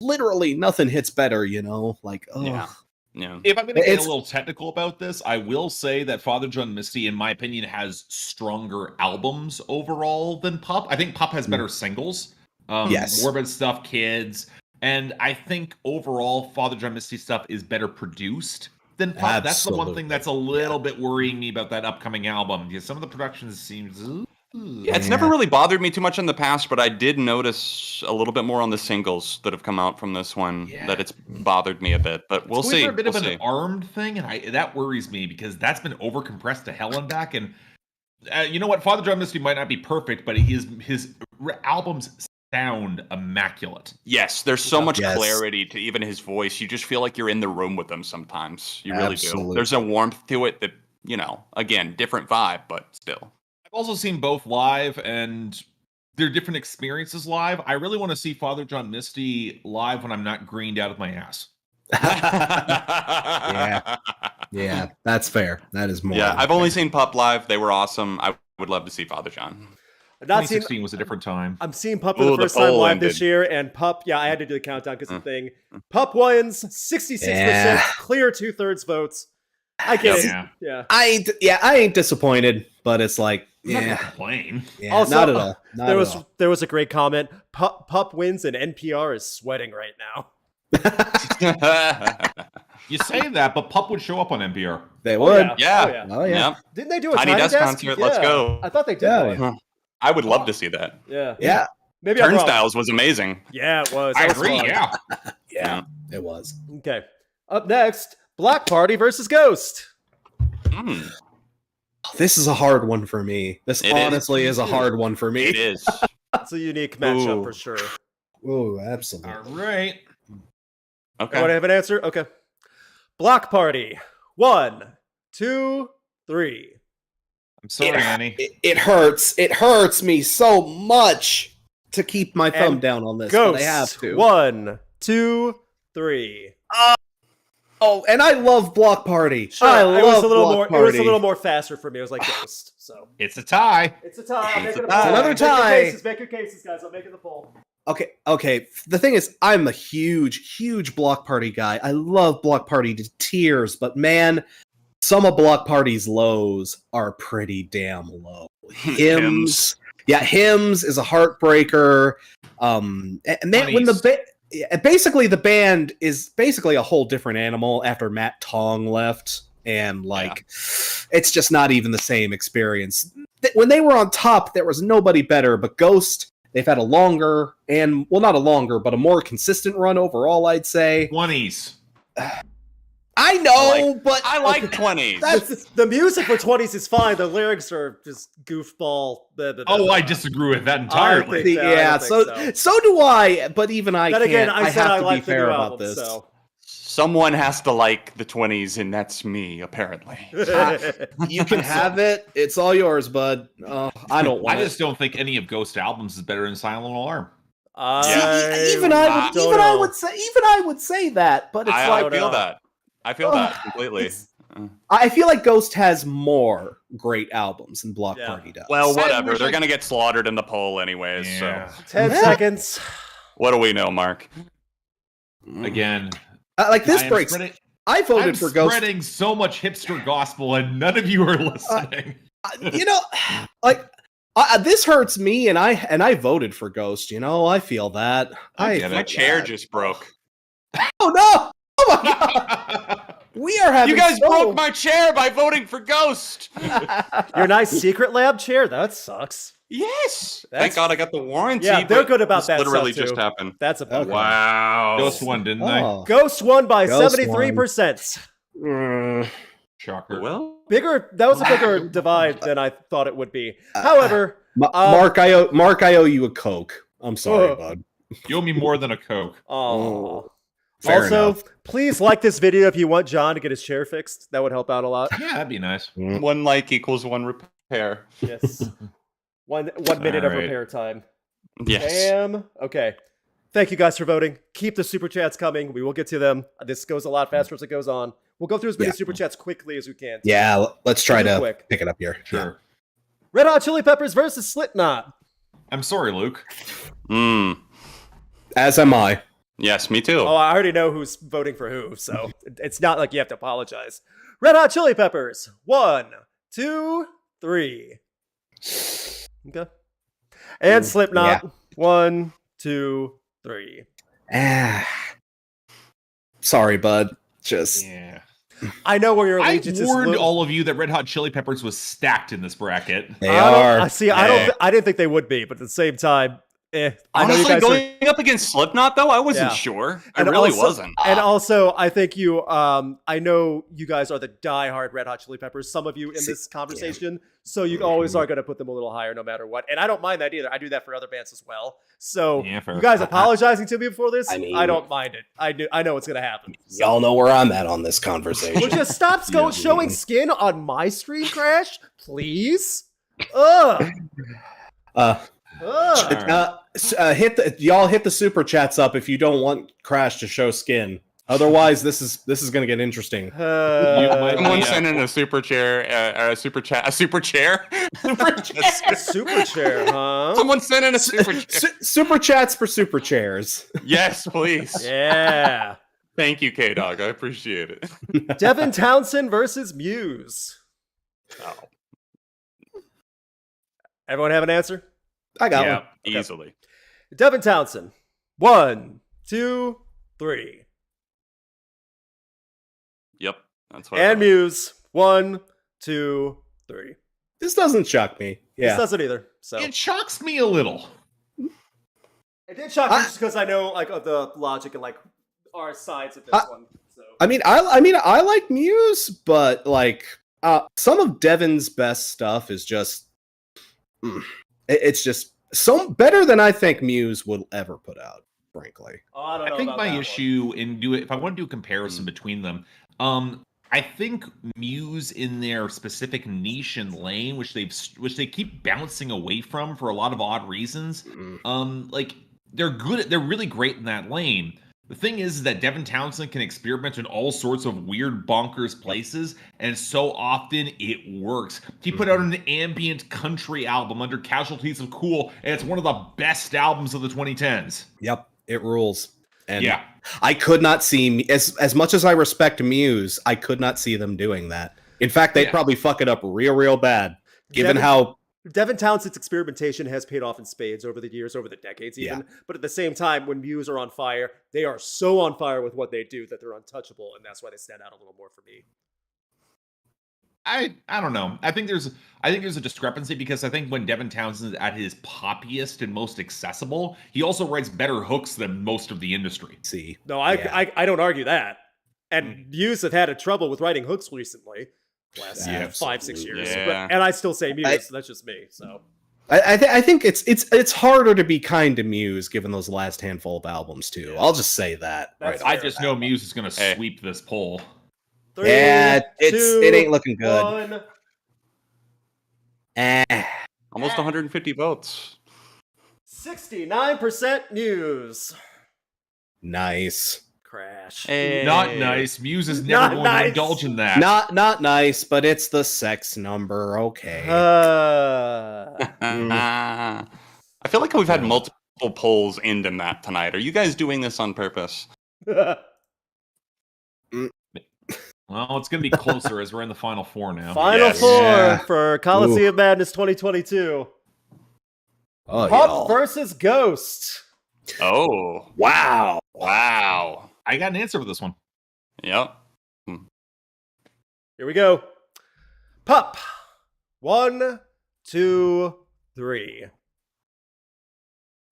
Speaker 4: literally nothing hits better. You know, like oh.
Speaker 2: Yeah. Yeah.
Speaker 3: If I'm going to get a
Speaker 4: It's-
Speaker 3: little technical about this, I will say that Father John Misty, in my opinion, has stronger albums overall than Pup. I think Pup has better singles.
Speaker 4: Yes.
Speaker 3: Morbid Stuff, Kids. And I think overall, Father John Misty stuff is better produced than Pup. That's the one thing
Speaker 4: Absolutely.
Speaker 3: that's a little bit worrying me about that upcoming album. Yeah, some of the productions seems...
Speaker 2: Yeah, it's never really bothered me too much in the past, but I did notice a little bit more on the singles that have come out from this one that it's bothered me a bit. But we'll
Speaker 3: It's
Speaker 2: see.
Speaker 3: going for a bit
Speaker 2: We'll
Speaker 3: of
Speaker 2: see.
Speaker 3: an armed thing, and that worries me because that's been overcompressed to hell and back. And you know what? Father John Misty might not be perfect, but his albums sound immaculate.
Speaker 2: Yes, there's so much
Speaker 4: Yes.
Speaker 2: clarity to even his voice. You just feel like you're in the room with him sometimes. You really do.
Speaker 4: Absolutely.
Speaker 2: There's a warmth to it that, you know, again, different vibe, but still.
Speaker 3: I've also seen both live, and they're different experiences live. I really want to see Father John Misty live when I'm not greened out of my ass.
Speaker 4: Yeah, that's fair. That is more.
Speaker 2: Yeah,
Speaker 4: than
Speaker 2: I've only
Speaker 4: fair.
Speaker 2: seen Pup live. They were awesome. I would love to see Father John.
Speaker 1: I've not seen.
Speaker 3: 2016 was a different time.
Speaker 1: I'm seeing Pup for
Speaker 2: Ooh,
Speaker 1: the
Speaker 2: the
Speaker 1: first time
Speaker 2: poll
Speaker 1: live this
Speaker 2: ended.
Speaker 1: year, and Pup. Yeah, I had to do the countdown because the thing. Pup wins 66%,
Speaker 4: Yeah.
Speaker 1: clear 2/3 votes. I get it.
Speaker 3: Yeah.
Speaker 1: Yeah.
Speaker 4: I ain't disappointed, but it's like,
Speaker 3: I'm not gonna
Speaker 4: yeah,
Speaker 3: complain.
Speaker 1: Also,
Speaker 4: not at all. Not
Speaker 1: There
Speaker 4: at
Speaker 1: was
Speaker 4: all.
Speaker 1: there was a great comment. Pup wins and NPR is sweating right now.
Speaker 3: You say that, but Pup would show up on NPR.
Speaker 4: They would.
Speaker 2: Yeah.
Speaker 1: Oh, yeah.
Speaker 4: Oh yeah.
Speaker 2: Yep.
Speaker 1: Didn't they do a
Speaker 2: Tiny
Speaker 1: Tiny
Speaker 2: Desk
Speaker 1: Desk
Speaker 2: concert, let's
Speaker 1: Yeah.
Speaker 2: go.
Speaker 1: I thought they did.
Speaker 4: Yeah.
Speaker 1: one.
Speaker 2: I would love to see that.
Speaker 1: Yeah.
Speaker 4: Yeah.
Speaker 1: Maybe I'm wrong.
Speaker 2: Turnstiles was amazing.
Speaker 1: Yeah, it was.
Speaker 3: I
Speaker 1: That was
Speaker 3: agree,
Speaker 1: fun.
Speaker 3: yeah.
Speaker 4: Yeah. It was.
Speaker 1: Okay. Up next, Bloc Party versus Ghost.
Speaker 2: Mm,
Speaker 4: This is a hard one for me. This
Speaker 2: It is.
Speaker 4: honestly is a hard one for me.
Speaker 2: it is.
Speaker 1: It's a unique matchup
Speaker 2: Ooh.
Speaker 1: for sure.
Speaker 4: Oh, absolutely.
Speaker 3: All right.
Speaker 2: Okay.
Speaker 1: Everyone have an answer? Okay. Bloc Party. 1, 2, 3.
Speaker 3: I'm sorry, Annie.
Speaker 4: It hurts. It hurts me so much to keep my thumb
Speaker 1: And
Speaker 4: down on this,
Speaker 1: Ghost.
Speaker 4: but I have to.
Speaker 1: 1, 2, 3.
Speaker 4: Oh, and I love Bloc Party.
Speaker 1: Sure,
Speaker 4: I
Speaker 1: it was
Speaker 4: love
Speaker 1: a little
Speaker 4: Bloc
Speaker 1: more.
Speaker 4: Party.
Speaker 1: It was a little more faster for me. It was like Ghost. So
Speaker 3: It's a tie.
Speaker 1: it's a tie. I'm
Speaker 2: It's
Speaker 1: making
Speaker 2: a
Speaker 1: a poll.
Speaker 2: tie.
Speaker 4: Another
Speaker 1: Make your
Speaker 4: tie.
Speaker 1: cases, make your cases, guys. I'm making the poll.
Speaker 4: Okay. The thing is, I'm a huge Bloc Party guy. I love Bloc Party to tears, but man, some of Bloc Party's lows are pretty damn low. Hymns. Yeah, Hymns is a heartbreaker. And man, when basically the band is basically a whole different animal after Matt Tong left, and like it's just not even the same experience. When they were on top, there was nobody better, but Ghost, they've had a longer and, well, not a longer, but a more consistent run overall, I'd say.
Speaker 3: 20s.
Speaker 4: I know, but
Speaker 2: I like 20s.
Speaker 1: The music for 20s is fine. The lyrics are just goofball.
Speaker 3: Oh, I disagree with that entirely.
Speaker 1: think- I don't think
Speaker 4: so do I. But even I
Speaker 1: Then
Speaker 4: can't.
Speaker 1: again, I said
Speaker 4: have
Speaker 1: I
Speaker 4: to be
Speaker 1: like the
Speaker 4: fair
Speaker 1: new
Speaker 4: about
Speaker 1: album,
Speaker 4: this.
Speaker 1: so.
Speaker 2: Someone has to like the 20s, and that's me, apparently.
Speaker 4: You can have it. It's all yours, bud. I don't want
Speaker 3: I
Speaker 4: it.
Speaker 3: just don't think any of Ghost albums is better than Silent Alarm.
Speaker 4: Even I would say that, but it's
Speaker 2: I
Speaker 4: like
Speaker 2: feel that. I feel that completely.
Speaker 4: I feel like Ghost has more great albums than Bloc Party does.
Speaker 2: Well, whatever. They're gonna get slaughtered in the poll anyways.
Speaker 3: Yeah.
Speaker 2: So
Speaker 1: 10 seconds.
Speaker 2: what do we know, Mark?
Speaker 3: Again,
Speaker 4: like this
Speaker 3: I am
Speaker 4: breaks.
Speaker 3: spreading-
Speaker 4: I voted
Speaker 3: I'm
Speaker 4: for Ghost.
Speaker 3: spreading so much hipster gospel, and none of you are listening.
Speaker 4: You know, like this hurts me, and I voted for Ghost. You know, I feel that.
Speaker 2: Yeah, my chair just broke.
Speaker 4: Oh no! Oh my god! We are having.
Speaker 2: You guys broke my chair by voting for Ghost.
Speaker 1: Your nice secret lab chair? That sucks.
Speaker 2: Yes.
Speaker 1: That's-
Speaker 2: Thank God I got the warranty.
Speaker 1: Yeah, they're
Speaker 2: but
Speaker 1: good about
Speaker 2: this
Speaker 1: that
Speaker 2: literally
Speaker 1: stuff,
Speaker 2: just
Speaker 1: too.
Speaker 2: happened.
Speaker 1: That's a bummer.
Speaker 2: Wow.
Speaker 3: Ghost won, didn't
Speaker 1: Ghost won by
Speaker 4: Ghost
Speaker 1: 73%.
Speaker 3: they? Shocker.
Speaker 2: Well,
Speaker 1: That was a bigger divide than I thought it would be. However,
Speaker 4: Mark, I owe you a Coke. I'm sorry, bud.
Speaker 3: You owe me more than a Coke.
Speaker 4: Fair
Speaker 1: also,
Speaker 4: enough.
Speaker 1: please like this video if you want John to get his chair fixed. That would help out a lot.
Speaker 3: Yeah, that'd be nice.
Speaker 2: one like equals one repair.
Speaker 1: Yes. One minute of
Speaker 3: All right.
Speaker 1: repair time.
Speaker 2: Yes.
Speaker 1: Bam. Okay. Thank you guys for voting. Keep the super chats coming. We will get to them. This goes a lot faster as it goes on. We'll go through as many super chats quickly as we can.
Speaker 4: Yeah, let's try
Speaker 1: Real
Speaker 4: to
Speaker 1: quick.
Speaker 4: pick it up here.
Speaker 3: Sure.
Speaker 1: Red Hot Chili Peppers versus Slipknot.
Speaker 3: I'm sorry, Luke.
Speaker 4: As am I.
Speaker 2: Yes, me too.
Speaker 1: Oh, I already know who's voting for who, so it's not like you have to apologize. Red Hot Chili Peppers. 1, 2, 3. Okay. And Slipknot. 1, 2, 3.
Speaker 4: Sorry, bud. Just
Speaker 3: Yeah.
Speaker 1: I know where your
Speaker 3: I
Speaker 1: allegiance is.
Speaker 3: warned all of you that Red Hot Chili Peppers was stacked in this bracket.
Speaker 4: they are.
Speaker 1: I see. I didn't think they would be, but at the same time, I know you
Speaker 2: Honestly,
Speaker 1: guys are.
Speaker 2: going up against Slipknot, though, I wasn't
Speaker 1: Yeah.
Speaker 2: sure. I
Speaker 1: And
Speaker 2: really
Speaker 1: also-
Speaker 2: wasn't.
Speaker 1: And also, I think you, I know you guys are the diehard Red Hot Chili Peppers. Some of you in this conversation, so you always are going to put them a little higher, no matter what. And I don't mind that either. I do that for other bands as well. So
Speaker 3: Yeah, fair.
Speaker 1: you guys apologizing to me before this,
Speaker 4: I mean-
Speaker 1: I don't mind it. I know what's going to happen. So.
Speaker 4: Y'all know where I'm at on this conversation.
Speaker 1: Will just stop showing skin on my screen, Crash, please. Ugh.
Speaker 4: Hit the super chats up if you don't want Crash to show skin. Otherwise, this is gonna get interesting.
Speaker 2: Someone sent in a super chair, a super chair. Super chair,
Speaker 1: Super chair, huh?
Speaker 2: Someone sent in a super chair.
Speaker 4: Super chats for super chairs.
Speaker 2: Yes, please.
Speaker 1: Yeah.
Speaker 2: Thank you, K-Dog. I appreciate it.
Speaker 1: Devin Townsend versus Muse.
Speaker 2: Oh,
Speaker 1: Everyone have an answer?
Speaker 4: I got
Speaker 2: yeah,
Speaker 4: one.
Speaker 2: easily.
Speaker 1: Devin Townsend. 1, 2, 3.
Speaker 2: Yep, that's what. I
Speaker 1: And
Speaker 2: thought.
Speaker 1: Muse. 1, 2, 3.
Speaker 4: This doesn't shock me.
Speaker 1: This
Speaker 4: Yeah.
Speaker 1: doesn't either. So
Speaker 3: It shocks me a little.
Speaker 1: it did shock me just because I know like of the logic and like our sides of this one. So
Speaker 4: I mean, I like Muse, but like some of Devin's best stuff is just it's just so better than I think Muse would ever put out, frankly.
Speaker 1: oh, I don't know
Speaker 3: I think
Speaker 1: about
Speaker 3: my
Speaker 1: that one.
Speaker 3: issue if I want to do a comparison between them, I think Muse in their specific niche and lane, which they keep bouncing away from for a lot of odd reasons. Like they're really great in that lane. The thing is that Devin Townsend can experiment in all sorts of weird, bonkers places, and so often it works. He put out an ambient country album under Casualties of Cool, and it's one of the best albums of the 2010s.
Speaker 4: Yep, it rules. And
Speaker 3: Yeah.
Speaker 4: I could not see as much as I respect Muse, I could not see them doing that. In fact, they'd probably fuck it up real bad, given how
Speaker 1: Devin Townsend's experimentation has paid off in spades over the years, over the decades even. But at the same time, when Muse are on fire, they are so on fire with what they do that they're untouchable, and that's why they stand out a little more for me.
Speaker 3: I don't know. I think there's a discrepancy because I think when Devin Townsend is at his poppiest and most accessible, he also writes better hooks than most of the industry.
Speaker 4: see.
Speaker 1: No, I don't argue that. And Muse have had trouble with writing hooks recently. Last 5-6 years.
Speaker 2: Yeah.
Speaker 1: And I still say Muse, that's just me. So
Speaker 4: I think it's harder to be kind to Muse given those last handful of albums too. I'll just say that.
Speaker 1: That's
Speaker 3: I just know Muse is going to sweep this poll.
Speaker 1: 3,
Speaker 4: it ain't looking good.
Speaker 1: 1.
Speaker 2: Almost 150 votes.
Speaker 1: 69% Muse.
Speaker 4: Nice.
Speaker 1: Crash.
Speaker 3: Not nice. Muse is never
Speaker 1: Not
Speaker 3: going to
Speaker 1: nice.
Speaker 3: indulge in that.
Speaker 4: Not nice, but it's the sex number. Okay.
Speaker 2: I feel like we've had multiple polls end in that tonight. Are you guys doing this on purpose?
Speaker 3: Well, it's going to be closer as we're in the final four now.
Speaker 1: Final
Speaker 2: Yes.
Speaker 1: four
Speaker 4: Yeah.
Speaker 1: for Coliseum Madness 2022.
Speaker 4: Oh,
Speaker 1: Pop
Speaker 4: y'all.
Speaker 1: versus Ghost.
Speaker 2: Oh,
Speaker 4: Wow.
Speaker 2: wow.
Speaker 3: I got an answer for this one.
Speaker 2: Yep.
Speaker 1: Here we go. Pop. 1, 2, 3.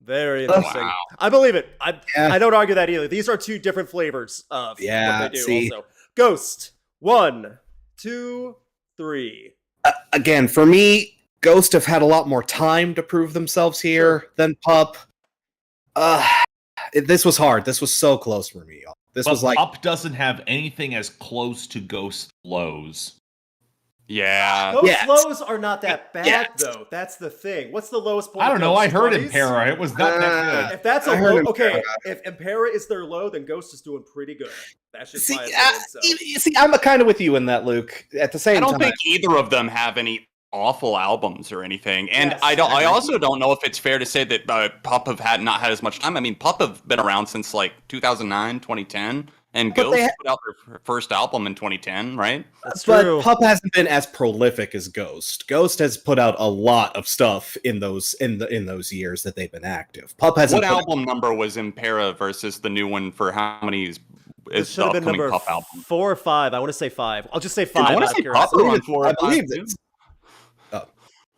Speaker 1: Very interesting.
Speaker 2: Wow.
Speaker 1: I believe it.
Speaker 4: Yeah.
Speaker 1: I don't argue that either. These are two different flavors of
Speaker 4: Yeah,
Speaker 1: what they do
Speaker 4: see.
Speaker 1: also. Ghost. 1, 2, 3.
Speaker 4: Again, for me, Ghost have had a lot more time to prove themselves here than Pup. This was hard. This was so close for me. This
Speaker 3: But
Speaker 4: was like
Speaker 3: Up doesn't have anything as close to Ghost flows.
Speaker 2: Yeah.
Speaker 1: Those
Speaker 4: Yes.
Speaker 1: lows are not that bad,
Speaker 4: Yes.
Speaker 1: though. That's the thing. What's the lowest point?
Speaker 3: I don't know. I heard
Speaker 1: 20s?
Speaker 3: Impera. It was not that good.
Speaker 1: If that's a
Speaker 4: I heard
Speaker 1: low,
Speaker 4: Impera.
Speaker 1: okay. If Impera is their low, then Ghost is doing pretty good. That's just
Speaker 4: see,
Speaker 1: my opinion. So.
Speaker 4: see, I'm kind of with you in that, Luke. At the same
Speaker 2: I don't
Speaker 4: time,
Speaker 2: think either of them have any awful albums or anything, and
Speaker 1: Yes.
Speaker 2: I also don't know if it's fair to say that Pup have not had as much time. I mean, Pup have been around since like 2009, 2010, and
Speaker 4: But
Speaker 2: Ghost
Speaker 4: they
Speaker 2: put out their first album in 2010, right?
Speaker 1: That's
Speaker 4: but
Speaker 1: true.
Speaker 4: Pup hasn't been as prolific as Ghost. Ghost has put out a lot of stuff in those years that they've been active. Pup hasn't.
Speaker 2: What
Speaker 4: put
Speaker 2: album number was Impera versus the new one for how many
Speaker 1: This
Speaker 2: is
Speaker 1: should
Speaker 2: the
Speaker 1: have been
Speaker 2: upcoming
Speaker 1: number
Speaker 2: Pup album?
Speaker 1: 4 or 5. I want to say 5. I'll just say
Speaker 2: I
Speaker 1: 5.
Speaker 2: want
Speaker 1: out
Speaker 2: to
Speaker 1: of
Speaker 2: say Pup
Speaker 1: curiosity.
Speaker 2: are on 4 or
Speaker 4: I believe
Speaker 2: 5 too.
Speaker 4: it's.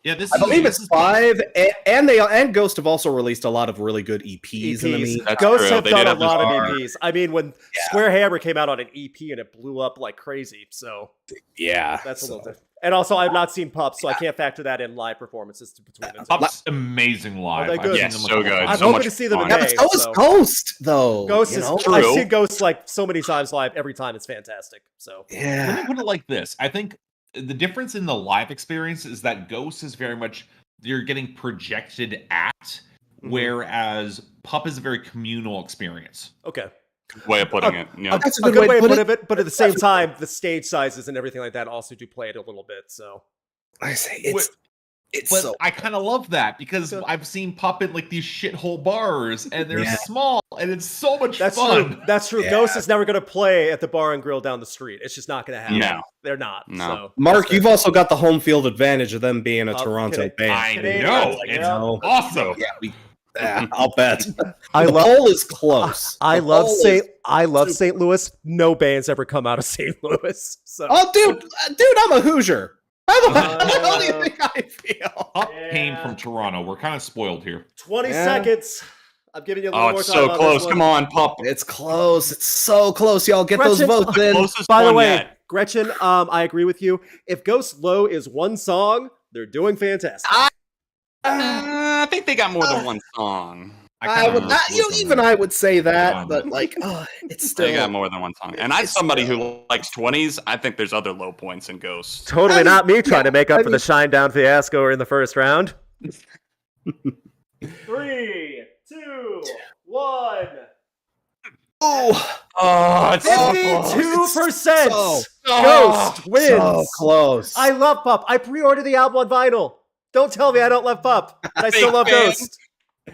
Speaker 3: Yeah, this
Speaker 4: I
Speaker 3: is,
Speaker 4: believe
Speaker 3: this
Speaker 4: it's
Speaker 3: is
Speaker 4: 5, and Ghost have also released a lot of really good EPs. In the mean.
Speaker 2: That's
Speaker 1: Ghosts
Speaker 2: true.
Speaker 1: have
Speaker 2: They
Speaker 1: done
Speaker 2: did
Speaker 1: a
Speaker 2: have this
Speaker 1: lot of
Speaker 2: bar.
Speaker 1: EPs. I mean, when Square Hammer came out on an EP and it blew up like crazy, so
Speaker 4: Yeah,
Speaker 1: that's a little different. And also, I've not seen Pup, so I can't factor that in live performances between them.
Speaker 3: Pup's amazing live.
Speaker 1: Are they
Speaker 3: I've
Speaker 1: good?
Speaker 3: seen
Speaker 2: Yes,
Speaker 3: them a
Speaker 2: so
Speaker 3: couple
Speaker 2: good.
Speaker 3: times.
Speaker 1: I'm
Speaker 2: so
Speaker 1: hoping
Speaker 2: much
Speaker 1: to see them in
Speaker 2: fun.
Speaker 1: May.
Speaker 4: Yeah, but so is
Speaker 1: so.
Speaker 4: Ghost, though.
Speaker 1: Ghost
Speaker 4: you
Speaker 1: is.
Speaker 4: know?
Speaker 2: True.
Speaker 1: I've seen Ghost like so many times live. Every time it's fantastic. So
Speaker 3: Let
Speaker 4: Yeah,
Speaker 3: me put it like this. I think the difference in the live experience is that Ghost is very much you're getting projected at, whereas Pup is a very communal experience.
Speaker 1: okay,
Speaker 2: Way of putting it. Yeah.
Speaker 4: that's
Speaker 1: a good way to
Speaker 4: put
Speaker 1: put it. But at the same time, the stage sizes and everything like that also do play it a little bit. So
Speaker 4: I say
Speaker 3: But
Speaker 4: it's
Speaker 3: But
Speaker 4: so.
Speaker 3: I kind of love that because
Speaker 1: Good.
Speaker 3: I've seen Pup in like these shithole bars and they're
Speaker 4: Yeah.
Speaker 3: small and it's so much
Speaker 1: that's
Speaker 3: fun.
Speaker 1: true. That's true.
Speaker 4: Yeah.
Speaker 1: Ghost is never going to play at the bar and grill down the street. It's just not going to happen.
Speaker 2: No.
Speaker 1: They're not.
Speaker 2: No.
Speaker 1: So
Speaker 4: Mark,
Speaker 1: that's fair.
Speaker 4: you've also got the home field advantage of them being a
Speaker 1: Oh,
Speaker 4: Toronto
Speaker 1: kidding.
Speaker 4: band.
Speaker 3: I
Speaker 1: Canadian,
Speaker 3: know.
Speaker 1: like,
Speaker 3: It's
Speaker 1: yeah.
Speaker 3: awesome.
Speaker 4: Yeah, I'll bet.
Speaker 1: I
Speaker 4: the
Speaker 1: love.
Speaker 4: poll is close.
Speaker 1: I
Speaker 4: The
Speaker 1: love
Speaker 4: poll
Speaker 1: St.
Speaker 4: is-
Speaker 1: I love St. Louis. No bands ever come out of St. Louis. So
Speaker 4: Oh, dude, I'm a Hoosier. How do you think I feel?
Speaker 3: Pup came
Speaker 1: Yeah.
Speaker 3: from Toronto. We're kind of spoiled here.
Speaker 1: 20
Speaker 4: Yeah.
Speaker 1: seconds. I'm giving you a little
Speaker 2: Oh,
Speaker 1: more
Speaker 2: it's
Speaker 1: time
Speaker 2: so
Speaker 1: on
Speaker 2: close.
Speaker 1: this one.
Speaker 2: Come on, Pup.
Speaker 4: It's close. It's so close. Y'all get those
Speaker 1: Gretchen-
Speaker 4: votes in.
Speaker 2: Closest
Speaker 1: By the
Speaker 2: one
Speaker 1: way,
Speaker 2: yet.
Speaker 1: Gretchen, I agree with you. If Ghost Low is one song, they're doing fantastic.
Speaker 2: I think they got more than one song.
Speaker 4: I would not. I would say that,
Speaker 3: Um,
Speaker 4: but like, it's still.
Speaker 2: They got more than one song. And I'm somebody who likes 20s. I think there's other low points in Ghost.
Speaker 1: Totally
Speaker 4: I mean,
Speaker 1: not me trying to
Speaker 4: yeah,
Speaker 1: make up
Speaker 4: I
Speaker 1: for the
Speaker 4: mean-
Speaker 1: Shinedown fiasco in the first round. 3, 2, 1.
Speaker 4: Oh,
Speaker 2: Oh, it's
Speaker 1: 52%
Speaker 4: so-
Speaker 1: Ghost wins.
Speaker 4: so close.
Speaker 1: I love Pup. I pre-ordered the album on vinyl. Don't tell me I don't love Pup. I still
Speaker 2: Fake
Speaker 1: love
Speaker 2: fan.
Speaker 1: Ghost.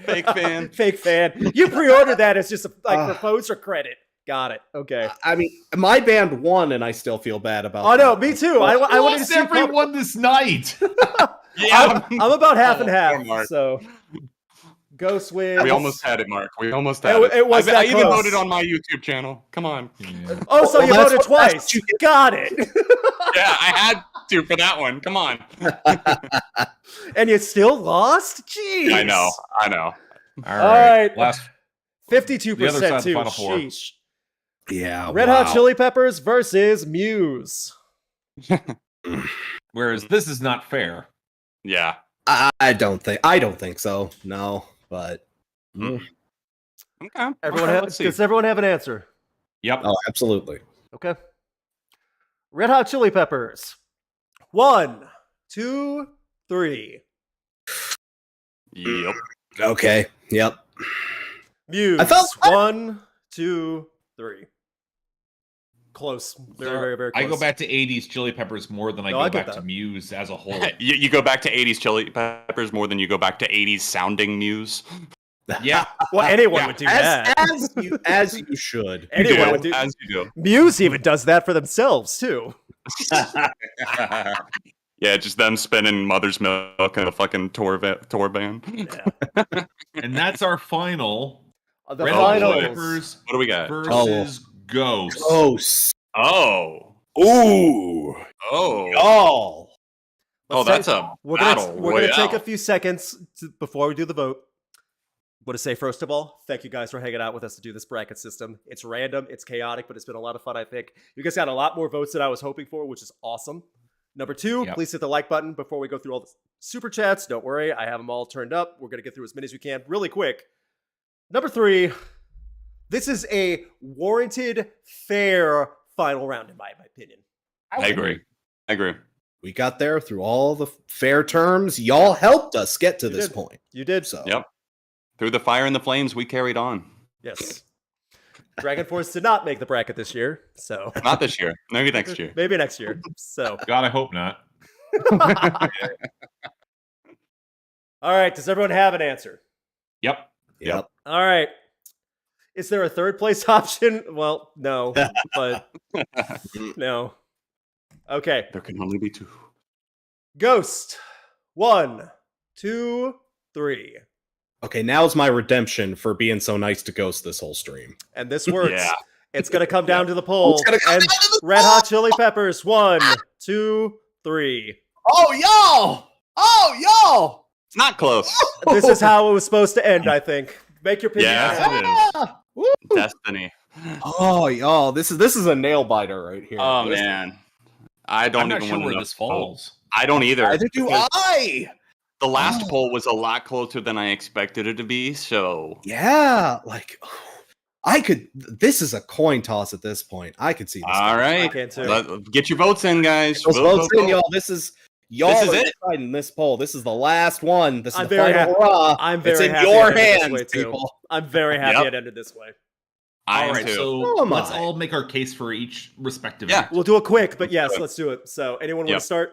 Speaker 2: Fake fan.
Speaker 1: Fake fan. You pre-ordered that as just for poster credit. Got it. Okay.
Speaker 4: I mean, my band won, and I still feel bad about.
Speaker 1: Oh no,
Speaker 4: that.
Speaker 1: me too. I wanted to
Speaker 3: Lost
Speaker 1: see Pup.
Speaker 3: everyone this night.
Speaker 2: Yeah.
Speaker 1: I'm about half and
Speaker 2: Oh,
Speaker 1: half.
Speaker 2: poor Mark.
Speaker 1: So Ghost wins.
Speaker 2: We almost had it, Mark. We almost had
Speaker 1: It was
Speaker 2: I
Speaker 1: that
Speaker 2: even
Speaker 1: close.
Speaker 2: voted on my YouTube channel. Come on.
Speaker 1: Oh, so
Speaker 4: Well,
Speaker 1: you
Speaker 4: that's
Speaker 1: voted
Speaker 4: what- that's
Speaker 1: twice.
Speaker 4: what you get.
Speaker 1: Got it.
Speaker 2: Yeah, I had to for that one. Come on.
Speaker 1: And you still lost? Jeez.
Speaker 2: I know.
Speaker 3: All
Speaker 1: right.
Speaker 3: Last
Speaker 1: 52%
Speaker 3: The other side of the
Speaker 1: too.
Speaker 3: final four.
Speaker 1: Sheesh.
Speaker 4: Yeah.
Speaker 1: Red
Speaker 4: wow.
Speaker 1: Hot Chili Peppers versus Muse.
Speaker 3: Whereas this is not fair.
Speaker 2: Yeah.
Speaker 4: I don't think so. No, but
Speaker 2: Okay.
Speaker 1: Does everyone have an answer?
Speaker 3: Yep.
Speaker 4: oh, absolutely.
Speaker 1: Okay. Red Hot Chili Peppers. 1, 2, 3.
Speaker 2: Yep.
Speaker 4: Okay. Yep.
Speaker 1: Muse.
Speaker 4: I felt-
Speaker 1: 1, 2, 3. Close. Very, very, very close.
Speaker 3: I go back to 80s Chili Peppers more than I
Speaker 1: No,
Speaker 3: go
Speaker 1: I get
Speaker 3: back to
Speaker 1: that.
Speaker 3: Muse as a whole.
Speaker 2: You go back to 80s Chili Peppers more than you go back to 80s sounding Muse.
Speaker 3: Yeah.
Speaker 1: Well, anyone would do that.
Speaker 4: As you should.
Speaker 1: Anyone would do.
Speaker 2: As you do.
Speaker 1: Muse even does that for themselves too.
Speaker 2: Yeah, just them spinning Mother's Milk in a fucking tour band.
Speaker 1: Yeah.
Speaker 3: And that's our final.
Speaker 1: The
Speaker 3: Red Hot Chili
Speaker 1: finals.
Speaker 3: Peppers
Speaker 2: What do we got?
Speaker 3: versus Ghost.
Speaker 4: Ghost.
Speaker 2: Oh.
Speaker 4: Ooh.
Speaker 2: Oh.
Speaker 4: Y'all.
Speaker 2: Oh, that's a
Speaker 1: We're
Speaker 2: battle
Speaker 1: gonna, we're gonna take
Speaker 2: royale.
Speaker 1: a few seconds before we do the vote. Want to say first of all, thank you guys for hanging out with us to do this bracket system. It's random, it's chaotic, but it's been a lot of fun. I think you guys got a lot more votes than I was hoping for, which is awesome. Number 2,
Speaker 3: Yep.
Speaker 1: please hit the like button before we go through all the super chats. Don't worry, I have them all turned up. We're gonna get through as many as we can really quick. Number 3, this is a warranted, fair final round in my opinion.
Speaker 2: I agree.
Speaker 4: We got there through all the fair terms. Y'all helped us get to
Speaker 1: You
Speaker 4: this
Speaker 1: did.
Speaker 4: point.
Speaker 1: You did.
Speaker 4: So
Speaker 2: Yep. Through the fire and the flames, we carried on.
Speaker 1: Yes. Dragon Force did not make the bracket this year, so
Speaker 2: Not this year. Maybe next year.
Speaker 1: maybe next year. So,
Speaker 3: God, I hope not.
Speaker 1: all right. Does everyone have an answer?
Speaker 3: Yep.
Speaker 4: Yep.
Speaker 1: All right. Is there a third place option? Well, no, but no. Okay.
Speaker 2: There can only be 2.
Speaker 1: Ghost. 1, 2, 3.
Speaker 4: Okay, now's my redemption for being so nice to Ghost this whole stream.
Speaker 1: And this works.
Speaker 2: Yeah.
Speaker 1: It's going to come down to the poll.
Speaker 4: It's gonna come
Speaker 1: And
Speaker 4: down to the
Speaker 1: Red Hot Chili Peppers. 1, 2, 3.
Speaker 4: Oh, y'all! Oh, y'all!
Speaker 2: It's not close.
Speaker 1: This is how it was supposed to end, I think. Make your pick.
Speaker 2: Yeah.
Speaker 3: Yes, it is.
Speaker 2: Destiny.
Speaker 4: Oh, y'all! This is a nail biter right here.
Speaker 2: Oh, man. I don't
Speaker 3: I'm not
Speaker 2: even
Speaker 3: sure
Speaker 2: want
Speaker 3: where
Speaker 2: to
Speaker 3: this falls.
Speaker 2: I don't either.
Speaker 4: Neither do
Speaker 2: because
Speaker 4: I.
Speaker 2: The last poll was a lot closer than I expected it to be, so
Speaker 4: Yeah, like I could. This is a coin toss at this point. I could see this.
Speaker 2: all
Speaker 1: I
Speaker 2: right.
Speaker 1: can too.
Speaker 2: Get your votes in, guys.
Speaker 4: Those
Speaker 2: Vote,
Speaker 4: votes
Speaker 2: vote,
Speaker 4: in,
Speaker 2: vote.
Speaker 4: y'all. This is y'all.
Speaker 2: This is
Speaker 4: are
Speaker 2: it.
Speaker 4: deciding this poll. This is the last one. This is
Speaker 1: I'm
Speaker 4: the
Speaker 1: very
Speaker 4: final
Speaker 1: happy-
Speaker 4: hurrah.
Speaker 1: I'm
Speaker 4: It's
Speaker 1: very
Speaker 4: in
Speaker 1: happy
Speaker 4: your
Speaker 1: it ended this
Speaker 4: hands,
Speaker 1: way, too.
Speaker 4: people.
Speaker 1: I'm very happy
Speaker 2: Yep.
Speaker 1: it ended this way.
Speaker 2: I
Speaker 3: All
Speaker 2: am
Speaker 3: right,
Speaker 2: too.
Speaker 3: so
Speaker 4: Oh,
Speaker 3: let's
Speaker 4: my.
Speaker 3: all make our case for each respective.
Speaker 2: Yeah.
Speaker 3: answer.
Speaker 1: We'll do it quick, but yes,
Speaker 2: do it.
Speaker 1: let's do it. So, anyone want
Speaker 2: Yep.
Speaker 1: to start?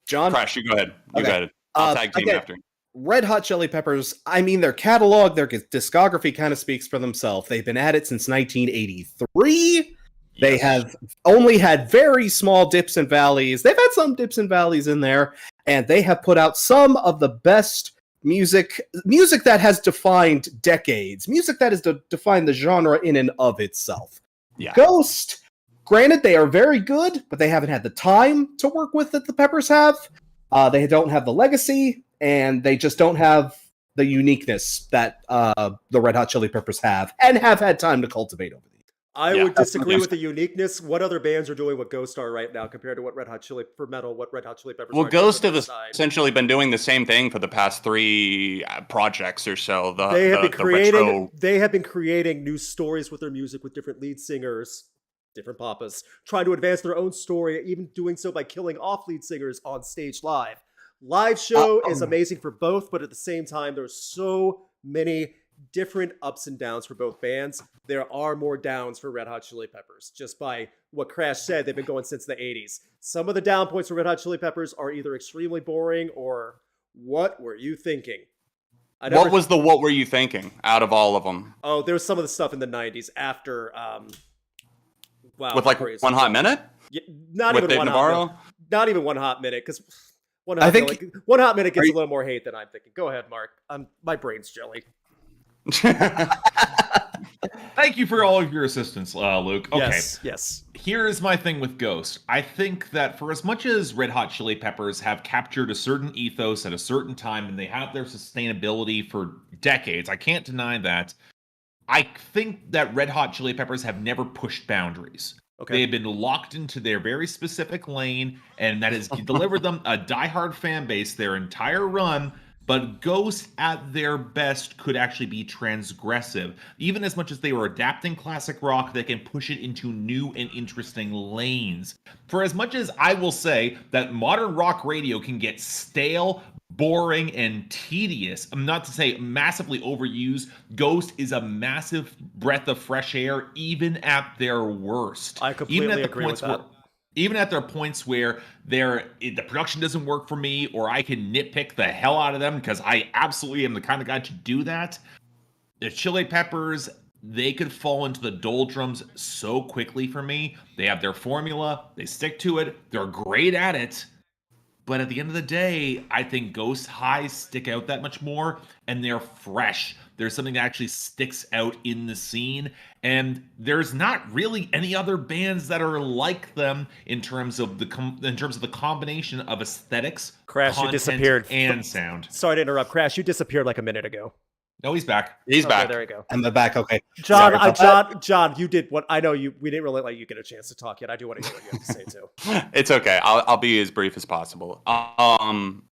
Speaker 4: John,
Speaker 2: Crash, you go ahead. You
Speaker 4: Okay.
Speaker 2: go ahead. I'll
Speaker 4: Uh,
Speaker 2: tag team
Speaker 4: okay.
Speaker 2: after.
Speaker 4: Red Hot Chili Peppers, I mean, their catalog, their discography kind of speaks for themselves. They've been at it since 1983. They
Speaker 3: Yes.
Speaker 4: have only had very small dips and valleys. They've had some dips and valleys in there, and they have put out some of the best music that has defined decades, music that has defined the genre in and of itself.
Speaker 2: Yeah.
Speaker 4: Ghost, granted, they are very good, but they haven't had the time to work with that the Peppers have. They don't have the legacy, and they just don't have the uniqueness that the Red Hot Chili Peppers have, and have had time to cultivate over the years.
Speaker 1: I
Speaker 2: Yeah.
Speaker 1: would disagree with the uniqueness. What other bands are doing what Ghost are right now compared to what Red Hot Chili for metal? What Red Hot Chili Peppers?
Speaker 2: Well,
Speaker 1: are doing
Speaker 2: Ghost
Speaker 1: on
Speaker 2: have
Speaker 1: their side?
Speaker 2: essentially been doing the same thing for the past 3 projects or so.
Speaker 1: They have been creating.
Speaker 2: retro-
Speaker 1: They have been creating new stories with their music with different lead singers, different papas, trying to advance their own story, even doing so by killing off lead singers on stage live. Live show is amazing for both, but at the same time, there's so many different ups and downs for both bands. There are more downs for Red Hot Chili Peppers. Just by what Crash said, they've been going since the 80s. Some of the down points for Red Hot Chili Peppers are either extremely boring or what were you thinking?
Speaker 2: What were you thinking out of all of them?
Speaker 1: Oh, there was some of the stuff in the 90s after wow,
Speaker 2: With like
Speaker 1: crazy.
Speaker 2: 1 Hot Minute?
Speaker 1: Yeah, not
Speaker 2: With
Speaker 1: even
Speaker 2: Dave
Speaker 1: one
Speaker 2: Navarro?
Speaker 1: hot minute. Not even 1 Hot Minute, because one
Speaker 4: I
Speaker 1: hot
Speaker 4: think-
Speaker 1: minute, one hot minute gets
Speaker 4: Are
Speaker 1: a
Speaker 4: you-
Speaker 1: little more hate than I'm thinking. Go ahead, Mark. My brain's jelly.
Speaker 3: Thank you for all of your assistance, Luke. Okay.
Speaker 1: Yes.
Speaker 3: Here is my thing with Ghost. I think that for as much as Red Hot Chili Peppers have captured a certain ethos at a certain time and they have their sustainability for decades, I can't deny that. I think that Red Hot Chili Peppers have never pushed boundaries.
Speaker 1: Okay.
Speaker 3: They have been locked into their very specific lane, and that has delivered them a diehard fan base their entire run. But Ghost at their best could actually be transgressive. Even as much as they were adapting classic rock, they can push it into new and interesting lanes. For as much as I will say that modern rock radio can get stale, boring, and tedious, I'm not to say massively overused, Ghost is a massive breath of fresh air even at their worst.
Speaker 1: I completely agree with that.
Speaker 3: Even at their points where the production doesn't work for me, or I can nitpick the hell out of them because I absolutely am the kind of guy to do that. The Chili Peppers, they could fall into the doldrums so quickly for me. They have their formula, they stick to it, they're great at it. But at the end of the day, I think Ghost highs stick out that much more, and they're fresh. There's something that actually sticks out in the scene, and there's not really any other bands that are like them in terms of the combination of aesthetics,
Speaker 1: Crash, you
Speaker 3: content,
Speaker 1: disappeared.
Speaker 3: and sound.
Speaker 1: Sorry to interrupt. Crash, you disappeared like a minute ago.
Speaker 3: No, he's back.
Speaker 2: He's
Speaker 1: Okay,
Speaker 2: back.
Speaker 1: there you go.
Speaker 4: I'm back. Okay.
Speaker 1: John,
Speaker 4: Sorry about that.
Speaker 1: John, you did what I know you. We didn't really let you get a chance to talk yet. I do want to hear what you have to say too.
Speaker 2: It's okay. I'll be as brief as possible.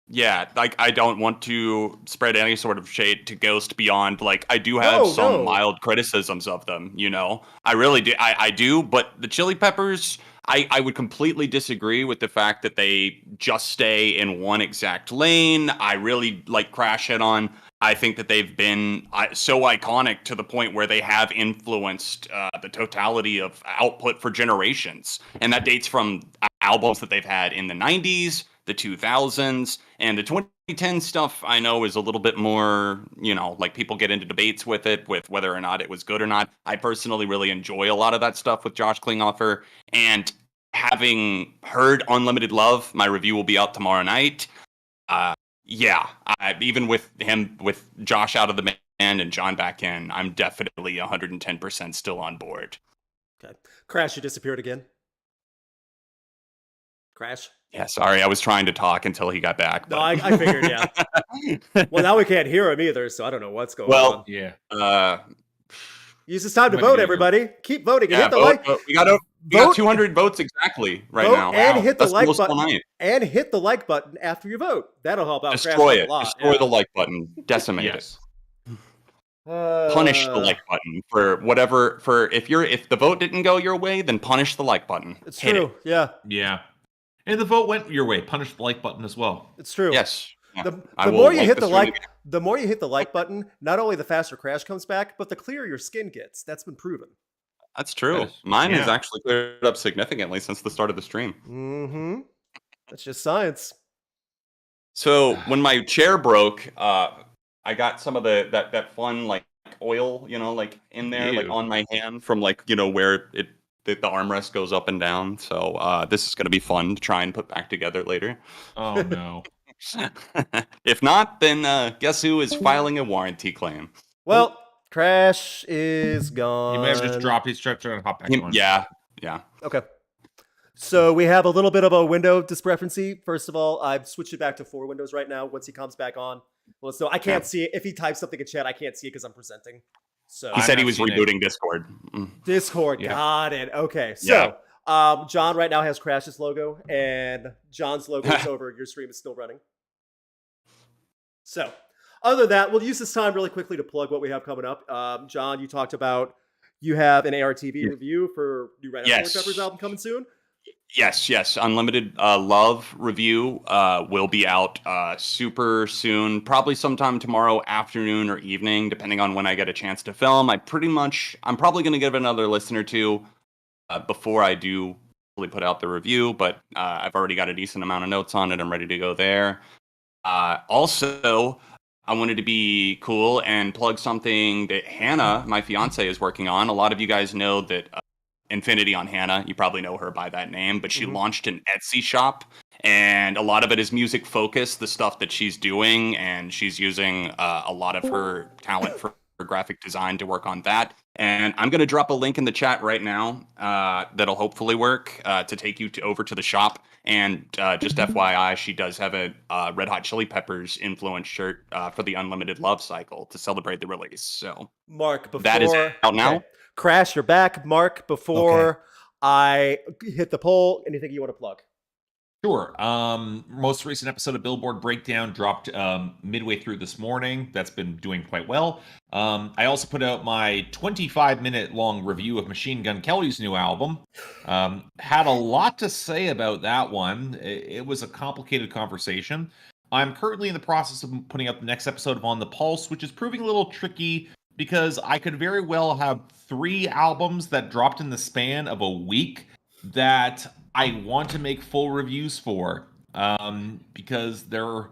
Speaker 2: Yeah, like I don't want to spread any sort of shade to Ghost beyond like I do have some mild criticisms of them, you know. I really do. I do, but the Chili Peppers, I would completely disagree with the fact that they just stay in one exact lane. I really like Crash It On. I think that they've been so iconic to the point where they have influenced the totality of output for generations. And that dates from albums that they've had in the 90s, the 2000s, and the 2010 stuff I know is a little bit more, you know, like people get into debates with it, with whether or not it was good or not. I personally really enjoy a lot of that stuff with Josh Klinghoffer. And having heard Unlimited Love, my review will be out tomorrow night. Yeah, even with Josh out of the band and John back in, I'm definitely 110% still on board.
Speaker 1: Okay. Crash, you disappeared again. Crash?
Speaker 2: Yeah, sorry, I was trying to talk until he got back.
Speaker 1: No, I figured, yeah. Well, now we can't hear him either, so I don't know what's going on.
Speaker 3: Yeah.
Speaker 1: Use this time to vote, everybody. Keep voting. And hit the like.
Speaker 2: We got 200 votes exactly right now.
Speaker 1: And hit the
Speaker 2: That's
Speaker 1: like button.
Speaker 2: Night.
Speaker 1: And hit the like button after you vote. That'll help out.
Speaker 2: Destroy it.
Speaker 1: A lot.
Speaker 2: Destroy the like button. Decimate
Speaker 3: Yes.
Speaker 2: it. Punish the like button for whatever. If the vote didn't go your way, then punish the like button.
Speaker 1: It's
Speaker 2: Hit
Speaker 1: true.
Speaker 2: it.
Speaker 1: Yeah.
Speaker 3: Yeah. And the vote went your way. Punish the like button as well.
Speaker 1: It's true.
Speaker 2: Yes. Yeah.
Speaker 1: The more you hit the like, the more you hit the like button, not only the faster Crash comes back, but the clearer your skin gets. That's been proven.
Speaker 2: That's true. Mine has actually cleared up significantly since the start of the stream.
Speaker 1: Mm-hmm. That's just science.
Speaker 2: So when my chair broke, I got some of that fun like oil, you know, like in there, like on my hand from like, you know, where the armrest goes up and down. So this is going to be fun to try and put back together later.
Speaker 3: Oh no.
Speaker 2: If not, then guess who is filing a warranty claim?
Speaker 1: Well, Crash is gone.
Speaker 3: You may have just dropped his stretcher and hop back on.
Speaker 2: Yeah.
Speaker 1: Okay. So we have a little bit of a window discrepancy. First of all, I've switched it back to 4 windows right now. Once he comes back on, well, so I can't see it. If he types something in chat, I can't see it because I'm presenting. So
Speaker 2: he said he was rebooting Discord.
Speaker 1: Discord, got it. Okay, so John right now has Crash's logo, and John's logo is over. Your stream is still running. So, other than that, we'll use this time really quickly to plug what we have coming up. John, you talked about you have an ARTV review for new Red Hot Chili Peppers album coming soon.
Speaker 2: Yes. Unlimited Love review will be out super soon, probably sometime tomorrow afternoon or evening, depending on when I get a chance to film. I'm probably going to give it another listen or two before I do really put out the review, but I've already got a decent amount of notes on it. I'm ready to go there. Also, I wanted to be cool and plug something that Hannah, my fiance, is working on. A lot of you guys know that InfinityOnHannah, you probably know her by that name, but she launched an Etsy shop, and a lot of it is music focused, the stuff that she's doing, and she's using a lot of her talent for graphic design to work on that. And I'm going to drop a link in the chat right now that'll hopefully work to take you over to the shop. And just FYI, she does have a Red Hot Chili Peppers influence shirt for the Unlimited Love cycle to celebrate the release. So,
Speaker 1: Mark, before
Speaker 2: that is out now.
Speaker 1: Okay. Crash, you're back. Mark, before I hit the poll, anything you want to plug?
Speaker 3: Sure. Most recent episode of Billboard Breakdown dropped midway through this morning. That's been doing quite well. I also put out my 25-minute long review of Machine Gun Kelly's new album. Had a lot to say about that one. It was a complicated conversation. I'm currently in the process of putting out the next episode of On the Pulse, which is proving a little tricky because I could very well have 3 albums that dropped in the span of a week that I want to make full reviews for, because they're,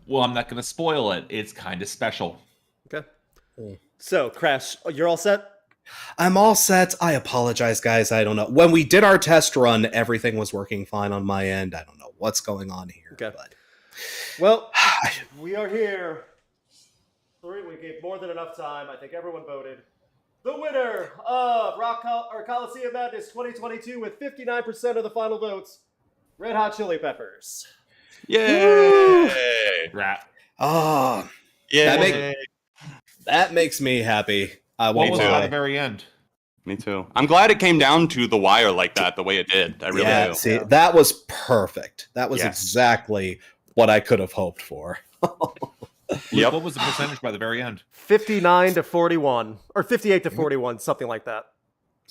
Speaker 3: well, I'm not going to spoil it. It's kind of special.
Speaker 1: Okay. So, Crash, you're all set?
Speaker 4: I'm all set. I apologize, guys. I don't know. When we did our test run, everything was working fine on my end. I don't know what's going on here.
Speaker 1: Okay.
Speaker 4: But
Speaker 1: Well, we are here. We gave more than enough time. I think everyone voted. The winner of Coliseum Madness 2022 with 59% of the final votes, Red Hot Chili Peppers.
Speaker 2: Yay!
Speaker 3: Rat.
Speaker 4: Oh,
Speaker 2: Yeah.
Speaker 4: that makes me happy. I
Speaker 3: What
Speaker 4: won't
Speaker 3: was
Speaker 2: too.
Speaker 3: it at
Speaker 4: lie.
Speaker 3: the very end?
Speaker 2: Me too. I'm glad it came down to the wire like that, the way it did. I really do.
Speaker 4: See, that was perfect. That was
Speaker 2: Yes.
Speaker 4: exactly what I could have hoped for.
Speaker 2: Yep.
Speaker 3: What was the percentage by the very end?
Speaker 1: 59 to 41, or 58 to 41, something like that.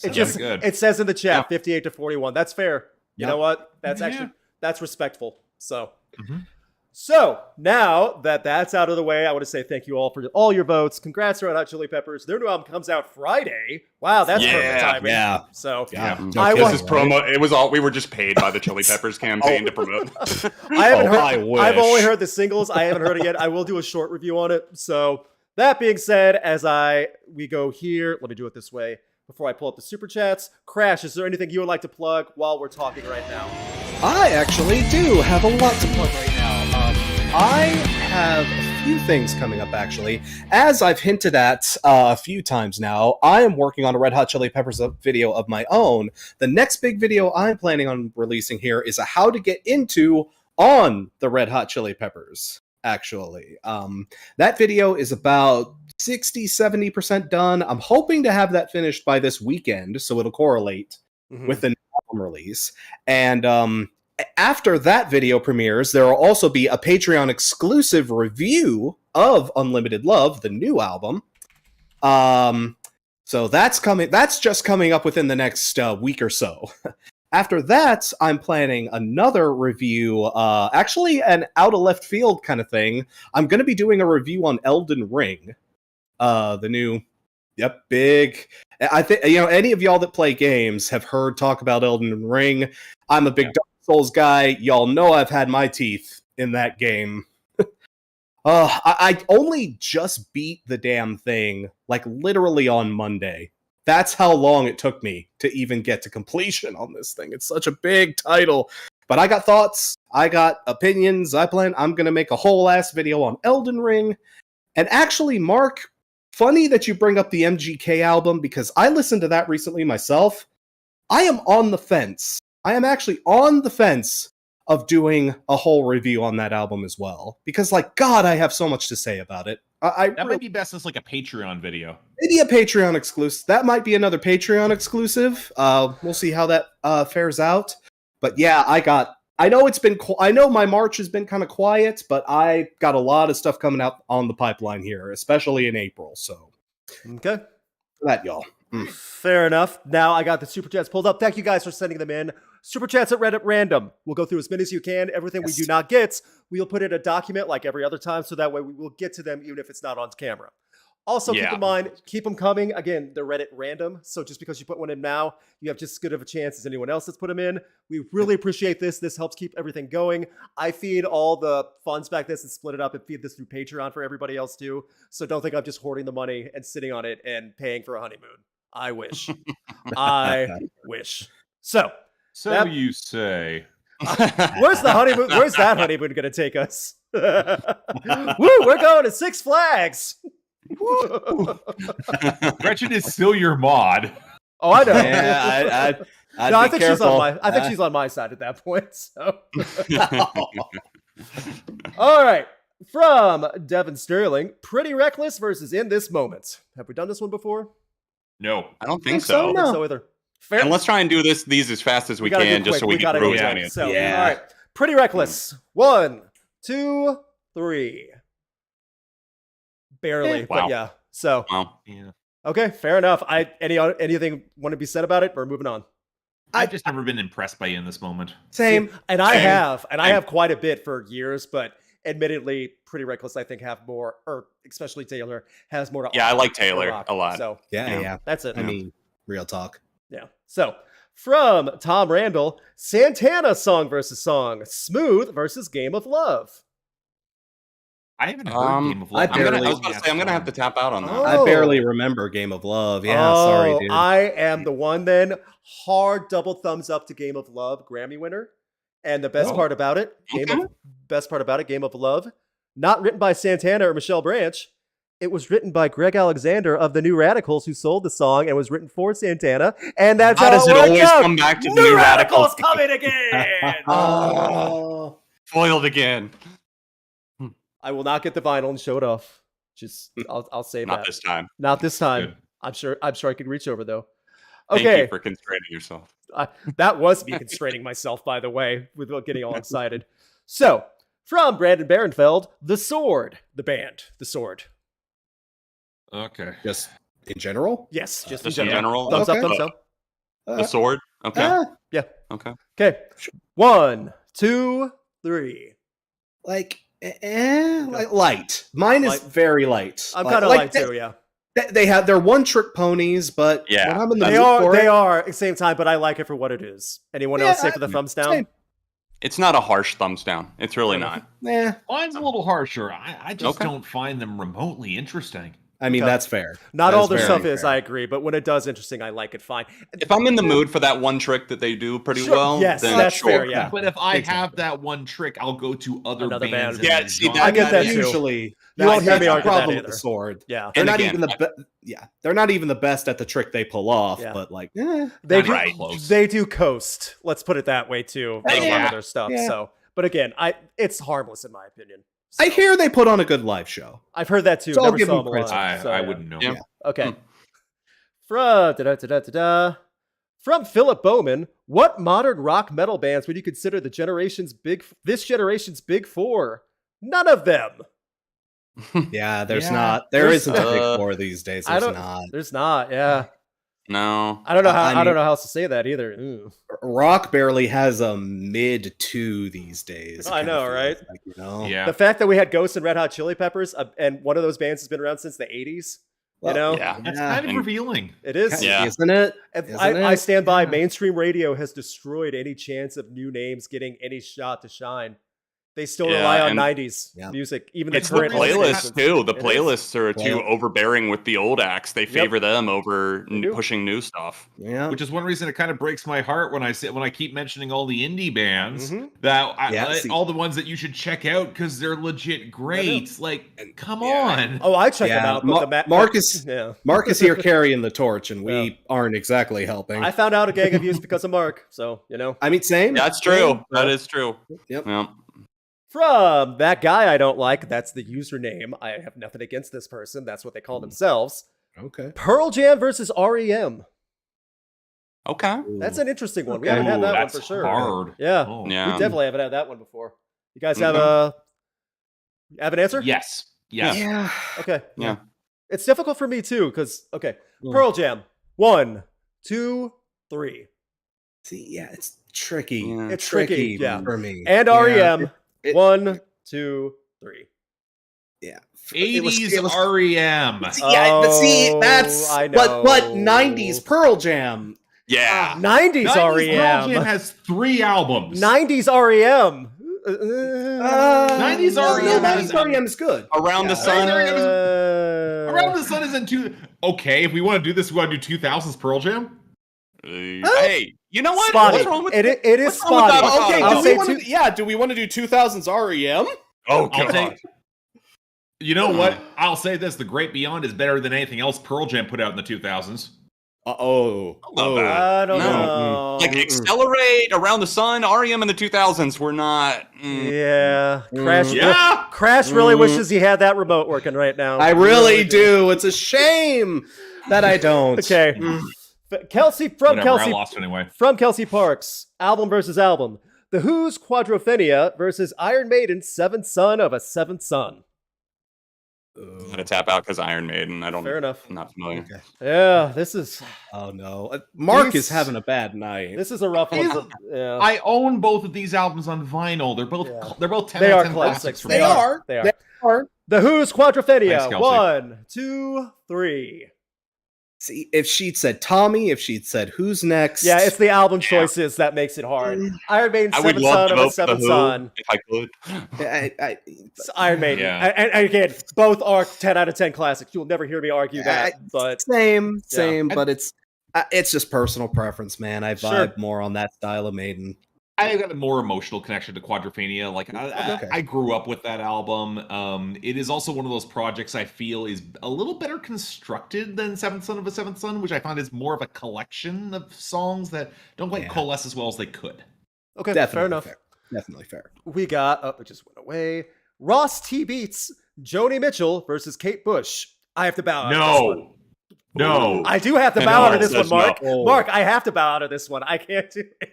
Speaker 1: It
Speaker 3: Sounds good.
Speaker 1: It says in the chat, 58 to 41. That's fair. You
Speaker 4: Yep.
Speaker 1: know what? That's
Speaker 3: Yeah.
Speaker 1: actually, that's respectful. So,
Speaker 3: Mhm.
Speaker 1: so now that that's out of the way, I want to say thank you all for all your votes. Congrats to Red Hot Chili Peppers. Their new album comes out Friday. Wow, that's perfect
Speaker 2: Yeah.
Speaker 1: timing.
Speaker 4: Yeah.
Speaker 1: So
Speaker 3: Yeah.
Speaker 1: I
Speaker 2: This
Speaker 1: was-
Speaker 2: is promo. It was all we were just paid by the Chili Peppers campaign to promote.
Speaker 1: I haven't heard.
Speaker 4: I wish.
Speaker 1: I've only heard the singles. I haven't heard it yet. I will do a short review on it. So that being said, we go here, let me do it this way before I pull up the super chats. Crash, is there anything you would like to plug while we're talking right now?
Speaker 4: I actually do have a lot to plug right now. I have a few things coming up, actually. As I've hinted at a few times now, I am working on a Red Hot Chili Peppers video of my own. The next big video I'm planning on releasing here is a how to get into on the Red Hot Chili Peppers, actually. That video is about 60-70% done. I'm hoping to have that finished by this weekend, so it'll correlate with the album release. And after that video premieres, there will also be a Patreon exclusive review of Unlimited Love, the new album. So that's coming. That's just coming up within the next week or so. After that, I'm planning another review, actually an out of left field kind of thing. I'm going to be doing a review on Elden Ring, the new, big. I think any of y'all that play games have heard talk about Elden Ring. I'm a big Dark Souls guy. Y'all know I've had my teeth in that game. I only just beat the damn thing, like literally on Monday. That's how long it took me to even get to completion on this thing. It's such a big title. But I got thoughts. I got opinions. I'm going to make a whole ass video on Elden Ring. And actually, Mark, funny that you bring up the MGK album because I listened to that recently myself. I am on the fence. I am actually on the fence of doing a whole review on that album as well. Because, God, I have so much to say about it.
Speaker 3: That might be best as like a Patreon video.
Speaker 4: Maybe a Patreon exclusive. That might be another Patreon exclusive. We'll see how that fares out. But yeah, I know it's been. I know my March has been kind of quiet, but I got a lot of stuff coming out on the pipeline here, especially in April. So,
Speaker 1: Okay.
Speaker 4: for that, y'all.
Speaker 1: Fair enough. Now I got the super chats pulled up. Thank you guys for sending them in. Super chats at Reddit random. We'll go through as many as you can. Everything we do not get, we'll put in a document like every other time, so that way we will get to them even if it's not on camera. Also, keep in mind, keep them coming. Again, they're Reddit random, so just because you put one in now, you have just as good of a chance as anyone else that's put them in. We really appreciate this. This helps keep everything going. I feed all the funds back this and split it up and feed this through Patreon for everybody else too. So don't think I'm just hoarding the money and sitting on it and paying for a honeymoon. I wish. I wish. So
Speaker 3: You say.
Speaker 1: where's the honeymoon? Where's that honeymoon going to take us? Woo, we're going to Six Flags.
Speaker 3: Gretchen is still your mod.
Speaker 1: Oh, I know.
Speaker 4: Yeah, I'd
Speaker 1: No, I
Speaker 4: be
Speaker 1: think
Speaker 4: careful.
Speaker 1: she's on my. I think she's on my side at that point. So, all right. From Devin Sterling, Pretty Reckless versus In This Moment. Have we done this one before?
Speaker 3: No.
Speaker 2: I don't
Speaker 4: think
Speaker 2: think
Speaker 4: so,
Speaker 2: so.
Speaker 1: I don't
Speaker 4: no.
Speaker 1: think so either. Fair.
Speaker 2: And let's try and do these as fast as we
Speaker 1: gotta do
Speaker 2: can,
Speaker 1: it
Speaker 2: just so
Speaker 1: quick.
Speaker 2: we can
Speaker 1: gotta
Speaker 2: throw
Speaker 1: do
Speaker 2: as
Speaker 1: it.
Speaker 2: many as
Speaker 1: So,
Speaker 4: Yeah.
Speaker 1: all right. Pretty Reckless. 1, 2, 3. Barely,
Speaker 2: Wow.
Speaker 1: but yeah. So,
Speaker 2: Wow.
Speaker 3: Yeah.
Speaker 1: okay, fair enough. Anything want to be said about it, or moving on?
Speaker 3: I've just never been impressed by you in this moment.
Speaker 4: Same.
Speaker 1: And I
Speaker 2: Same.
Speaker 1: have quite a bit for years, but admittedly, Pretty Reckless, I think, have more, or especially Taylor has more to
Speaker 2: Yeah, I
Speaker 1: offer
Speaker 2: like
Speaker 1: for
Speaker 2: Taylor
Speaker 1: rock.
Speaker 2: a lot.
Speaker 1: So
Speaker 4: Yeah.
Speaker 1: that's it.
Speaker 4: I mean, real talk.
Speaker 1: Yeah. So from Tom Randall, Santana song versus song, Smooth versus Game of Love.
Speaker 3: I haven't heard Game of Love.
Speaker 4: I barely-
Speaker 2: I was about to say, I'm going to have to tap out on that.
Speaker 1: Oh.
Speaker 4: I barely remember Game of Love. Yeah, sorry, dude.
Speaker 1: I am the one then. Hard double thumbs up to Game of Love, Grammy winner. And the best part about it, Game of Love, not written by Santana or Michelle Branch. It was written by Greg Alexander of the New Radicals, who sold the song and was written for Santana. And that's
Speaker 2: How
Speaker 1: how
Speaker 2: does it
Speaker 1: worked
Speaker 2: always
Speaker 1: out.
Speaker 2: come back to the
Speaker 1: New
Speaker 2: New
Speaker 1: Radicals
Speaker 2: Radicals?
Speaker 1: coming again.
Speaker 4: Oh.
Speaker 2: Foiled again.
Speaker 1: I will not get the vinyl and show it off. Just I'll save
Speaker 2: Not
Speaker 1: that.
Speaker 2: this time.
Speaker 1: Not this time.
Speaker 3: Good.
Speaker 1: I'm sure I can reach over though.
Speaker 2: Thank
Speaker 1: Okay.
Speaker 2: you for constraining yourself.
Speaker 1: That was me constraining myself, by the way, without getting all excited. So, from Brandon Barenfeld, The Sword, the band, The Sword.
Speaker 3: Okay.
Speaker 4: Just in general?
Speaker 1: Yes, just
Speaker 2: Just
Speaker 1: in
Speaker 2: in
Speaker 1: general.
Speaker 2: general?
Speaker 1: Thumbs up,
Speaker 4: Okay.
Speaker 1: thumbs up.
Speaker 2: The sword? Okay. Okay.
Speaker 1: Okay. 1, 2, 3.
Speaker 4: Like light. Mine is
Speaker 1: Light.
Speaker 4: very light.
Speaker 1: I'm kind of
Speaker 4: like
Speaker 1: like too, yeah.
Speaker 4: They have they're one-trick ponies, but
Speaker 2: Yeah.
Speaker 4: when I'm in the
Speaker 1: They
Speaker 4: mood for
Speaker 1: are. They
Speaker 4: it,
Speaker 1: are at the same time, but I like it for what it is. Anyone else say for the thumbs down?
Speaker 4: same.
Speaker 2: It's not a harsh thumbs down. It's really not.
Speaker 3: Mine's a little harsher. I just
Speaker 2: Okay.
Speaker 3: don't find them remotely interesting.
Speaker 4: I mean,
Speaker 1: Okay.
Speaker 4: that's fair.
Speaker 1: Not
Speaker 4: That
Speaker 1: all
Speaker 4: is
Speaker 1: their
Speaker 4: very
Speaker 1: stuff is,
Speaker 4: fair.
Speaker 1: I agree, but when it does interesting, I like it fine.
Speaker 2: If I'm in the mood for that one trick that they do pretty
Speaker 1: Sure,
Speaker 2: well,
Speaker 1: yes,
Speaker 2: then
Speaker 1: that's
Speaker 2: sure.
Speaker 1: fair, yeah.
Speaker 3: But if I
Speaker 4: Exactly.
Speaker 3: have that one trick, I'll go to other
Speaker 1: Another
Speaker 3: bands.
Speaker 1: band.
Speaker 3: in
Speaker 2: Yeah,
Speaker 3: the
Speaker 2: see,
Speaker 3: genre.
Speaker 1: I get that too.
Speaker 4: Usually,
Speaker 1: You won't hear
Speaker 4: that's
Speaker 1: me
Speaker 4: the
Speaker 1: argue that
Speaker 4: problem with
Speaker 1: either.
Speaker 4: the sword.
Speaker 1: Yeah.
Speaker 4: They're
Speaker 2: And
Speaker 4: not
Speaker 2: again,
Speaker 4: even they're not even the best at the trick they pull off.
Speaker 1: Yeah.
Speaker 4: But like,
Speaker 1: They
Speaker 3: Not
Speaker 1: do,
Speaker 3: even close.
Speaker 1: they do coast. Let's put it that way too. For a lot
Speaker 3: Yeah.
Speaker 1: of their stuff.
Speaker 4: Yeah.
Speaker 1: So, but again, it's harmless in my opinion.
Speaker 4: I
Speaker 1: So,
Speaker 4: hear they put on a good live show.
Speaker 1: I've heard that too.
Speaker 4: So I'll
Speaker 1: Never
Speaker 4: give
Speaker 1: saw
Speaker 4: them
Speaker 1: them
Speaker 4: credit.
Speaker 1: live. So,
Speaker 3: I
Speaker 1: yeah.
Speaker 3: wouldn't know.
Speaker 2: Yeah.
Speaker 1: Okay. From Philip Bowman, what modern rock metal bands would you consider this generation's big four? None of them.
Speaker 4: Yeah, there's
Speaker 3: Yeah.
Speaker 4: not. There
Speaker 1: There's-
Speaker 4: isn't a big four these days.
Speaker 1: I
Speaker 4: There's
Speaker 1: don't-
Speaker 4: not.
Speaker 1: There's not. Yeah.
Speaker 2: No.
Speaker 1: I don't know how.
Speaker 4: I
Speaker 1: I don't
Speaker 4: mean-
Speaker 1: know how else to say that either. Ooh.
Speaker 4: Rock barely has a mid two these days.
Speaker 1: I
Speaker 4: it kinda
Speaker 1: know,
Speaker 4: feels
Speaker 1: right?
Speaker 4: Like, you know.
Speaker 3: Yeah.
Speaker 1: The fact that we had Ghost and Red Hot Chili Peppers, and one of those bands has been around since the 80s.
Speaker 4: Well,
Speaker 1: you know,
Speaker 2: Yeah.
Speaker 3: That's
Speaker 4: Yeah.
Speaker 3: kind of
Speaker 2: And-
Speaker 3: revealing.
Speaker 1: it is.
Speaker 2: Yeah.
Speaker 4: Isn't it?
Speaker 1: And
Speaker 4: Isn't
Speaker 1: I
Speaker 4: it?
Speaker 1: stand by.
Speaker 3: Yeah.
Speaker 1: Mainstream radio has destroyed any chance of new names getting any shot to shine. They still
Speaker 2: Yeah,
Speaker 1: rely on
Speaker 2: and-
Speaker 1: 90s
Speaker 4: Yeah.
Speaker 1: music, even
Speaker 2: It's
Speaker 1: the
Speaker 2: the
Speaker 1: current
Speaker 2: playlists
Speaker 1: stations.
Speaker 2: too. The
Speaker 1: It is.
Speaker 2: playlists are too
Speaker 4: Well-
Speaker 2: overbearing with the old acts. They favor them over
Speaker 1: They do.
Speaker 2: pushing new stuff.
Speaker 4: Yeah.
Speaker 3: Which is one reason it kind of breaks my heart when I keep mentioning all the indie bands
Speaker 1: Mhm.
Speaker 3: that
Speaker 4: Yeah, see-
Speaker 3: all the ones that you should check out because they're legit great. Like, come
Speaker 2: Yeah.
Speaker 3: on.
Speaker 1: Oh, I check them
Speaker 4: Yeah,
Speaker 1: out. But the
Speaker 4: Marcus-
Speaker 1: yeah.
Speaker 4: Mark is here carrying the torch, and we
Speaker 1: Yeah.
Speaker 4: aren't exactly helping.
Speaker 1: I found out a gang of views because of Mark. So you know.
Speaker 4: I mean, same.
Speaker 2: That's true.
Speaker 4: Same.
Speaker 2: That is true.
Speaker 4: Yep.
Speaker 2: Yeah.
Speaker 1: From that guy I don't like, that's the username. I have nothing against this person. That's what they call themselves.
Speaker 4: Okay.
Speaker 1: Pearl Jam versus REM.
Speaker 2: Okay.
Speaker 1: That's an interesting one. We
Speaker 4: Okay.
Speaker 1: haven't had
Speaker 3: Ooh,
Speaker 1: that one
Speaker 3: that's
Speaker 1: for sure.
Speaker 3: hard.
Speaker 1: Yeah.
Speaker 3: Oh.
Speaker 2: Yeah.
Speaker 1: We definitely haven't had that one before. You guys
Speaker 2: Mhm.
Speaker 1: have an answer?
Speaker 3: Yes. Yes.
Speaker 4: Yeah.
Speaker 1: Okay.
Speaker 2: Yeah.
Speaker 1: It's difficult for me too, because
Speaker 4: Mm.
Speaker 1: Pearl Jam. 1, 2, 3.
Speaker 4: See, yeah, it's tricky.
Speaker 2: Yeah.
Speaker 1: It's tricky, yeah.
Speaker 4: for me.
Speaker 1: And
Speaker 4: Yeah,
Speaker 1: REM.
Speaker 4: it-
Speaker 1: 1, 2, 3.
Speaker 4: Yeah.
Speaker 3: 80s
Speaker 4: It was-
Speaker 3: REM.
Speaker 4: Yeah, but see, that's
Speaker 1: I
Speaker 4: but
Speaker 1: know.
Speaker 4: 90s Pearl Jam.
Speaker 2: Yeah.
Speaker 1: 90s
Speaker 3: 90s Pearl Jam
Speaker 1: REM.
Speaker 3: has 3 albums.
Speaker 1: 90s REM.
Speaker 3: 90s
Speaker 4: no,
Speaker 3: REM
Speaker 4: 90s
Speaker 3: has-
Speaker 4: REM is good.
Speaker 2: Around the
Speaker 4: Yeah.
Speaker 2: sun.
Speaker 3: Around the Sun is in two. Okay, if we want to do this, we want to do 2000s Pearl Jam.
Speaker 2: Hey, you know what?
Speaker 1: Spotty.
Speaker 2: What's wrong with
Speaker 1: it is
Speaker 2: what's wrong with
Speaker 1: spotty.
Speaker 2: that?
Speaker 4: Okay,
Speaker 1: I'll
Speaker 4: do
Speaker 1: say
Speaker 4: we want
Speaker 1: two-
Speaker 4: to? Yeah, do we want to do 2000s REM?
Speaker 2: Oh
Speaker 3: I'll
Speaker 2: god.
Speaker 3: take- You know what? I'll say this: The Great Beyond is better than anything else Pearl Jam put out in the 2000s.
Speaker 4: Uh-oh.
Speaker 2: Love that.
Speaker 1: I don't
Speaker 2: No.
Speaker 1: know.
Speaker 2: Like Accelerate, Around the Sun, REM in the 2000s were not.
Speaker 1: Yeah, Crash.
Speaker 3: Yeah.
Speaker 1: Crash really wishes he had that remote working right now.
Speaker 4: I really do. It's a shame that I don't.
Speaker 1: Okay, Kelsey
Speaker 3: Whatever, I lost anyway.
Speaker 1: from Kelsey Parks. Album versus album. The Who's Quadrophenia versus Iron Maiden's Seventh Son of a Seventh Son.
Speaker 2: I'm gonna tap out because Iron Maiden. I don't.
Speaker 1: Fair enough.
Speaker 2: I'm not familiar.
Speaker 4: Okay.
Speaker 1: Yeah, this is
Speaker 4: Oh no, Mark
Speaker 1: These-
Speaker 4: is having a bad night.
Speaker 1: this is a rough one.
Speaker 3: These-
Speaker 1: Yeah,
Speaker 3: I own both of these albums on vinyl. They're both
Speaker 1: Yeah.
Speaker 3: they're both 10
Speaker 1: They
Speaker 3: out
Speaker 1: are
Speaker 3: of 10
Speaker 1: classics.
Speaker 3: for
Speaker 1: They
Speaker 3: me.
Speaker 1: are. They are. The Who's Quadrophenia.
Speaker 3: Thanks, Kelsey.
Speaker 1: 1, 2, 3.
Speaker 4: See, if she'd said Tommy, if she'd said who's next,
Speaker 1: Yeah, it's the album choices that makes it hard. Iron Maiden's
Speaker 2: I would
Speaker 1: Seventh
Speaker 2: love
Speaker 1: Son
Speaker 2: to
Speaker 1: of a
Speaker 2: vote for the
Speaker 1: Seventh
Speaker 2: Who
Speaker 1: Son.
Speaker 2: if I could.
Speaker 1: It's Iron Maiden.
Speaker 3: Yeah.
Speaker 1: And again, both are 10 out of 10 classics. You'll never hear me argue that. But
Speaker 4: same,
Speaker 1: Yeah.
Speaker 4: but it's just personal preference, man. I
Speaker 1: Sure.
Speaker 4: vibe more on that style of Maiden.
Speaker 3: I got a more emotional connection to Quadrophenia. Like
Speaker 4: Okay.
Speaker 3: I grew up with that album. It is also one of those projects I feel is a little better constructed than Seventh Son of a Seventh Son, which I find is more of a collection of songs that don't quite
Speaker 4: Yeah.
Speaker 3: coalesce as well as they could.
Speaker 1: okay,
Speaker 4: Definitely
Speaker 1: fair enough.
Speaker 4: fair. Definitely fair.
Speaker 1: We got, it just went away. Ross T. Beats, Joni Mitchell versus Kate Bush. I have to bow out of this one.
Speaker 3: No.
Speaker 1: I do have to
Speaker 2: No,
Speaker 1: bow out of this one,
Speaker 2: says
Speaker 1: Mark.
Speaker 4: no.
Speaker 1: Mark, I have to bow out of this one. I can't do it.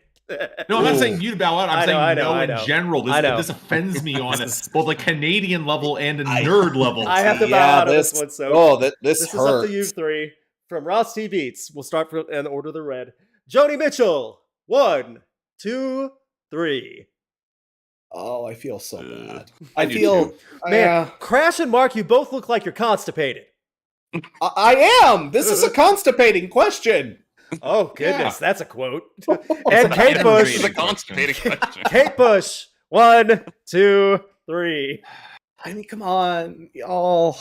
Speaker 3: No, I'm not saying you to bow out. I'm
Speaker 1: I know,
Speaker 3: saying
Speaker 1: I know,
Speaker 3: no
Speaker 1: I
Speaker 3: in
Speaker 1: know.
Speaker 3: general.
Speaker 1: I know.
Speaker 3: This offends me on both a Canadian level and a nerd level.
Speaker 1: I have to bow
Speaker 4: Yeah,
Speaker 1: out of this
Speaker 4: this-
Speaker 1: one. So
Speaker 4: this
Speaker 1: this is up to you three. From Ross T. Beats, we'll start in order of the red. Joni Mitchell, 1, 2, 3.
Speaker 4: Oh, I feel so bad.
Speaker 2: I
Speaker 4: I
Speaker 2: do
Speaker 4: feel
Speaker 2: too.
Speaker 1: Man, Crash and Mark, you both look like you're constipated.
Speaker 4: I am. This is a constipating question.
Speaker 1: Oh goodness, that's a quote.
Speaker 3: Oh,
Speaker 1: And Kate
Speaker 3: This
Speaker 1: Bush,
Speaker 2: is a constipating question.
Speaker 1: Kate Bush, 1, 2, 3.
Speaker 4: I mean, come on. Oh.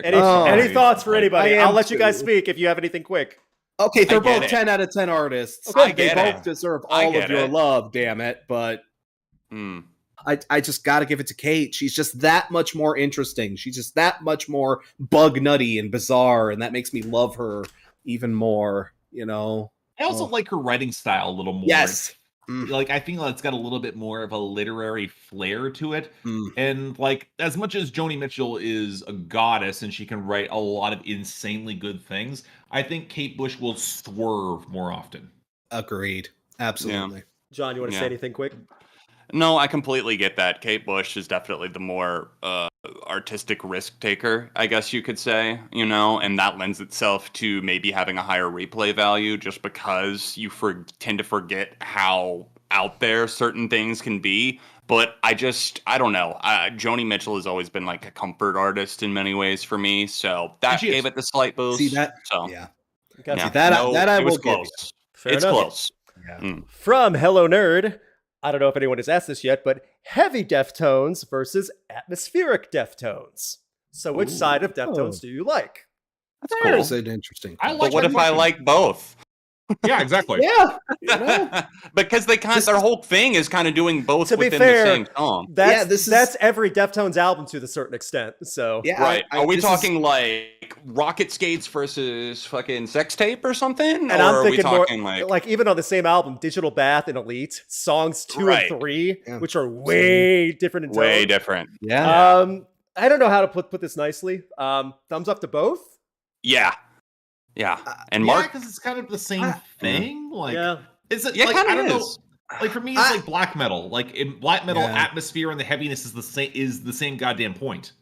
Speaker 1: Any
Speaker 4: Oh,
Speaker 1: thoughts for anybody?
Speaker 4: I am
Speaker 1: I'll let you guys
Speaker 4: too.
Speaker 1: speak if you have anything quick.
Speaker 4: Okay, they're
Speaker 2: get
Speaker 4: both
Speaker 2: it.
Speaker 4: 10 out of 10 artists.
Speaker 1: Okay,
Speaker 4: They
Speaker 2: I get
Speaker 4: both
Speaker 2: it.
Speaker 4: deserve
Speaker 2: I
Speaker 4: all
Speaker 2: get
Speaker 4: of your
Speaker 2: it.
Speaker 4: love, damn it. But
Speaker 2: Hmm.
Speaker 4: I just got to give it to Kate. She's just that much more interesting. She's just that much more bug nutty and bizarre, and that makes me love her even more, you know?
Speaker 3: I also
Speaker 4: Oh.
Speaker 3: like her writing style a little more.
Speaker 4: Yes.
Speaker 3: Like I think it's got a little bit more of a literary flair to it.
Speaker 4: Mm.
Speaker 3: And like as much as Joni Mitchell is a goddess and she can write a lot of insanely good things, I think Kate Bush will swerve more often.
Speaker 4: Agreed. Absolutely.
Speaker 1: John, you want to
Speaker 2: Yeah.
Speaker 1: say anything quick?
Speaker 2: No, I completely get that. Kate Bush is definitely the more artistic risk taker, I guess you could say, you know, and that lends itself to maybe having a higher replay value just because you tend to forget how out there certain things can be. But I don't know. Joni Mitchell has always been like a comfort artist in many ways for me, so that
Speaker 3: she is.
Speaker 2: gave it the slight boost.
Speaker 4: See that?
Speaker 2: So,
Speaker 4: Yeah.
Speaker 1: Got
Speaker 2: yeah.
Speaker 1: you.
Speaker 4: that I
Speaker 2: it was
Speaker 4: will give you.
Speaker 2: close.
Speaker 1: Fair
Speaker 2: It's
Speaker 1: enough.
Speaker 2: close.
Speaker 4: Yeah.
Speaker 2: Mm.
Speaker 1: From Hello Nerd, I don't know if anyone has asked this yet, but heavy Deftones versus atmospheric Deftones. So which side of Deftones do you like?
Speaker 2: That's
Speaker 4: There's
Speaker 2: cool.
Speaker 4: an interesting
Speaker 3: I
Speaker 4: question.
Speaker 2: But what if I like both?
Speaker 3: Yeah, exactly.
Speaker 4: Yeah. You know?
Speaker 2: Because their whole thing is kind of doing both
Speaker 1: To be
Speaker 2: within
Speaker 1: fair,
Speaker 2: the same song.
Speaker 1: That's every Deftones album to a certain extent. So
Speaker 4: Yeah.
Speaker 2: Right. Are we
Speaker 4: this is-
Speaker 2: talking like Rocket Skates versus fucking Sex Tape or something?
Speaker 1: and
Speaker 2: or
Speaker 1: I'm
Speaker 2: are we
Speaker 1: thinking
Speaker 2: talking
Speaker 1: more
Speaker 2: like
Speaker 1: like even on the same album, Digital Bath and Elite, songs 2
Speaker 2: Right.
Speaker 1: and 3,
Speaker 4: Yeah.
Speaker 1: which are way different in tone.
Speaker 2: way different?
Speaker 4: Yeah.
Speaker 1: I don't know how to put this nicely. Thumbs up to both.
Speaker 2: Yeah. Yeah. And
Speaker 3: Yeah,
Speaker 2: Mark,
Speaker 3: because it's kind of the same thing. Like,
Speaker 1: Yeah.
Speaker 3: is it?
Speaker 2: yeah,
Speaker 3: like,
Speaker 2: kind
Speaker 3: I
Speaker 2: of
Speaker 3: don't know.
Speaker 2: is.
Speaker 3: Like for me, it's like black metal. Like in black metal,
Speaker 4: Yeah.
Speaker 3: atmosphere and the heaviness is the same goddamn point.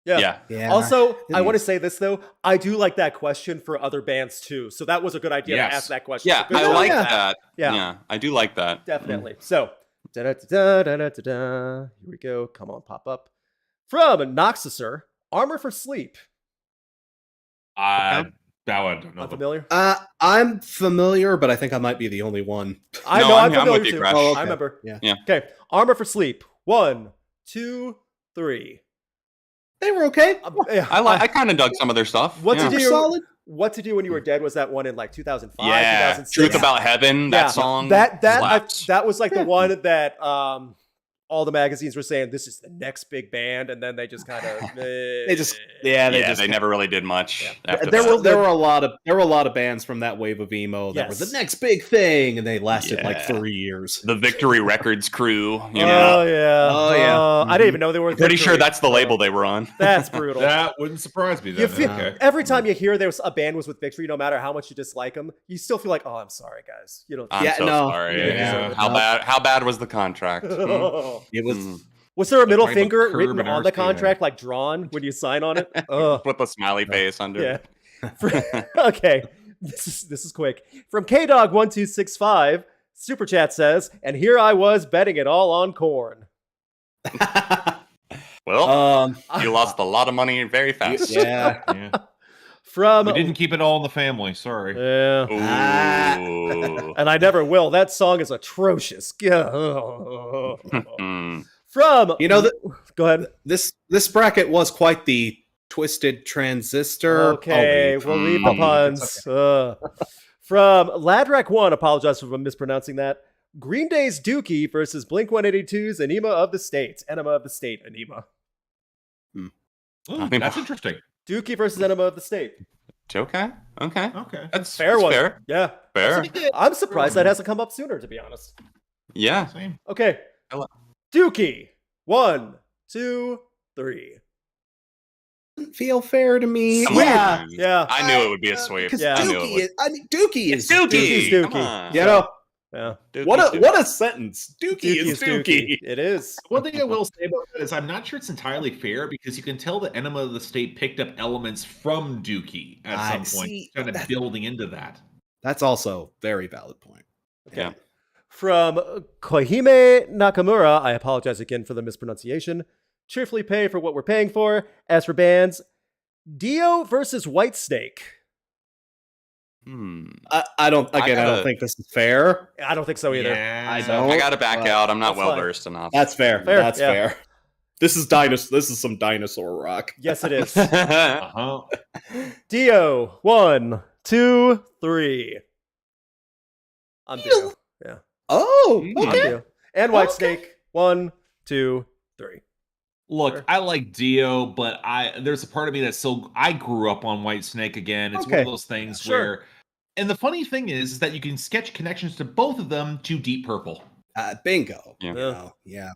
Speaker 2: Yeah.
Speaker 4: Yeah.
Speaker 1: Also, I
Speaker 4: Hmm.
Speaker 1: want to say this though. I do like that question for other bands too. So that was a good idea
Speaker 3: Yes.
Speaker 1: to ask that question.
Speaker 2: Yeah,
Speaker 1: So good
Speaker 2: I
Speaker 1: job
Speaker 2: like
Speaker 1: with
Speaker 2: that.
Speaker 1: Yeah.
Speaker 2: Yeah, I do like that.
Speaker 1: Definitely. So, da-da-da-da-da-da-da. Here we go. Come on, pop up. From Noxusor, Armor for Sleep.
Speaker 3: Now I don't know.
Speaker 1: Unfamiliar?
Speaker 4: I'm familiar, but I think I might be the only one.
Speaker 1: I
Speaker 2: No,
Speaker 1: know I'm
Speaker 2: I'm
Speaker 1: familiar
Speaker 2: with you,
Speaker 1: too.
Speaker 2: Crash.
Speaker 4: Oh, okay.
Speaker 1: I remember.
Speaker 4: Yeah.
Speaker 2: Yeah.
Speaker 1: Okay. Armor for Sleep. 1, 2, 3.
Speaker 4: They were okay.
Speaker 1: Yeah,
Speaker 2: I kind of dug some of their stuff.
Speaker 1: What
Speaker 2: yeah.
Speaker 1: did you-
Speaker 4: Solid.
Speaker 1: What to Do When You Were Dead was that one in like 2005,
Speaker 2: Yeah,
Speaker 1: 2006?
Speaker 2: Truth About Heaven, that song.
Speaker 1: That
Speaker 2: slaps.
Speaker 1: that was like the one that all the magazines were saying this is the next big band, and then they just kind of
Speaker 2: They never really did much. After
Speaker 4: There
Speaker 2: that.
Speaker 4: were a lot of bands from that wave of emo that were the next big thing, and they lasted like 3 years.
Speaker 2: The Victory Records crew. You
Speaker 1: Oh
Speaker 2: know,
Speaker 1: yeah. I didn't even know they were.
Speaker 2: pretty sure
Speaker 1: Victory.
Speaker 2: that's the label they were on.
Speaker 1: That's brutal.
Speaker 3: That wouldn't surprise me.
Speaker 1: You
Speaker 3: Then.
Speaker 1: feel,
Speaker 3: Okay.
Speaker 1: every time you hear a band was with Victory, no matter how much you dislike them, you still feel like, oh, I'm sorry, guys. You know,
Speaker 2: I'm so sorry.
Speaker 3: Yeah.
Speaker 2: How bad was the contract?
Speaker 4: It was.
Speaker 1: Was there a middle
Speaker 3: Talking about
Speaker 1: finger
Speaker 3: curb
Speaker 1: written
Speaker 3: and
Speaker 1: on the
Speaker 3: earth, yeah.
Speaker 1: contract, like drawn when you sign on it?
Speaker 2: With the smiley face under.
Speaker 1: Yeah. Okay. This is quick. From KDog1265, Super Chat says, and here I was betting it all on Korn.
Speaker 2: Well, you lost a lot of money very fast.
Speaker 4: Yeah.
Speaker 3: Yeah.
Speaker 1: From
Speaker 3: We didn't keep it all in the family. Sorry.
Speaker 1: Yeah.
Speaker 2: Ooh.
Speaker 1: And I never will. That song is atrocious. From
Speaker 4: You know,
Speaker 1: go ahead.
Speaker 4: this bracket was quite the twisted transistor.
Speaker 1: Okay, we'll leave the puns. From Ladrak1, apologize for mispronouncing that. Green Day's Dookie versus Blink-182's Enema of the State. Enema of the State, Enema.
Speaker 3: Ooh, that's interesting.
Speaker 1: Dookie versus Enema of the State.
Speaker 2: Okay.
Speaker 3: Okay.
Speaker 2: That's
Speaker 1: Fair one.
Speaker 2: Fair.
Speaker 1: Yeah.
Speaker 2: Fair.
Speaker 1: I'm surprised that hasn't come up sooner, to be honest.
Speaker 2: Yeah.
Speaker 3: Same.
Speaker 1: Okay.
Speaker 2: Hello.
Speaker 1: Dookie. 1, 2, 3.
Speaker 4: Doesn't feel fair to me.
Speaker 2: Come on.
Speaker 1: Yeah.
Speaker 2: I knew it would be a sweep.
Speaker 4: Because
Speaker 1: Yeah.
Speaker 2: I knew it
Speaker 4: Dookie
Speaker 2: would.
Speaker 4: is, I mean, Dookie is
Speaker 1: Dookie's
Speaker 2: Dookie.
Speaker 1: Dookie.
Speaker 2: Come on.
Speaker 4: You know,
Speaker 1: Yeah.
Speaker 2: Dookie's
Speaker 4: what a sentence. Dookie is Dookie.
Speaker 1: It is.
Speaker 3: One thing I will say about that is I'm not sure it's entirely fair because you can tell that Enema of the State picked up elements from Dookie at
Speaker 4: I
Speaker 3: some point,
Speaker 4: see.
Speaker 3: kind of building into that.
Speaker 4: That's also a very valid point.
Speaker 2: Yeah.
Speaker 1: From Kohime Nakamura, I apologize again for the mispronunciation. Cheerfully pay for what we're paying for. As for bands, Dio versus Whitesnake.
Speaker 4: I don't think this is fair.
Speaker 1: I don't think so either.
Speaker 3: Yeah.
Speaker 4: I don't.
Speaker 2: I gotta back out. I'm not
Speaker 1: That's
Speaker 2: well
Speaker 1: fine.
Speaker 2: versed enough.
Speaker 4: That's fair.
Speaker 1: Fair,
Speaker 4: That's
Speaker 1: yeah.
Speaker 4: fair. This is some dinosaur rock.
Speaker 1: Yes, it is.
Speaker 3: Uh-huh.
Speaker 1: Dio. 1, 2, 3. I'm Dio. Yeah.
Speaker 4: Oh,
Speaker 1: I'm
Speaker 4: okay.
Speaker 1: Dio. And Whitesnake. 1, 2, 3.
Speaker 3: Look,
Speaker 1: Sure.
Speaker 3: I like Dio, but there's a part of me that's I grew up on Whitesnake again. It's one
Speaker 1: Okay.
Speaker 3: of those things
Speaker 1: Sure.
Speaker 3: where, and the funny thing is that you can sketch connections to both of them to Deep Purple.
Speaker 4: Bingo.
Speaker 2: Yeah.
Speaker 4: You know, yeah.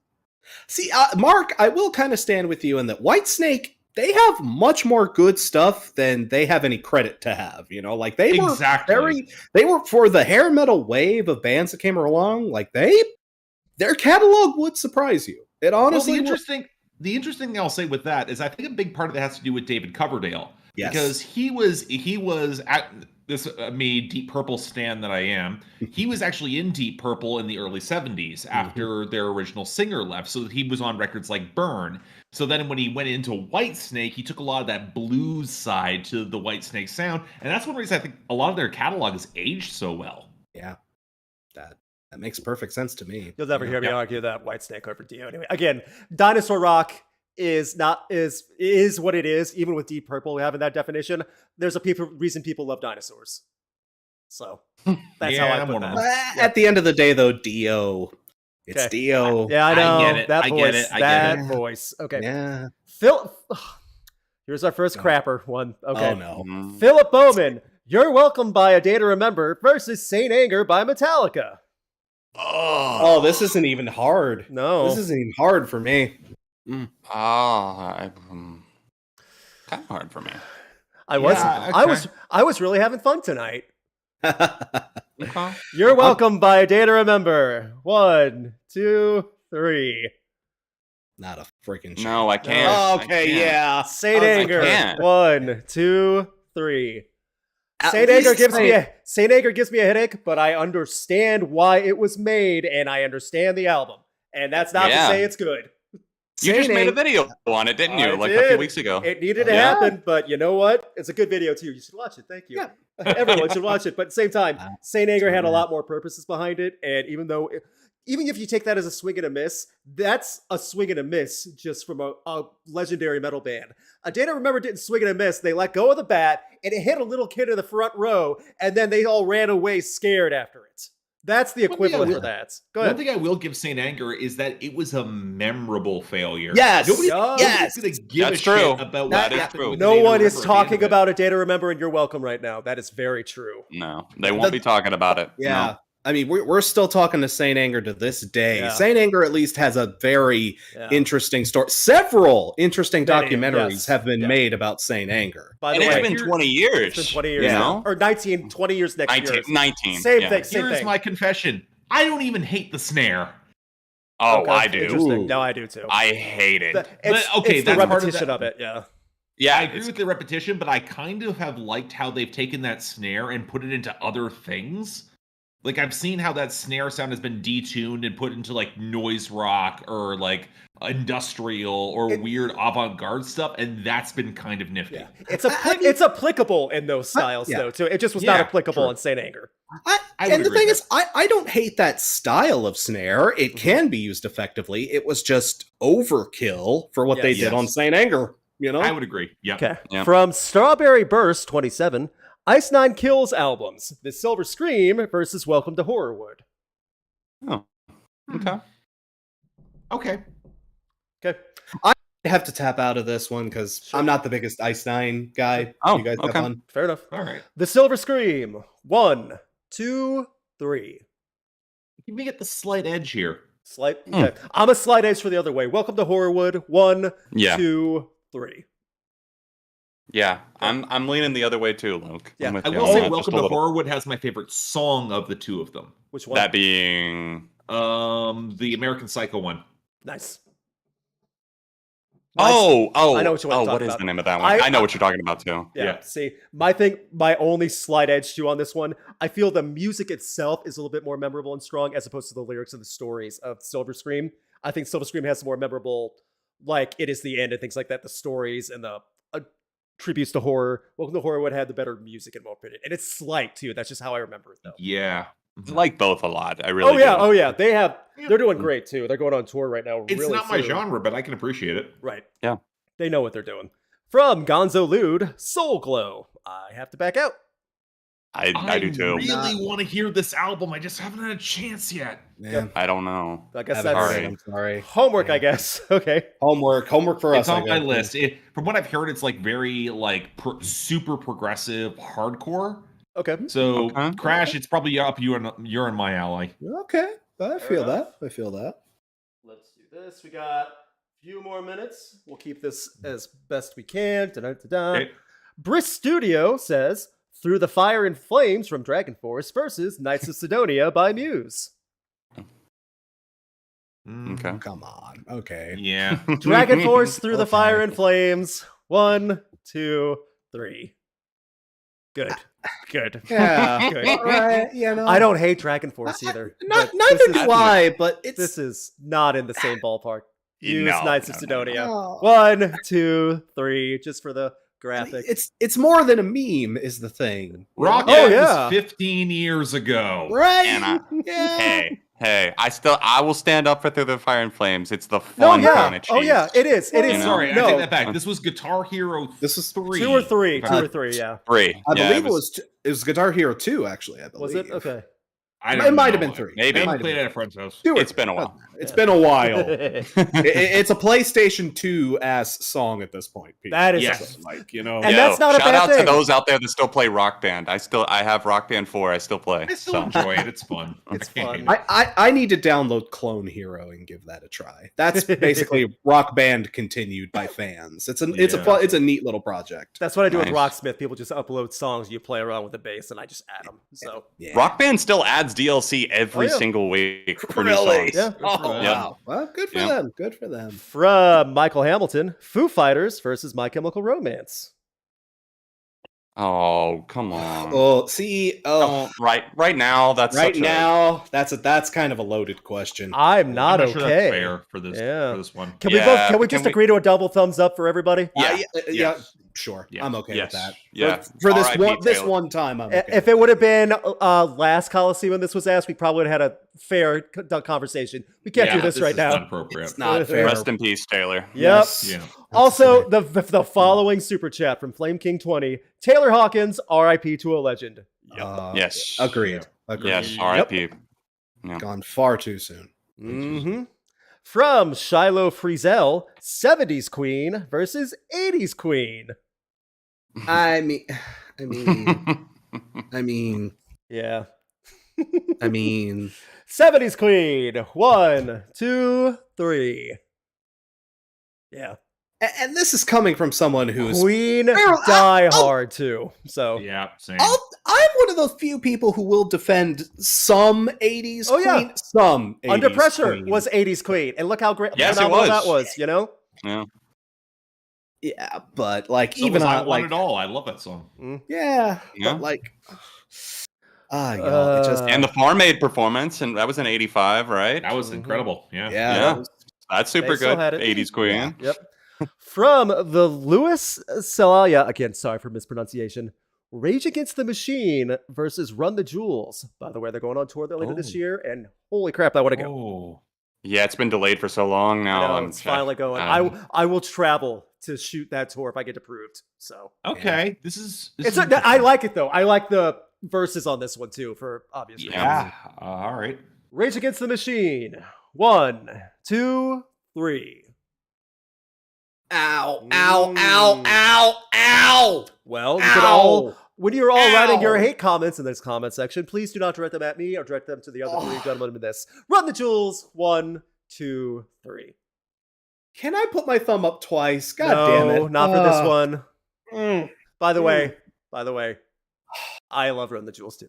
Speaker 4: See, Mark, I will kind of stand with you in that Whitesnake, they have much more good stuff than they have any credit to have. You know, like they were
Speaker 3: Exactly.
Speaker 4: they were for the hair metal wave of bands that came along. Like their catalog would surprise you. It honestly
Speaker 3: Well,
Speaker 4: would.
Speaker 3: the interesting thing I'll say with that is I think a big part of that has to do with David Coverdale.
Speaker 4: Yes.
Speaker 3: Because he was at this me Deep Purple stan that I am. He was actually in Deep Purple in the early 70s after their original singer left. So he was on records like Burn. So then when he went into Whitesnake, he took a lot of that blues side to the Whitesnake sound. And that's one reason I think a lot of their catalog has aged so well.
Speaker 4: Yeah. That makes perfect sense to me.
Speaker 1: You'll never hear me
Speaker 3: Yeah.
Speaker 1: argue that Whitesnake over Dio. Anyway, again, dinosaur rock is what it is. Even with Deep Purple having that definition, there's a reason people love dinosaurs. So that's how
Speaker 3: Yeah,
Speaker 1: I
Speaker 3: I'm
Speaker 1: put
Speaker 3: one of
Speaker 1: that.
Speaker 3: them.
Speaker 4: At the end of the day, though, Dio. It's
Speaker 1: Okay.
Speaker 4: Dio.
Speaker 1: Yeah, I know.
Speaker 3: get it.
Speaker 1: That
Speaker 3: I
Speaker 1: voice.
Speaker 3: get it. I get
Speaker 1: that
Speaker 4: it.
Speaker 1: voice. Okay.
Speaker 4: Yeah.
Speaker 1: Phil. Here's our first
Speaker 4: No.
Speaker 1: crapper one. Okay.
Speaker 4: Oh no.
Speaker 2: Mm.
Speaker 1: Philip Bowman. You're Welcome by A Day to Remember versus Saint Anger by Metallica.
Speaker 4: Oh, this isn't even hard.
Speaker 1: No.
Speaker 4: This isn't even hard for me.
Speaker 2: Kind of hard for me.
Speaker 1: I was
Speaker 3: Yeah,
Speaker 1: I
Speaker 3: okay.
Speaker 1: was really having fun tonight.
Speaker 2: Okay.
Speaker 1: You're Welcome by A Day to Remember. 1, 2, 3.
Speaker 4: Not a freaking
Speaker 2: No, I can't.
Speaker 4: Oh,
Speaker 2: I
Speaker 4: okay,
Speaker 2: can't.
Speaker 4: yeah.
Speaker 1: Saint
Speaker 4: I
Speaker 1: Anger.
Speaker 2: can't.
Speaker 1: 1, 2, 3.
Speaker 4: At
Speaker 1: Saint Anger
Speaker 4: least
Speaker 1: gives me a headache, but I understand why it was made, and I understand the album. And that's not
Speaker 2: Yeah.
Speaker 1: to say it's good.
Speaker 2: You just
Speaker 4: Saint
Speaker 2: made a
Speaker 4: Anger-
Speaker 2: video on it, didn't you?
Speaker 1: I
Speaker 2: Like a few
Speaker 1: did.
Speaker 2: weeks ago.
Speaker 1: It needed to
Speaker 2: Yeah.
Speaker 1: happen, but you know what? It's a good video too. You should watch it. Thank you.
Speaker 4: Yeah.
Speaker 1: Everyone should watch it. But at the same time, Saint Anger had a
Speaker 4: fair.
Speaker 1: lot more purposes behind it. And even if you take that as a swing and a miss, that's a swing and a miss just from a legendary metal band. A Day to Remember didn't swing and a miss. They let go of the bat and it hit a little kid in the front row, and then they all ran away scared after it. That's the equivalent for that. Go
Speaker 3: One
Speaker 1: ahead.
Speaker 3: thing I will give Saint Anger is that it was a memorable failure.
Speaker 4: Yes,
Speaker 3: Nobody's
Speaker 4: yes.
Speaker 3: gonna give
Speaker 2: That's
Speaker 3: a
Speaker 2: true.
Speaker 3: shit about
Speaker 2: That
Speaker 3: what
Speaker 2: is
Speaker 3: happened
Speaker 2: true.
Speaker 3: with
Speaker 1: No
Speaker 3: Day to
Speaker 1: one is
Speaker 3: Remember at the end
Speaker 1: talking
Speaker 3: of it.
Speaker 1: about a day to remember, and you're welcome right now. That is very true.
Speaker 2: No, they won't be talking about it.
Speaker 4: Yeah.
Speaker 2: No.
Speaker 4: I mean, we're still talking to Saint Anger to this day.
Speaker 1: Yeah.
Speaker 4: Saint Anger at least has a very
Speaker 1: Yeah.
Speaker 4: interesting story. Several interesting
Speaker 1: Many,
Speaker 4: documentaries
Speaker 1: yes.
Speaker 4: have been
Speaker 1: Yeah.
Speaker 4: made about Saint Anger.
Speaker 1: By
Speaker 2: And
Speaker 1: the
Speaker 2: it's
Speaker 1: way,
Speaker 2: been 20 years.
Speaker 1: it's been 20 years
Speaker 2: you
Speaker 1: now.
Speaker 2: know?
Speaker 1: Or 19, 20 years next
Speaker 2: 19.
Speaker 1: year.
Speaker 2: 19.
Speaker 1: Same
Speaker 2: yeah.
Speaker 1: thing. Same
Speaker 3: Here's
Speaker 1: thing.
Speaker 3: my confession. I don't even hate the snare.
Speaker 2: Oh,
Speaker 1: Okay,
Speaker 2: I do.
Speaker 1: Interesting.
Speaker 4: Ooh.
Speaker 1: No, I do too.
Speaker 2: I hate it.
Speaker 1: It's,
Speaker 3: okay,
Speaker 1: it's the
Speaker 3: that's part of
Speaker 1: repetition
Speaker 3: that.
Speaker 1: of it. Yeah.
Speaker 2: Yeah,
Speaker 3: I agree with the repetition, but I kind of have liked how they've taken that snare and put it into other things. Like, I've seen how that snare sound has been detuned and put into, like, noise rock or, like, industrial or weird avant-garde stuff, and that's been kind of nifty.
Speaker 1: Yeah. It's applicable in those styles,
Speaker 4: yeah.
Speaker 1: though, too. It just was not
Speaker 3: Yeah,
Speaker 1: applicable
Speaker 3: true.
Speaker 1: in Saint Anger.
Speaker 3: I
Speaker 4: And
Speaker 3: would
Speaker 4: the
Speaker 3: agree
Speaker 4: thing
Speaker 3: with
Speaker 4: is, I don't hate that style of snare. It can be used effectively. It was just overkill for what they
Speaker 1: Yes.
Speaker 4: did on Saint Anger. You know,
Speaker 3: I would agree. Yeah.
Speaker 1: Okay.
Speaker 2: Yeah.
Speaker 1: From Strawberry Burst 27, Ice Nine Kills albums. The Silver Scream versus Welcome to Horrorwood.
Speaker 2: Oh. Okay.
Speaker 3: Okay.
Speaker 1: Okay.
Speaker 4: I have to tap out of this one because
Speaker 1: Sure.
Speaker 4: I'm not the biggest Ice Nine guy.
Speaker 2: Oh,
Speaker 4: You guys have
Speaker 2: okay.
Speaker 4: fun?
Speaker 1: Fair enough.
Speaker 3: All right.
Speaker 1: The Silver Scream. 1, 2, 3.
Speaker 3: Give me get the slight edge here.
Speaker 1: Slight. Okay. I'm a slight edge for the other way. Welcome to Horrorwood. 1,
Speaker 2: Yeah.
Speaker 1: 2, 3.
Speaker 2: Yeah. I'm leaning the other way too, Luke.
Speaker 1: Yeah.
Speaker 2: I'm with
Speaker 3: I
Speaker 2: you
Speaker 3: will
Speaker 2: on
Speaker 3: say
Speaker 2: that,
Speaker 3: Welcome
Speaker 2: just
Speaker 3: to
Speaker 2: a little.
Speaker 3: Horrorwood has my favorite song of the two of them.
Speaker 1: Which one?
Speaker 2: That being.
Speaker 3: The American Psycho one.
Speaker 1: Nice.
Speaker 2: Oh,
Speaker 1: I know what you want to talk
Speaker 2: what is
Speaker 1: about.
Speaker 2: the name of that one? I know what you're talking about too.
Speaker 1: Yeah.
Speaker 3: Yeah.
Speaker 1: See, my only slight edge too on this one, I feel the music itself is a little bit more memorable and strong as opposed to the lyrics and the stories of Silver Scream. I think Silver Scream has some more memorable, like It Is the End and things like that. The stories and the tributes to horror. Welcome to Horrorwood had the better music in my opinion, and it's slight too. That's just how I remember it though.
Speaker 3: Yeah.
Speaker 2: I like both a lot. I really
Speaker 1: Oh yeah,
Speaker 2: do.
Speaker 1: they're doing great too. They're going on tour right now.
Speaker 3: It's
Speaker 1: really
Speaker 3: not my
Speaker 1: soon.
Speaker 3: genre, but I can appreciate it.
Speaker 1: Right.
Speaker 2: Yeah.
Speaker 1: They know what they're doing. From Gonzo Lude, Soul Glow. I have to back out.
Speaker 2: I do too.
Speaker 3: really want to hear this album. I just haven't had a chance yet.
Speaker 4: Yeah.
Speaker 2: I don't know.
Speaker 1: I guess
Speaker 4: Haven't
Speaker 1: that's
Speaker 4: heard
Speaker 2: Sorry.
Speaker 4: it, I'm sorry.
Speaker 1: homework,
Speaker 4: Yeah.
Speaker 1: I guess. Okay.
Speaker 4: Homework for
Speaker 3: It's
Speaker 4: us. I
Speaker 3: on my
Speaker 4: guess.
Speaker 3: list. From what I've heard, it's like very like super progressive hardcore.
Speaker 1: Okay.
Speaker 3: So
Speaker 2: Okay.
Speaker 3: Crash, it's probably up. You're in my alley.
Speaker 4: Okay, I feel
Speaker 1: enough.
Speaker 4: that. I feel that.
Speaker 1: Let's do this. We got a few more minutes. We'll keep this as best we can. Da-da-da-da.
Speaker 3: Okay.
Speaker 1: Briss Studio says, Through the Fire and Flames from Dragon Force versus Knights of Sidonia by Muse.
Speaker 2: Okay.
Speaker 4: Come on. Okay.
Speaker 3: Yeah.
Speaker 1: Dragon Force Through the
Speaker 4: Okay.
Speaker 1: Fire and Flames. 1, 2, 3. Good. Good.
Speaker 4: Yeah.
Speaker 1: Good.
Speaker 4: All right. You know,
Speaker 1: I don't hate Dragon Force either.
Speaker 4: Not,
Speaker 1: but
Speaker 4: neither
Speaker 1: this is-
Speaker 4: do I. But it's
Speaker 1: This is not in the same ballpark. Muse
Speaker 2: No,
Speaker 1: Knights
Speaker 2: no,
Speaker 1: of
Speaker 2: no,
Speaker 1: Sidonia.
Speaker 4: Oh.
Speaker 1: 1, 2, 3, just for the graphic.
Speaker 4: It's more than a meme, is the thing.
Speaker 3: Rocket
Speaker 1: Oh, yeah.
Speaker 3: was 15 years ago.
Speaker 4: Right?
Speaker 2: And
Speaker 4: yeah.
Speaker 2: Hey, I will stand up for Through the Fire and Flames. It's the
Speaker 1: No,
Speaker 2: fun
Speaker 1: yeah.
Speaker 2: kind of cheese.
Speaker 1: Oh, yeah, it is. It
Speaker 2: You
Speaker 1: is.
Speaker 2: know?
Speaker 3: Sorry, I
Speaker 1: no,
Speaker 3: take that back. This was Guitar Hero.
Speaker 4: This was
Speaker 3: 3.
Speaker 1: 2 or 3. 2
Speaker 2: Okay.
Speaker 1: or 3, yeah.
Speaker 2: 3.
Speaker 4: I
Speaker 2: Yeah,
Speaker 4: believe it was Guitar Hero 2, actually. I believe.
Speaker 1: Was it? Okay.
Speaker 3: I
Speaker 4: It
Speaker 3: don't
Speaker 4: might have
Speaker 3: know.
Speaker 4: been 3.
Speaker 2: Maybe.
Speaker 3: I
Speaker 4: It might
Speaker 3: haven't
Speaker 4: have
Speaker 3: played
Speaker 4: been
Speaker 3: at a friend's house.
Speaker 4: 2 or
Speaker 2: It's been a while.
Speaker 4: It's been a while. It's a PlayStation 2 ass song at this point. Pete.
Speaker 1: That is-
Speaker 3: Yes.
Speaker 4: Like, you know.
Speaker 1: And that's not a
Speaker 2: shout
Speaker 1: bad
Speaker 2: out
Speaker 1: thing.
Speaker 2: to those out there that still play Rock Band. I have Rock Band 4. I still play.
Speaker 3: I still
Speaker 2: so.
Speaker 3: enjoy it. It's fun.
Speaker 1: It's
Speaker 3: I can't
Speaker 1: fun.
Speaker 3: hate it.
Speaker 4: I need to download Clone Hero and give that a try. That's basically Rock Band continued by fans. It's a neat little project.
Speaker 1: That's what I do with
Speaker 2: Nice.
Speaker 1: Rocksmith. People just upload songs, you play around with the bass, and I just add them. So
Speaker 4: Yeah.
Speaker 2: Rock Band still adds DLC every
Speaker 1: Oh, yeah.
Speaker 2: single week for new
Speaker 4: Really?
Speaker 2: songs.
Speaker 1: Yeah.
Speaker 4: Oh,
Speaker 2: Yeah.
Speaker 4: wow. Well, good for
Speaker 2: Yeah.
Speaker 4: them. Good for them.
Speaker 1: from Michael Hamilton, Foo Fighters versus My Chemical Romance.
Speaker 2: Oh, come on.
Speaker 4: Oh, see,
Speaker 2: Don't- right now, that's
Speaker 4: right
Speaker 2: such
Speaker 4: now, that's kind of a loaded question.
Speaker 1: I'm not,
Speaker 3: I'm not sure
Speaker 1: okay.
Speaker 3: that's fair for this
Speaker 1: Yeah.
Speaker 3: for this one.
Speaker 1: Can we
Speaker 2: Yeah,
Speaker 1: can we just agree to a double thumbs up for everybody?
Speaker 2: Yeah.
Speaker 4: yeah,
Speaker 3: Yes.
Speaker 4: sure.
Speaker 3: Yes.
Speaker 4: I'm okay
Speaker 2: Yes.
Speaker 4: with that.
Speaker 2: Yeah.
Speaker 4: For this
Speaker 2: R.I.P.
Speaker 4: this
Speaker 2: Taylor.
Speaker 4: one time, I'm okay.
Speaker 1: If it would have been last Coliseum when this was asked, we probably would have had a fair conversation. We can't do this right
Speaker 3: is
Speaker 1: now.
Speaker 3: Not appropriate.
Speaker 4: It's not fair.
Speaker 2: Rest in peace, Taylor.
Speaker 1: Yep.
Speaker 4: Yes.
Speaker 3: Yeah.
Speaker 1: Also, the following super chat from Flame King 20, Taylor Hawkins, R.I.P. to a legend.
Speaker 2: Yes.
Speaker 4: Agreed. Agreed.
Speaker 2: Yes. R.I.P. Yeah.
Speaker 4: Gone far too soon.
Speaker 1: Mm-hmm. From Shiloh Frizzell, 70s Queen versus 80s Queen.
Speaker 4: I mean,
Speaker 1: Yeah.
Speaker 4: 70s
Speaker 1: Queen. 1, 2, 3. Yeah.
Speaker 4: And this is coming from someone who's
Speaker 1: Queen die hard too. So
Speaker 3: Yeah, same.
Speaker 4: I'm one of those few people who will defend some 80s
Speaker 1: Oh, yeah.
Speaker 4: Queen. Some 80s
Speaker 1: Under Pressure
Speaker 4: Queen.
Speaker 1: was 80s Queen. And look how great
Speaker 2: Yes, it
Speaker 1: phenomenal
Speaker 2: was.
Speaker 1: that was, you know?
Speaker 2: Yeah.
Speaker 4: Yeah, but like
Speaker 3: So
Speaker 4: even
Speaker 3: was I
Speaker 4: on
Speaker 3: Want
Speaker 4: like
Speaker 3: It All. I love that song.
Speaker 4: yeah,
Speaker 2: Yeah.
Speaker 4: but like y'all, it just
Speaker 2: And the Farm Aid performance, and that was in 85, right?
Speaker 3: That was
Speaker 1: Mhm.
Speaker 3: incredible. Yeah.
Speaker 4: yeah,
Speaker 2: Yeah.
Speaker 4: that was-
Speaker 2: That's super
Speaker 1: They still
Speaker 2: good.
Speaker 1: had it.
Speaker 2: 80s Queen.
Speaker 1: Yep. From the Louis Celaya, again, sorry for mispronunciation. Rage Against the Machine versus Run the Jewels. By the way, they're going on tour later this
Speaker 3: Oh.
Speaker 1: year, and holy crap, I want to go.
Speaker 3: Oh.
Speaker 2: Yeah, it's been delayed for so long now.
Speaker 1: I know,
Speaker 2: I'm
Speaker 1: it's finally going.
Speaker 2: um,
Speaker 1: I will travel to shoot that tour if I get approved. So
Speaker 3: Okay. This is
Speaker 1: I like it though. I like the verses on this one too, for obvious reasons.
Speaker 3: Yeah. All right.
Speaker 1: Rage Against the Machine. 1, 2, 3.
Speaker 4: ow, ow, ow, ow, ow.
Speaker 1: Well, you can all,
Speaker 4: Ow.
Speaker 1: when you're all writing your
Speaker 4: Ow.
Speaker 1: hate comments in this comment section, please do not direct them at me or direct them to the other three gentlemen in this. Run the Jewels. 1, 2, 3.
Speaker 4: Can I put my thumb up twice? God
Speaker 1: no,
Speaker 4: damn it.
Speaker 1: not for this one.
Speaker 4: Mm.
Speaker 1: By the way, I love Run the Jewels too.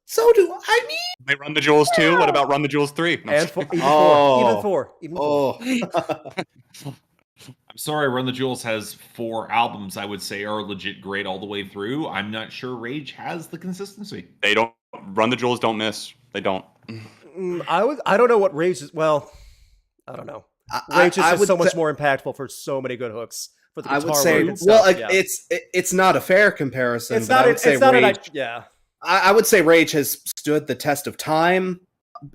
Speaker 4: So do I mean
Speaker 2: They Run the Jewels 2. What about Run the Jewels 3? No,
Speaker 1: And even
Speaker 4: Oh.
Speaker 1: 4. Even 4.
Speaker 4: oh
Speaker 3: I'm sorry, Run the Jewels has 4 albums I would say are legit great all the way through. I'm not sure Rage has the consistency.
Speaker 2: they don't. Run the Jewels don't miss. They don't.
Speaker 1: I don't know what Rage is. Well, I don't know. Rage is
Speaker 4: I
Speaker 1: just
Speaker 4: would
Speaker 1: so much
Speaker 4: say-
Speaker 1: more impactful for so many good hooks. For the
Speaker 4: I
Speaker 1: guitar
Speaker 4: would say
Speaker 1: work and stuff,
Speaker 4: like
Speaker 1: yeah.
Speaker 4: it's not a fair comparison.
Speaker 1: It's
Speaker 4: but
Speaker 1: not.
Speaker 4: I would say
Speaker 1: It's not.
Speaker 4: Rage,
Speaker 1: Yeah.
Speaker 4: I would say Rage has stood the test of time.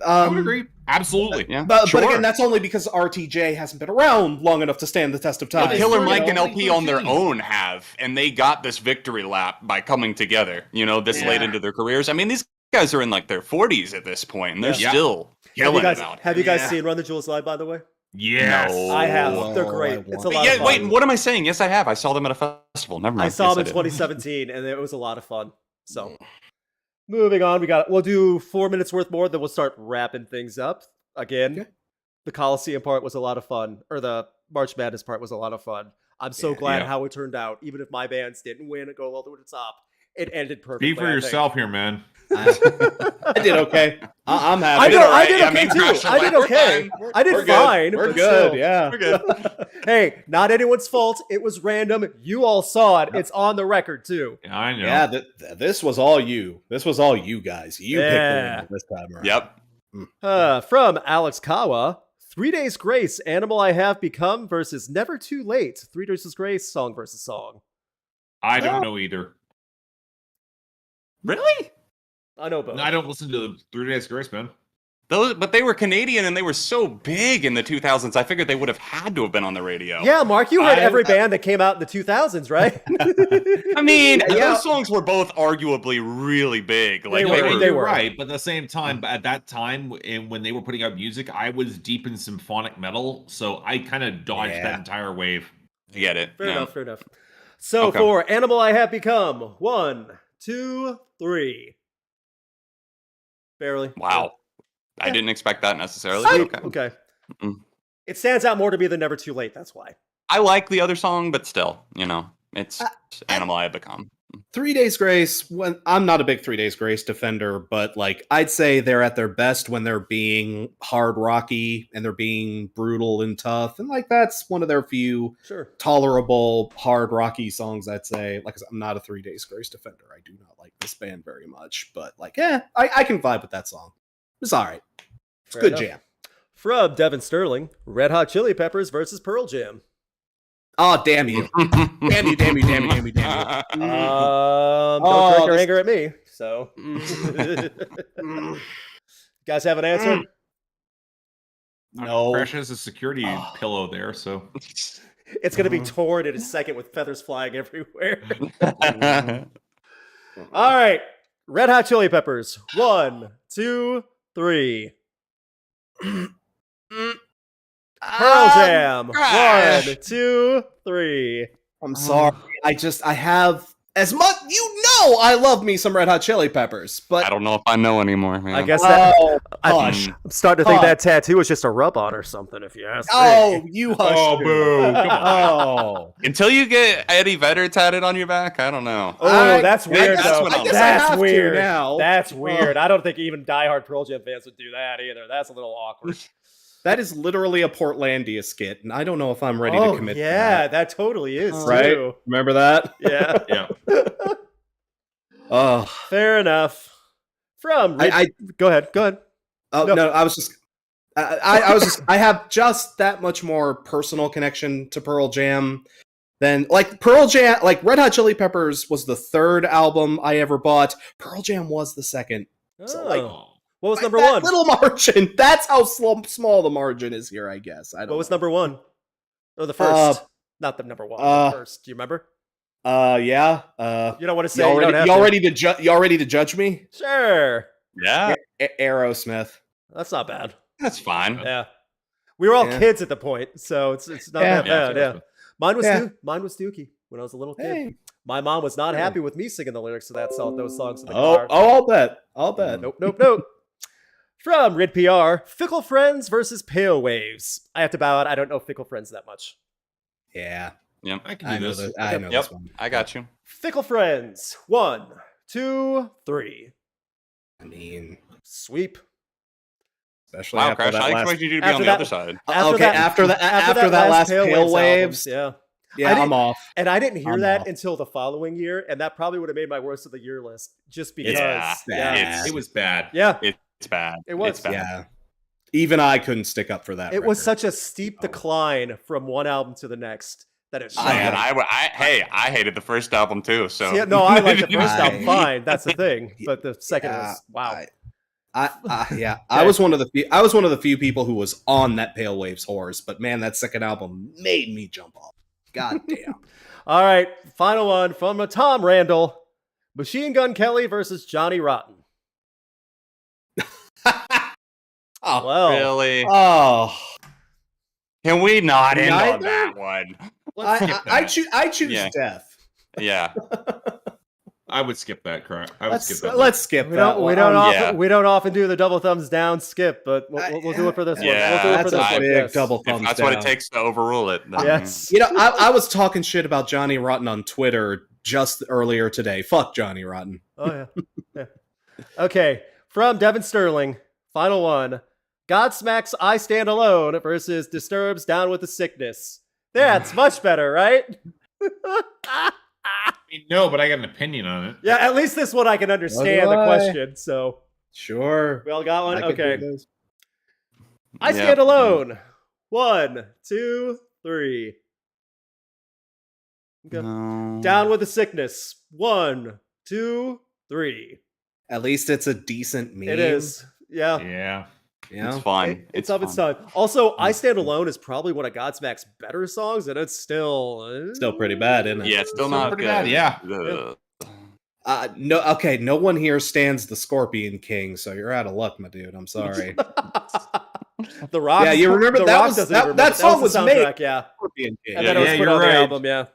Speaker 3: I would agree. Absolutely.
Speaker 2: Yeah,
Speaker 4: But
Speaker 2: sure.
Speaker 4: again, that's only because RTJ hasn't been around long enough to stand the test of time.
Speaker 2: But Killer
Speaker 3: you
Speaker 2: Mike
Speaker 3: know,
Speaker 2: and LP on their
Speaker 3: 2013.
Speaker 2: own have, and they got this victory lap by coming together. You know, this late
Speaker 4: Yeah.
Speaker 2: into their careers. I mean, these guys are in like their 40s at this point, and they're
Speaker 3: Yeah.
Speaker 2: still
Speaker 1: Have you
Speaker 2: killing
Speaker 1: guys
Speaker 2: it out.
Speaker 1: have you guys
Speaker 4: Yeah.
Speaker 1: seen Run the Jewels live? By the way,
Speaker 3: Yes.
Speaker 2: No.
Speaker 1: I have.
Speaker 4: Oh,
Speaker 1: They're
Speaker 4: I
Speaker 1: great.
Speaker 4: want
Speaker 1: It's a
Speaker 4: to.
Speaker 1: lot
Speaker 2: Yeah,
Speaker 1: of fun.
Speaker 2: wait, what am I saying? Yes, I have. I saw them at a festival. Never mind.
Speaker 1: I saw
Speaker 2: Yes,
Speaker 1: them in
Speaker 2: did.
Speaker 1: 2017, and it was a lot of fun. So, moving on, we'll do 4 minutes worth more, then we'll start wrapping things up again.
Speaker 4: Okay.
Speaker 1: The Coliseum part was a lot of fun, or the March Madness part was a lot of fun. I'm so
Speaker 4: Yeah.
Speaker 1: glad
Speaker 3: Yeah.
Speaker 1: how it turned out. Even if my bands didn't win and go all the way to the top, it ended perfectly.
Speaker 3: Be for
Speaker 1: I think.
Speaker 3: yourself here, man.
Speaker 4: I did okay. I'm happy.
Speaker 1: I did,
Speaker 2: all
Speaker 1: I
Speaker 2: right.
Speaker 1: did
Speaker 2: Yeah,
Speaker 1: okay
Speaker 2: me
Speaker 1: too.
Speaker 2: crash
Speaker 1: I did
Speaker 2: we're
Speaker 1: okay.
Speaker 2: fine.
Speaker 1: I did
Speaker 4: We're good.
Speaker 1: fine.
Speaker 4: We're
Speaker 1: but
Speaker 4: good.
Speaker 1: still.
Speaker 4: Yeah.
Speaker 2: We're good.
Speaker 1: Hey, not anyone's fault. It was random. You all saw it. It's on the record too.
Speaker 3: Yeah, I know.
Speaker 4: Yeah, this was all you. This was all you guys. You picked the
Speaker 1: Yeah.
Speaker 4: winner this time around.
Speaker 2: Yep.
Speaker 1: From Alex Kawa, 3 Days Grace, Animal I Have Become versus Never Too Late, 3 Days Grace, song versus song.
Speaker 3: I don't know either.
Speaker 2: Really?
Speaker 1: I know both.
Speaker 3: I don't listen to 3 Days Grace, man.
Speaker 2: But they were Canadian and they were so big in the 2000s. I figured they would have had to have been on the radio.
Speaker 1: Yeah, Mark, you heard
Speaker 3: I-
Speaker 1: every band that came out in the 2000s, right?
Speaker 2: I mean,
Speaker 4: Yeah.
Speaker 2: those songs were both arguably really big. Like
Speaker 1: They
Speaker 3: Wait,
Speaker 1: were.
Speaker 3: wait,
Speaker 1: They
Speaker 3: you're
Speaker 1: were.
Speaker 3: right, but at the same time, at that time, and when they were putting out music, I was deep in symphonic metal, so I kind of dodged
Speaker 4: Yeah.
Speaker 3: that entire wave.
Speaker 2: I get it.
Speaker 1: Fair
Speaker 2: Yeah.
Speaker 1: enough, fair enough. So
Speaker 2: Okay.
Speaker 1: for Animal I Have Become, 1, 2, 3. Barely.
Speaker 2: Wow. I didn't expect that necessarily.
Speaker 1: Sweet.
Speaker 2: but Okay.
Speaker 1: Okay.
Speaker 2: Mm-mm.
Speaker 1: It stands out more to me than Never Too Late, that's why.
Speaker 2: I like the other song, but still, you know, it's Animal I Have Become.
Speaker 4: 3 Days Grace, when I'm not a big 3 Days Grace defender, but like I'd say they're at their best when they're being hard rocky and they're being brutal and tough. And like that's one of their few
Speaker 1: Sure.
Speaker 4: tolerable hard rocky songs, I'd say. Like I said, I'm not a 3 Days Grace defender. I do not like this band very much, but like, I can vibe with that song. It's all right. It's a
Speaker 1: Fair
Speaker 4: good
Speaker 1: enough.
Speaker 4: jam.
Speaker 1: From Devin Sterling, Red Hot Chili Peppers versus Pearl Jam.
Speaker 4: Oh, damn you. Damn you, damn you, damn you, damn you, damn you.
Speaker 1: Don't
Speaker 4: Oh,
Speaker 1: direct your
Speaker 4: this-
Speaker 1: anger at me. So, guys have an answer?
Speaker 4: No.
Speaker 3: Crash has a security pillow there, so
Speaker 1: It's going to be torn in a second with feathers flying everywhere. All right. Red Hot Chili Peppers. 1, 2, 3.
Speaker 4: Mm,
Speaker 1: Pearl Jam.
Speaker 2: Crash.
Speaker 1: 1, 2, 3.
Speaker 4: I'm sorry. I have as much. I love me some Red Hot Chili Peppers, but
Speaker 2: I don't know if I know anymore, man.
Speaker 1: I guess that
Speaker 4: hush.
Speaker 1: I'm starting to think
Speaker 4: Hush.
Speaker 1: that tattoo was just a rub on or something. If you ask me.
Speaker 4: Oh, you hush.
Speaker 3: Oh,
Speaker 4: too.
Speaker 3: boo. Come on.
Speaker 4: Oh.
Speaker 2: Until you get Eddie Vedder tatted on your back, I don't know.
Speaker 1: Oh, that's weird.
Speaker 2: that's
Speaker 1: though.
Speaker 2: what I'm-
Speaker 4: I guess I
Speaker 1: That's
Speaker 4: have to
Speaker 1: weird.
Speaker 4: now.
Speaker 1: That's weird. I don't think even diehard Pearl Jam fans would do that either. That's a little awkward.
Speaker 4: That is literally a Portlandia skit, and I don't know if I'm ready to commit.
Speaker 1: Yeah,
Speaker 4: to
Speaker 1: that totally is
Speaker 4: right?
Speaker 1: too.
Speaker 4: Remember that?
Speaker 1: Yeah,
Speaker 3: Yeah.
Speaker 4: Oh,
Speaker 1: fair enough. From
Speaker 4: I
Speaker 1: go ahead.
Speaker 4: oh
Speaker 1: No.
Speaker 4: no, I was just. I was just. I have just that much more personal connection to Pearl Jam than like Pearl Jam. Like Red Hot Chili Peppers was the third album I ever bought. Pearl Jam was the second. So, like,
Speaker 1: What was
Speaker 4: Like,
Speaker 1: number
Speaker 4: that
Speaker 1: 1?
Speaker 4: little margin. That's how small the margin is here, I guess. I don't
Speaker 1: What was
Speaker 4: know.
Speaker 1: number 1? Oh, the first. Not the number 1. The first. Do you remember?
Speaker 4: Yeah.
Speaker 1: You don't want to say.
Speaker 4: Y'all
Speaker 1: You don't have
Speaker 4: ready,
Speaker 1: to.
Speaker 4: y'all ready to judge me?
Speaker 1: Sure.
Speaker 2: Yeah,
Speaker 4: Aerosmith.
Speaker 1: That's not bad.
Speaker 2: that's fine.
Speaker 1: Yeah. We were all
Speaker 4: Yeah.
Speaker 1: kids at the point, so it's not
Speaker 4: Yeah.
Speaker 1: that bad. Yeah. Mine was
Speaker 4: Yeah.
Speaker 1: mine was Dookie when I was a little kid.
Speaker 4: Hey.
Speaker 1: My mom was not
Speaker 4: Hey.
Speaker 1: happy with me singing the lyrics to that song, those songs in the
Speaker 4: Oh,
Speaker 1: car.
Speaker 4: I'll bet. I'll bet.
Speaker 1: Nope. From Rid PR, Fickle Friends versus Pale Waves. I have to bow out. I don't know Fickle Friends that much.
Speaker 4: Yeah.
Speaker 2: Yep,
Speaker 3: I can
Speaker 4: I
Speaker 3: do
Speaker 4: know
Speaker 3: this.
Speaker 4: this. I know
Speaker 2: Yep.
Speaker 4: this one.
Speaker 2: I got you.
Speaker 1: Fickle Friends. 1, 2, 3.
Speaker 4: I mean,
Speaker 1: Sweep.
Speaker 4: especially
Speaker 2: Wow,
Speaker 4: after
Speaker 2: Crash,
Speaker 4: that
Speaker 2: I
Speaker 4: last.
Speaker 2: expected you to be
Speaker 1: after
Speaker 2: on the
Speaker 1: that-
Speaker 2: other side.
Speaker 1: After
Speaker 4: After that last Pale Waves.
Speaker 1: album,
Speaker 4: Yeah,
Speaker 1: I
Speaker 4: I'm off.
Speaker 1: And I didn't hear
Speaker 4: I'm
Speaker 1: that
Speaker 4: off.
Speaker 1: until the following year, and that probably would have made my worst of the year list just because.
Speaker 2: Yeah.
Speaker 1: Yeah.
Speaker 3: It was bad.
Speaker 1: Yeah.
Speaker 2: It's bad.
Speaker 1: It was.
Speaker 2: It's bad.
Speaker 4: Yeah. Even I couldn't stick up for that.
Speaker 1: It was
Speaker 4: record.
Speaker 1: such a steep decline from one album to the next that it.
Speaker 2: Man, I hated the first album too. So
Speaker 1: Yeah, no, I like the first
Speaker 4: I-
Speaker 1: album fine. That's the thing, but the second
Speaker 4: Yeah,
Speaker 1: was wow.
Speaker 4: I was one of the few people who was on that Pale Waves horse, but man, that second album made me jump off. God damn.
Speaker 1: All right, final one from Tom Randall: Machine Gun Kelly versus Johnny Rotten.
Speaker 4: Oh,
Speaker 1: Well,
Speaker 2: really,
Speaker 4: oh.
Speaker 2: can we not end on
Speaker 4: Neither?
Speaker 2: that one?
Speaker 3: Let's skip
Speaker 4: I
Speaker 3: that.
Speaker 4: choose
Speaker 2: Yeah.
Speaker 4: death.
Speaker 2: Yeah,
Speaker 3: I would skip that. Correct. I would skip that.
Speaker 4: Let's skip
Speaker 1: we
Speaker 4: that.
Speaker 1: don't
Speaker 4: one.
Speaker 2: yeah.
Speaker 1: we don't often do the double thumbs down skip, but we'll do it for this one.
Speaker 2: Yeah,
Speaker 1: We'll do it for
Speaker 4: That's
Speaker 1: this
Speaker 4: a
Speaker 1: one.
Speaker 4: big
Speaker 1: Yes.
Speaker 4: double
Speaker 2: if
Speaker 4: thumbs
Speaker 2: that's
Speaker 4: down.
Speaker 2: what it takes to overrule it. then-
Speaker 1: Yes.
Speaker 4: You know, I was talking shit about Johnny Rotten on Twitter just earlier today. Fuck Johnny Rotten.
Speaker 1: Oh yeah. Okay, from Devin Sterling, final one: Godsmack's "I Stand Alone" versus Disturbed's "Down with the Sickness." That's much better, right?
Speaker 3: I mean, no, but I got an opinion on it.
Speaker 1: Yeah, at least this one I can understand the
Speaker 4: I.
Speaker 1: question. So
Speaker 4: Sure.
Speaker 1: we all got one.
Speaker 4: I could do
Speaker 1: Okay,
Speaker 4: this.
Speaker 1: I
Speaker 2: Yeah.
Speaker 1: Stand Alone. 1, 2, 3. Okay.
Speaker 2: No.
Speaker 1: Down with the Sickness. 1, 2, 3.
Speaker 4: At least it's a decent meme.
Speaker 1: It is. Yeah.
Speaker 3: Yeah.
Speaker 4: You know?
Speaker 2: It's fine.
Speaker 1: It's of its time. Also, I Stand Alone is probably one of Godsmack's better songs, and it's still
Speaker 4: Still pretty bad, isn't it?
Speaker 2: Yeah, it's still
Speaker 3: Still
Speaker 2: not
Speaker 3: pretty
Speaker 2: good.
Speaker 3: bad, yeah.
Speaker 2: Ugh.
Speaker 4: No, okay. No one here stands the Scorpion King, so you're out of luck, my dude. I'm sorry.
Speaker 1: The Rock.
Speaker 4: Yeah, you remember
Speaker 1: the
Speaker 4: that
Speaker 1: Rock
Speaker 4: was-
Speaker 1: doesn't
Speaker 4: that-
Speaker 1: even
Speaker 4: that
Speaker 1: remember.
Speaker 4: song
Speaker 1: was the
Speaker 4: was made.
Speaker 1: soundtrack, yeah.
Speaker 4: Scorpion King.
Speaker 1: And then it was
Speaker 3: Yeah,
Speaker 1: put
Speaker 3: you're
Speaker 1: on the
Speaker 3: right.
Speaker 1: album, yeah.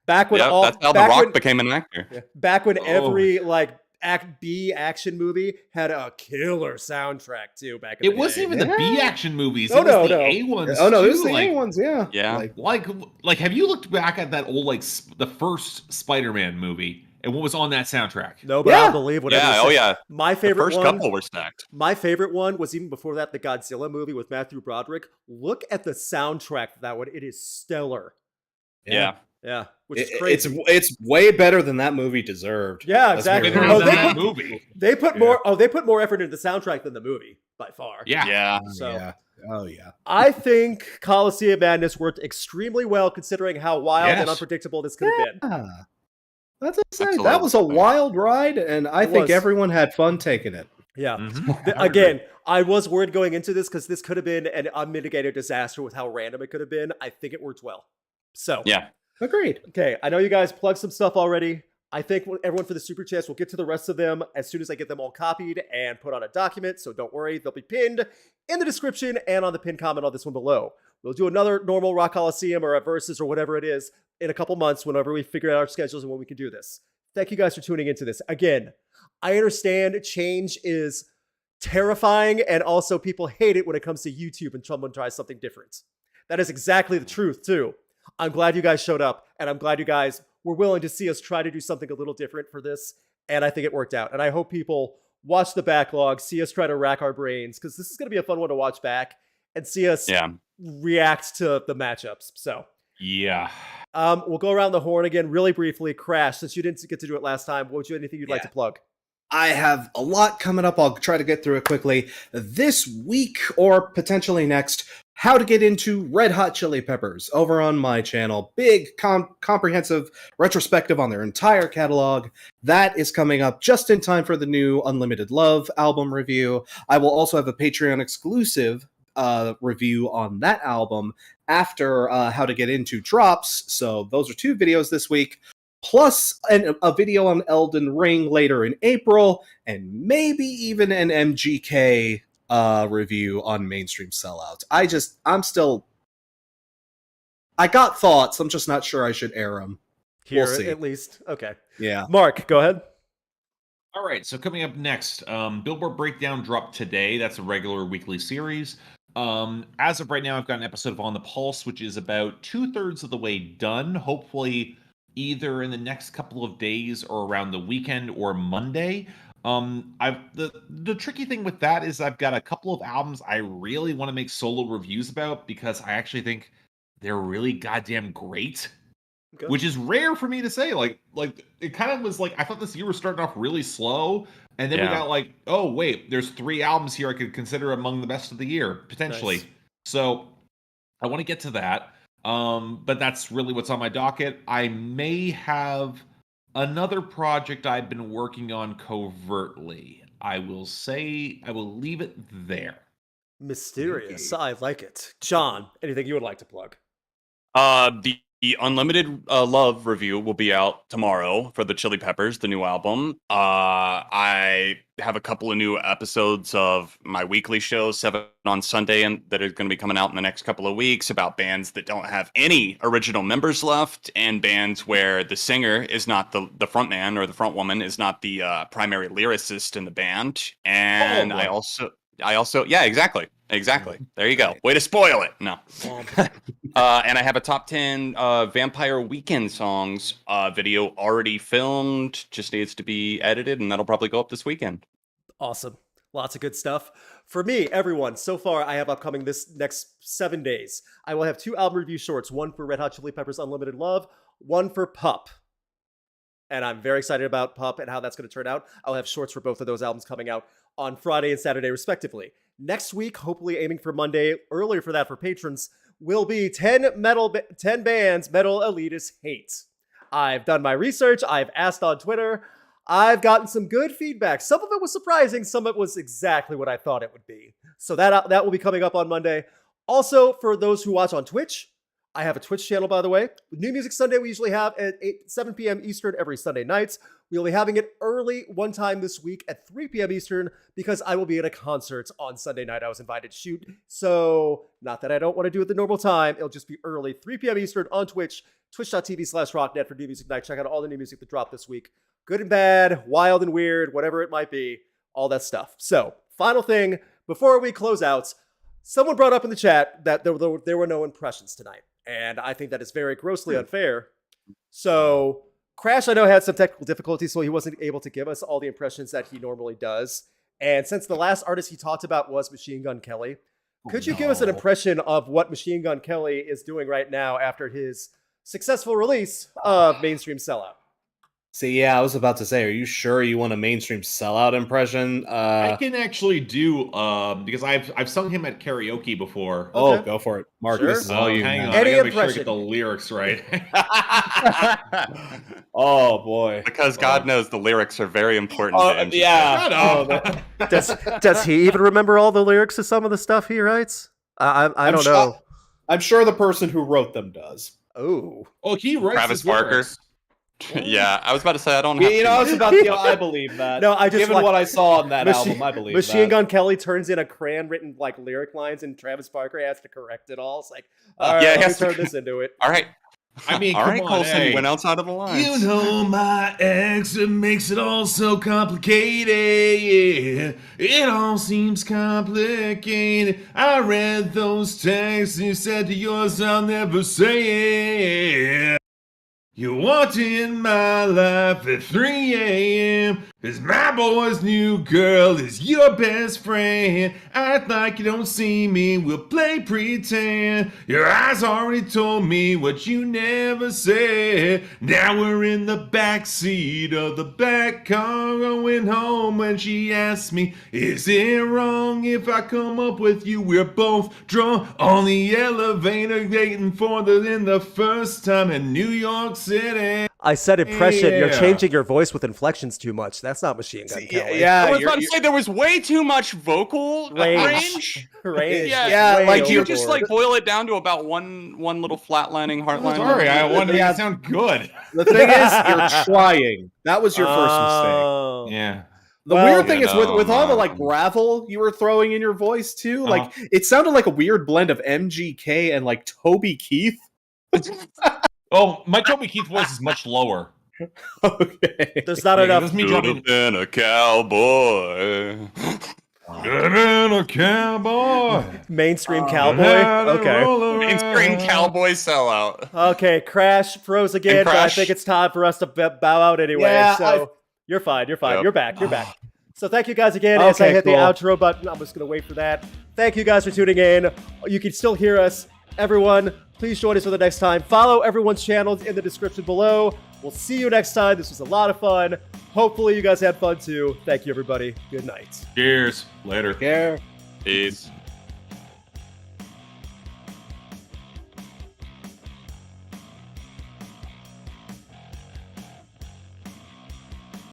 Speaker 1: Back when
Speaker 2: Yeah,
Speaker 1: all
Speaker 2: that's how The
Speaker 1: back
Speaker 2: Rock
Speaker 1: when,
Speaker 2: became an actor.
Speaker 1: back when
Speaker 3: Oh.
Speaker 1: every like Act B action movie had a killer soundtrack too. Back in
Speaker 3: It
Speaker 1: the
Speaker 3: wasn't
Speaker 1: day.
Speaker 3: even the B action movies.
Speaker 1: Oh,
Speaker 3: It was
Speaker 1: no,
Speaker 3: the
Speaker 1: no.
Speaker 3: A ones.
Speaker 4: Oh no,
Speaker 3: too,
Speaker 4: this is the
Speaker 3: like,
Speaker 4: A ones, yeah.
Speaker 2: Yeah.
Speaker 3: like, have you looked back at that old the first Spider-Man movie and what was on that soundtrack?
Speaker 1: No, but
Speaker 4: Yeah.
Speaker 1: I'll believe whatever.
Speaker 2: Yeah.
Speaker 1: you
Speaker 2: Oh
Speaker 1: say.
Speaker 2: yeah.
Speaker 1: My
Speaker 2: The
Speaker 1: favorite
Speaker 2: first
Speaker 1: one.
Speaker 2: couple were stacked.
Speaker 1: My favorite one was even before that, the Godzilla movie with Matthew Broderick. Look at the soundtrack for that one; it is stellar.
Speaker 2: Yeah.
Speaker 1: Yeah, which is crazy.
Speaker 4: It's way better than that movie deserved.
Speaker 1: Yeah,
Speaker 4: Let's be
Speaker 1: exactly.
Speaker 3: Better
Speaker 4: real.
Speaker 1: Oh,
Speaker 3: than
Speaker 1: they
Speaker 3: that
Speaker 1: put-
Speaker 3: movie.
Speaker 1: They put
Speaker 3: Yeah.
Speaker 1: more. Oh, they put more effort into the soundtrack than the movie by far.
Speaker 3: Yeah.
Speaker 2: Yeah.
Speaker 1: So-
Speaker 4: Yeah. Oh yeah.
Speaker 1: I think Coliseum Madness worked extremely well considering how wild and
Speaker 3: Yes.
Speaker 1: unpredictable this could have been.
Speaker 4: Ah, that's what I say.
Speaker 2: Absolutely.
Speaker 4: That was a wild ride, and I
Speaker 1: It
Speaker 4: think
Speaker 1: was.
Speaker 4: everyone had fun taking it.
Speaker 1: Yeah.
Speaker 3: Mhm.
Speaker 1: Again, I was worried going into this because this could have been an unmitigated disaster with how random it could have been. I think it worked well. So,
Speaker 2: Yeah.
Speaker 4: Agreed.
Speaker 1: okay, I know you guys plugged some stuff already. I thank everyone for the super chats. We'll get to the rest of them as soon as I get them all copied and put on a document. So don't worry, they'll be pinned in the description and on the pinned comment on this one below. We'll do another normal Rock Coliseum or a Versus or whatever it is in a couple months whenever we figure out our schedules and when we can do this. Thank you guys for tuning into this. Again, I understand change is terrifying and also people hate it when it comes to YouTube and someone tries something different. That is exactly the truth too. I'm glad you guys showed up and I'm glad you guys were willing to see us try to do something a little different for this. And I think it worked out. And I hope people watch the backlog, see us try to rack our brains, because this is going to be a fun one to watch back and see us react to the matchups. So,
Speaker 3: yeah.
Speaker 1: We'll go around the horn again really briefly. Crash, since you didn't get to do it last time, anything you'd like to plug?
Speaker 4: I have a lot coming up. I'll try to get through it quickly. This week, or potentially next, how to get into Red Hot Chili Peppers over on my channel. Big, comprehensive retrospective on their entire catalog. That is coming up just in time for the new Unlimited Love album review. I will also have a Patreon exclusive review on that album after How to Get Into drops. So those are 2 videos this week. Plus a video on Elden Ring later in April, and maybe even an MGK review on Mainstream Sellouts. I got thoughts, I'm just not sure I should air them.
Speaker 1: Here,
Speaker 4: we'll see.
Speaker 1: at least. Okay.
Speaker 4: Yeah.
Speaker 1: Mark, go ahead.
Speaker 3: All right, so coming up next, Billboard Breakdown dropped today. That's a regular weekly series. As of right now, I've got an episode of On the Pulse, which is about 2/3 of the way done. Hopefully either in the next couple of days or around the weekend or Monday. The tricky thing with that is I've got a couple of albums I really want to make solo reviews about because I actually think they're really goddamn great.
Speaker 1: Okay.
Speaker 3: Which is rare for me to say. Like it kind of was like I thought this year was starting off really slow, and then we got like, oh wait, there's 3 albums here I could consider among the best of the year potentially.
Speaker 1: Nice.
Speaker 3: So I want to get to that. But that's really what's on my docket. I may have another project I've been working on covertly. I will leave it there.
Speaker 1: Mysterious. I like it. John, anything you would like to plug?
Speaker 2: The Unlimited Love review will be out tomorrow for the Chili Peppers, the new album. I have a couple of new episodes of my weekly show, 7 on Sunday, and that are going to be coming out in the next couple of weeks about bands that don't have any original members left and bands where the singer is not the front man or the front woman is not the primary lyricist in the band. And I also, yeah, exactly. There you go. Way to spoil it. No. And I have a top 10 Vampire Weekend songs video already filmed. Just needs to be edited, and that'll probably go up this weekend.
Speaker 1: Awesome. Lots of good stuff. For me, everyone, so far I have upcoming this next 7 days. I will have 2 album review shorts, one for Red Hot Chili Peppers Unlimited Love, one for Pup. And I'm very excited about Pup and how that's going to turn out. I'll have shorts for both of those albums coming out on Friday and Saturday, respectively. Next week, hopefully aiming for Monday, earlier for that for patrons, will be 10 bands metal elitists hate. I've done my research. I've asked on Twitter. I've gotten some good feedback. Some of it was surprising. Some of it was exactly what I thought it would be. So that will be coming up on Monday. Also, for those who watch on Twitch, I have a Twitch channel, by the way. New Music Sunday we usually have at 7 p.m. Eastern every Sunday nights. We'll be having it early one time this week at 3 p.m. Eastern because I will be at a concert on Sunday night I was invited to shoot. So, not that I don't want to do it the normal time. It'll just be early, 3 p.m. Eastern on Twitch, twitch.tv/rocknet for New Music Night. Check out all the new music that dropped this week. Good and bad, wild and weird, whatever it might be, all that stuff. So, final thing, before we close out, someone brought up in the chat that there were no impressions tonight. And I think that is very grossly unfair. So, Crash, I know, had some technical difficulties, so he wasn't able to give us all the impressions that he normally does. And since the last artist he talked about was Machine Gun Kelly, could you give us an impression of what Machine Gun Kelly is doing right now after his successful release of Mainstream Sellout?
Speaker 4: See, yeah, I was about to say, are you sure you want a Mainstream Sellout impression?
Speaker 3: I can actually do because I've sung him at karaoke before.
Speaker 4: Oh,
Speaker 1: Okay.
Speaker 4: Go for it, Mark.
Speaker 1: Sure.
Speaker 4: This is all you.
Speaker 3: Hang on,
Speaker 1: Any
Speaker 3: I gotta make sure I
Speaker 1: impression.
Speaker 3: get the lyrics right.
Speaker 4: Oh boy.
Speaker 2: Because God knows the lyrics are very important to MGK.
Speaker 4: Yeah.
Speaker 3: Shut up.
Speaker 1: Does he even remember all the lyrics to some of the stuff he writes? I don't know.
Speaker 4: I'm sure the person who wrote them does.
Speaker 1: Oh,
Speaker 3: Oh, he writes
Speaker 2: Travis
Speaker 3: his
Speaker 2: Barker.
Speaker 3: lyrics.
Speaker 2: Yeah, I was about to say I don't have.
Speaker 4: You know, I was about to. I believe that.
Speaker 1: No, I just
Speaker 4: given
Speaker 1: like-
Speaker 4: what I saw on that
Speaker 1: Machine-
Speaker 4: album, I believe
Speaker 1: Machine
Speaker 4: that.
Speaker 1: Gun Kelly turns in a crayon-written like lyric lines, and Travis Barker has to correct it all. It's like, all right,
Speaker 2: Yeah, he
Speaker 1: let me
Speaker 2: has to
Speaker 1: turn this into it.
Speaker 2: All right.
Speaker 3: I mean,
Speaker 2: all
Speaker 3: come
Speaker 2: right,
Speaker 3: on,
Speaker 2: Colson,
Speaker 3: hey.
Speaker 2: you went outside of the lines.
Speaker 3: You know my ex, it makes it all so complicated. Yeah. It all seems complicated. I read those texts and you said to yours, I'll never say it. You walked in my life at 3 a.m. Cause my boy's new girl is your best friend. Act like you don't see me, we'll play pretend. Your eyes already told me what you never said. Now we're in the back seat of the back car going home when she asked me, is it wrong if I come up with you? We're both drunk on the elevator waiting for the first time in New York City.
Speaker 1: I said impression. You're
Speaker 3: Yeah.
Speaker 1: changing your voice with inflections too much. That's not Machine Gun Kelly.
Speaker 4: Yeah,
Speaker 2: I was
Speaker 4: you're-
Speaker 2: about to say there was way too much vocal
Speaker 1: Range. Range.
Speaker 2: Yeah,
Speaker 1: Way
Speaker 4: like
Speaker 2: Can you
Speaker 1: overboard.
Speaker 2: just like boil it down to about one little flatlining heartline?
Speaker 3: Sorry, I wanted to make
Speaker 4: Yeah.
Speaker 3: it sound good.
Speaker 4: The thing is, you're trying. That was your first mistake.
Speaker 1: Oh.
Speaker 3: Yeah.
Speaker 4: The
Speaker 1: Well,
Speaker 4: weird thing
Speaker 2: you
Speaker 4: is with all the
Speaker 2: know,
Speaker 4: like gravel you were throwing in your voice too, like it sounded like a weird blend of MGK and like Toby Keith.
Speaker 3: Oh, my Toby Keith voice is much lower.
Speaker 4: Okay.
Speaker 1: There's not
Speaker 3: Yeah,
Speaker 1: enough.
Speaker 3: that's me
Speaker 2: Should
Speaker 3: dropping.
Speaker 2: have been a cowboy.
Speaker 3: Good man, a cowboy.
Speaker 1: Mainstream cowboy. Okay.
Speaker 2: Mainstream cowboy sellout.
Speaker 1: Okay. Crash froze again, but I
Speaker 2: Crash.
Speaker 1: think it's time for us to bow out anyway.
Speaker 4: Yeah,
Speaker 1: so you're fine. You're fine.
Speaker 2: Yep.
Speaker 1: You're back. You're back. So thank you guys again. As I
Speaker 4: Okay,
Speaker 1: hit
Speaker 4: cool.
Speaker 1: the outro button, I'm just gonna wait for that. Thank you guys for tuning in. You can still hear us. Everyone, please join us for the next time. Follow everyone's channels in the description below. We'll see you next time. This was a lot of fun. Hopefully you guys had fun too. Thank you, everybody. Good night.
Speaker 3: Cheers. Later.
Speaker 4: Care.
Speaker 2: Peace.